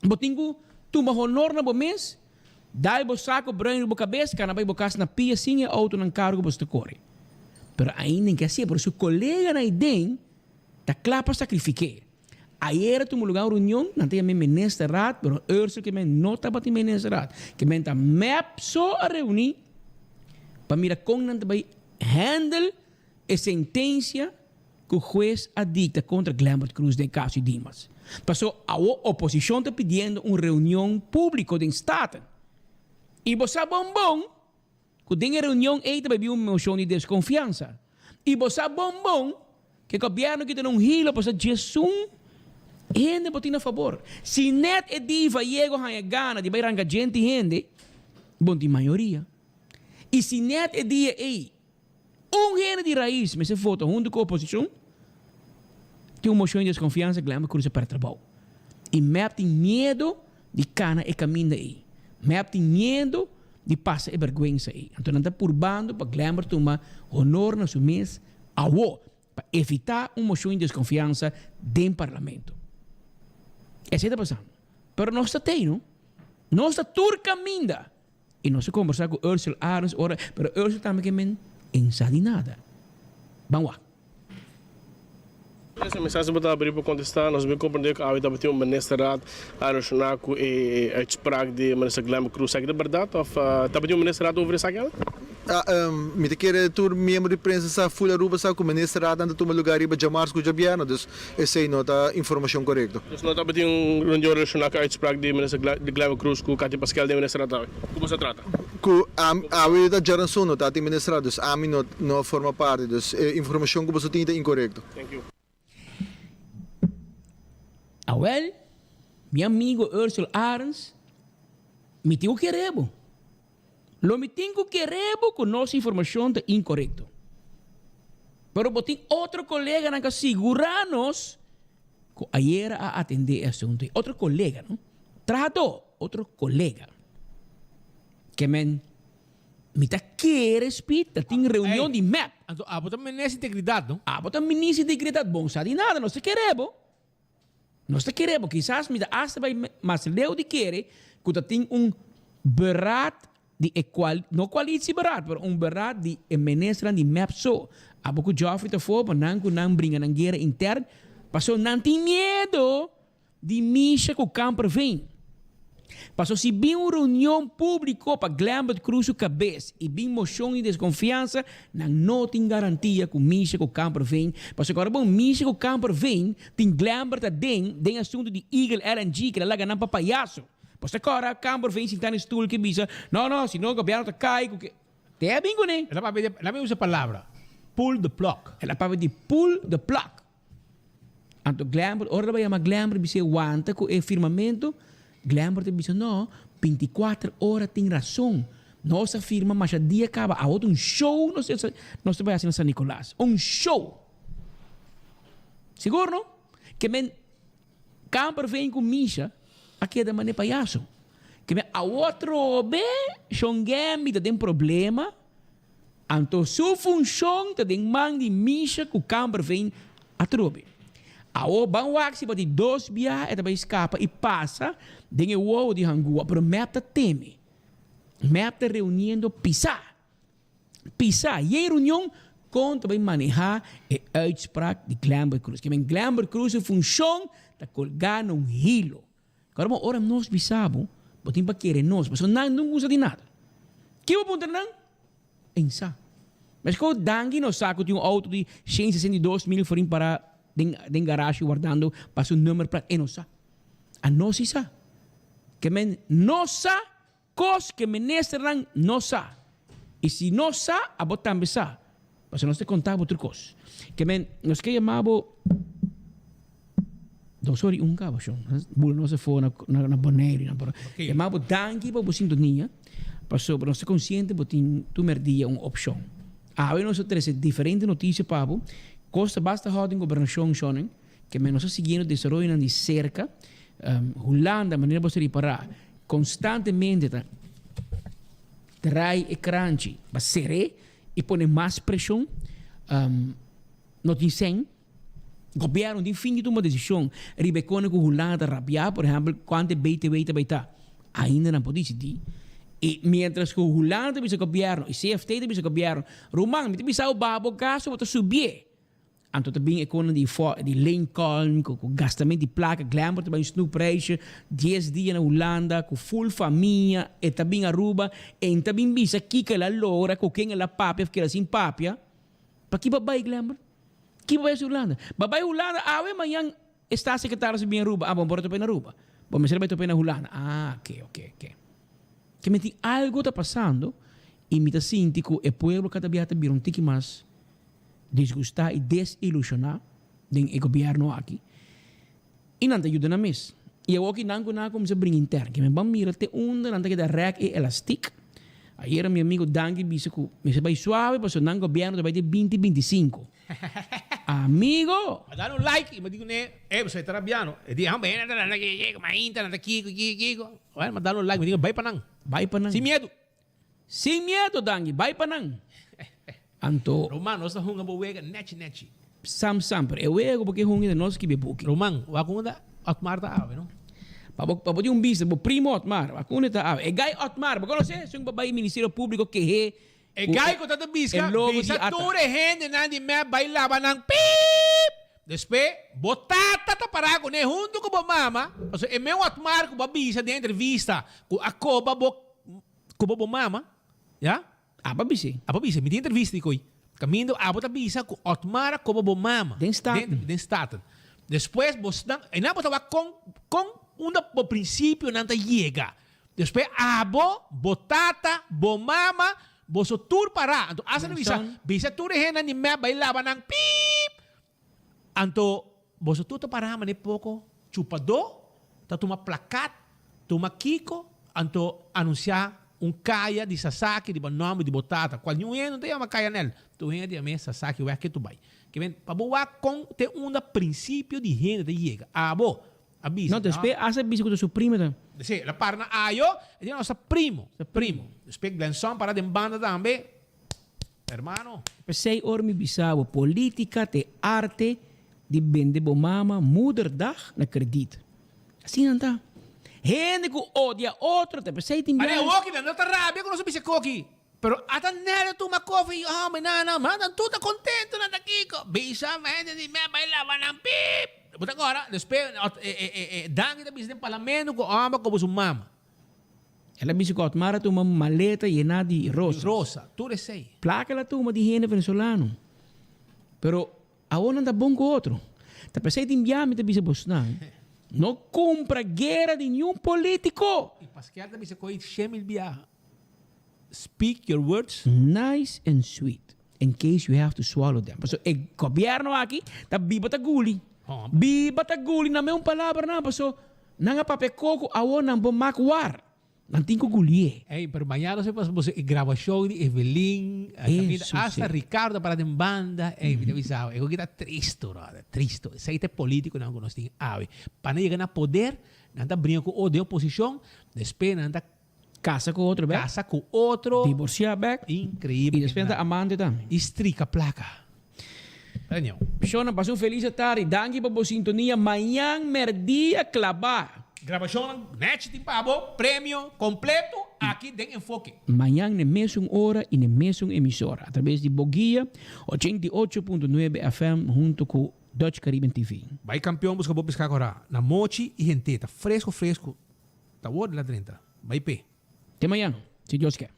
Botingo, tu ma honor na bomes, dai bo saco branco bo cabeça, kana bai bo kas na pia sinha auto nan cargo bo sta corre. Pero ainda que assim, por su colega na idem, tá clapa sacrifique. Ayer tu lugar reunião, não tem men ministerat, pero urso que men nota bati ministerat, que men tá map so a reunir, para mira com nan bai handle a sentença que o juez adicta contra Glambert Cruz de caso Dimas. Passou a oposição está pedindo uma reunião pública de Estado. E você bombom, que tem reunião aí também uma moção de desconfiança. E você bombom, que o governo que tem hilo para Jesus, gente botina a favor. Se net é diva chega a gana de bairanga gente bom de maioria. E se net é dia aí, gente de raiz, mas se vota junto com a oposição, tem uma moção de desconfiança que Glambert Cruz para trabalho. E MEP tem medo de cana e caminho aí. MEP tem medo de passar e vergonha aí. Então, não está purbando para Glambert tomar honor na sua mesa, para evitar uma moção de desconfiança dentro do parlamento. Esse está passando. Mas nós está tendo, nós está tur caminho. E nós conversar com Ursula Arens, mas Ursula também que men ensadinada. Vamos lá. Essa mensagem para abrir para contestar, nós vamos compreender que a AWT tem um ministerado a nacional e a uitspraak de minister Glambert Cruz. É verdade? Ou tem um ministerado over essa aquela? Me te quer tur membro de prensa sa full Aruba sa com ministerado anda toma lugar riba jamars com jabiano, dus essa aí nota informação correta. Dus nota tem um reunião nacional a uitspraak de minister Glambert Cruz com Katy Pascal de ministerado. Como se trata? Com a vida Jaranson nota tem ministerado, dus a mim não forma parte, dus informação que você tem é incorreta. Thank you. Well, meu amigo Ursula Arens, me tenho que rebo. Lo me tenho que rebo com nossa informação é incorreta. Pero botem outro colega que segurar-nos que ayer a atender esse assunto. Outro colega, não? Trato outro colega. Que me tá que respeita, tem reunião de MEP. Botar ministro de integridade, não? Botar ministro de integridade, bom, sabe nada, não se queremos. Nós queremos, quizás, hasta mais leu de querer, que tem beraad de não coalitie beraad, mas beraad de ministra de MEPSO. Abo que Joffrey te for, mas não brinca na guerra interna, passou não tem medo de misha que o campo vem. Passou se bem uma reunião pública para Glambert Cruz cabeça e bem moção de desconfiança, não tem garantia que o Misha com o camper vem. Passou agora bom Misha com o camper vem, tem Glambert tem assunto de Eagle LNG que ela ganha para palhaço. Passou agora o camper vem sentar no estúdio que bisa, não, se não o governo tá cai, é bingo né? Ela usa a palavra pull the plug. Ela para de pull the plug. Anto Glambert, ora vai chamar Glambert bisa aguanta com o firmamento. Glambert disse, não, 24 horas tem razão. Nossa firma, mas a dia acaba. A outro show, nós vai assim em São Nicolás. Show. Seguro, não? Que men, camper vem com Misha, aqui é da maneira palhaço. Que men, a outro, Xongem, tem problema. Então, sua função, tem man de Misha, que o camper vem a trobe. A o banwak se pode 2 biya eta ba escapa e passa den o uo de hangua pero meta teme meta reunindo pisa e a reunião conta vai manejar e uitspraak de Glambert Cruz que men Glambert Cruz função da colgar num hilo agora mo ora nós bisabo botin ba querer nós mas não usa de nada que o ponto não ensa mas que o dangue no saco de auto de 162 mil forim para den garagem guardando para o número para e nossa a nós isa que men nossa cos que menestran nossa e se nossa a botar besa para nós te contar outro cos que men nós que chamava sorry cabo chão bula não se for na boneira chamava dangue para sintonia para nós ser consciente botin tu merdia opção nós temos diferente notícia pabo Costa basta houden governação shonen que menos seguindo desarrollo de cerca Holanda maneira você reparar constantemente trai e crunchy para ser e põe mais pressão não tem sem governo de fim de uma decisão ribecone com Holanda rabiar por exemplo quanto BTW baita ainda não pode decidir e mientras que Holanda bisa governo e CFT bisa governo Romang bisa o babo gasto para subir Anto também economia de Lincoln, com gastamento de placa, Glambert também Snoop 10 dias na Holanda, com full família, e também Aruba, e também bisa kika la lora, com quem ela papia, porque ela sem papia. Para que babai Glambert? Que babai Holanda? Babai Holanda, amanhã está secretário se bem Aruba, bom, bora topar na Aruba. Bom, mas ele vai topar na Holanda. Ok. Que me tem algo está passando, e me está sentindo que o povo cada vez está um tique mais desgustar e desilusionar do governo aqui. E não te ajuda na mesa. E eu aqui não como se brinca interno. Que me vão mirar te não te queda rec e elastic. Aí era meu amigo Dangue disse que me se vai suave, mas não governo vai ter 20-25. Amigo! Dá um like e me digo, você está rabiando. E digo, bem, mas internet aqui. Mas dá um like, me digo, vai para não. Sem medo, Dangue, vai para não. Anto Roman, nós estamos jogando boa net. Sam, eu porque jogando de nós que bebuque. Roman, o acunda Otmar tá ave, não? Para de business, o primo Otmar, acunda tá ave. É gai Otmar, porque não sei se babai Ministério Público que é gai com tanta bisca, bisa tore gente na de me bailava nang pip. Después, botata tá para com junto com a mama. Ou seja, é meu Otmar com a bisa de entrevista com a coba com mama, já? Apa bisa, me di entrevista koi. Caminho abota bisa com Otmar como bom mama. Den staten. Depois bostan, e na bota com o princípio não tá chega. Depois botata, bom mama, boso tur para. Então asa na bisa tur rehena ni me bailava nang pip. Anto boso tur para mane pouco chupado, tá tuma placat, tuma kiko, anto anunciar caia de Sasaki, de nome de botata. Qual não tem uma caia nela. Tu vem de mesa Sasaki, o que tu vai. Que vem para boa com ter princípio de renda de chega. Abisa. Não, depois asa bisa com o seu primo também. Sim, la parna ayo, é nossa primo. Depois Glenson para de banda também. Hermano. Pensei ormi bisavo política te arte de vender bomama moederdag na krediet. Assim não tá. Gente que odia outro, te pensei tem bem. Olha, Oki, não tá rabia com nosso bicho coqui. Pero até nela tu uma coffee, menina, manda tudo contente na daqui. Bisa, mas de me bailava na pip. But agora, depois, dangue da business parlamento com ama como sua mama. Ela bicicleta mara tu uma maleta llena de rosas. Rosa, tu le sei. Placa la tu uma de gente venezolano. Pero aonde anda bom com outro. Tá pensando em Miami, tá pensando Bosnan. Não compra guerra de nenhum político. E Pascal também se coi chemil bia. Speak your words. Nice and sweet. In case you have to swallow them. So, o governo aqui tá biba tá guli. Biba tá guli na mesma palavra na so nanga pape coco aonde não bom macuar. Não tem que gulie. Hey, pero mañana se pasa a gravação de Evelyn, hasta Ricardo para dem banda, me avisava. Eu que tá triste, triste. Seite político não nós tem ave. Para chegar na poder, não tá brincando com o de oposição, depois não tá casa com outro, casa com outro, divorciar back, incrível. E depois tá amante também. Estrica placa. Daniel. Shona, passou um feliz tarde. Danke para a sintonia. Amanhã, merdia, clavar. Gravação net de pabo, prêmio completo aqui em Enfoque. Amanhã na mesma hora e na mesma emissora, através de Boguia 88.9 FM junto com Dutch Caribbean TV. Vai campeão busca Bob pescar agora na mochi e gente, tá fresco. Tá boa de lá dentro. Vai pé. Até amanhã, se Deus quer.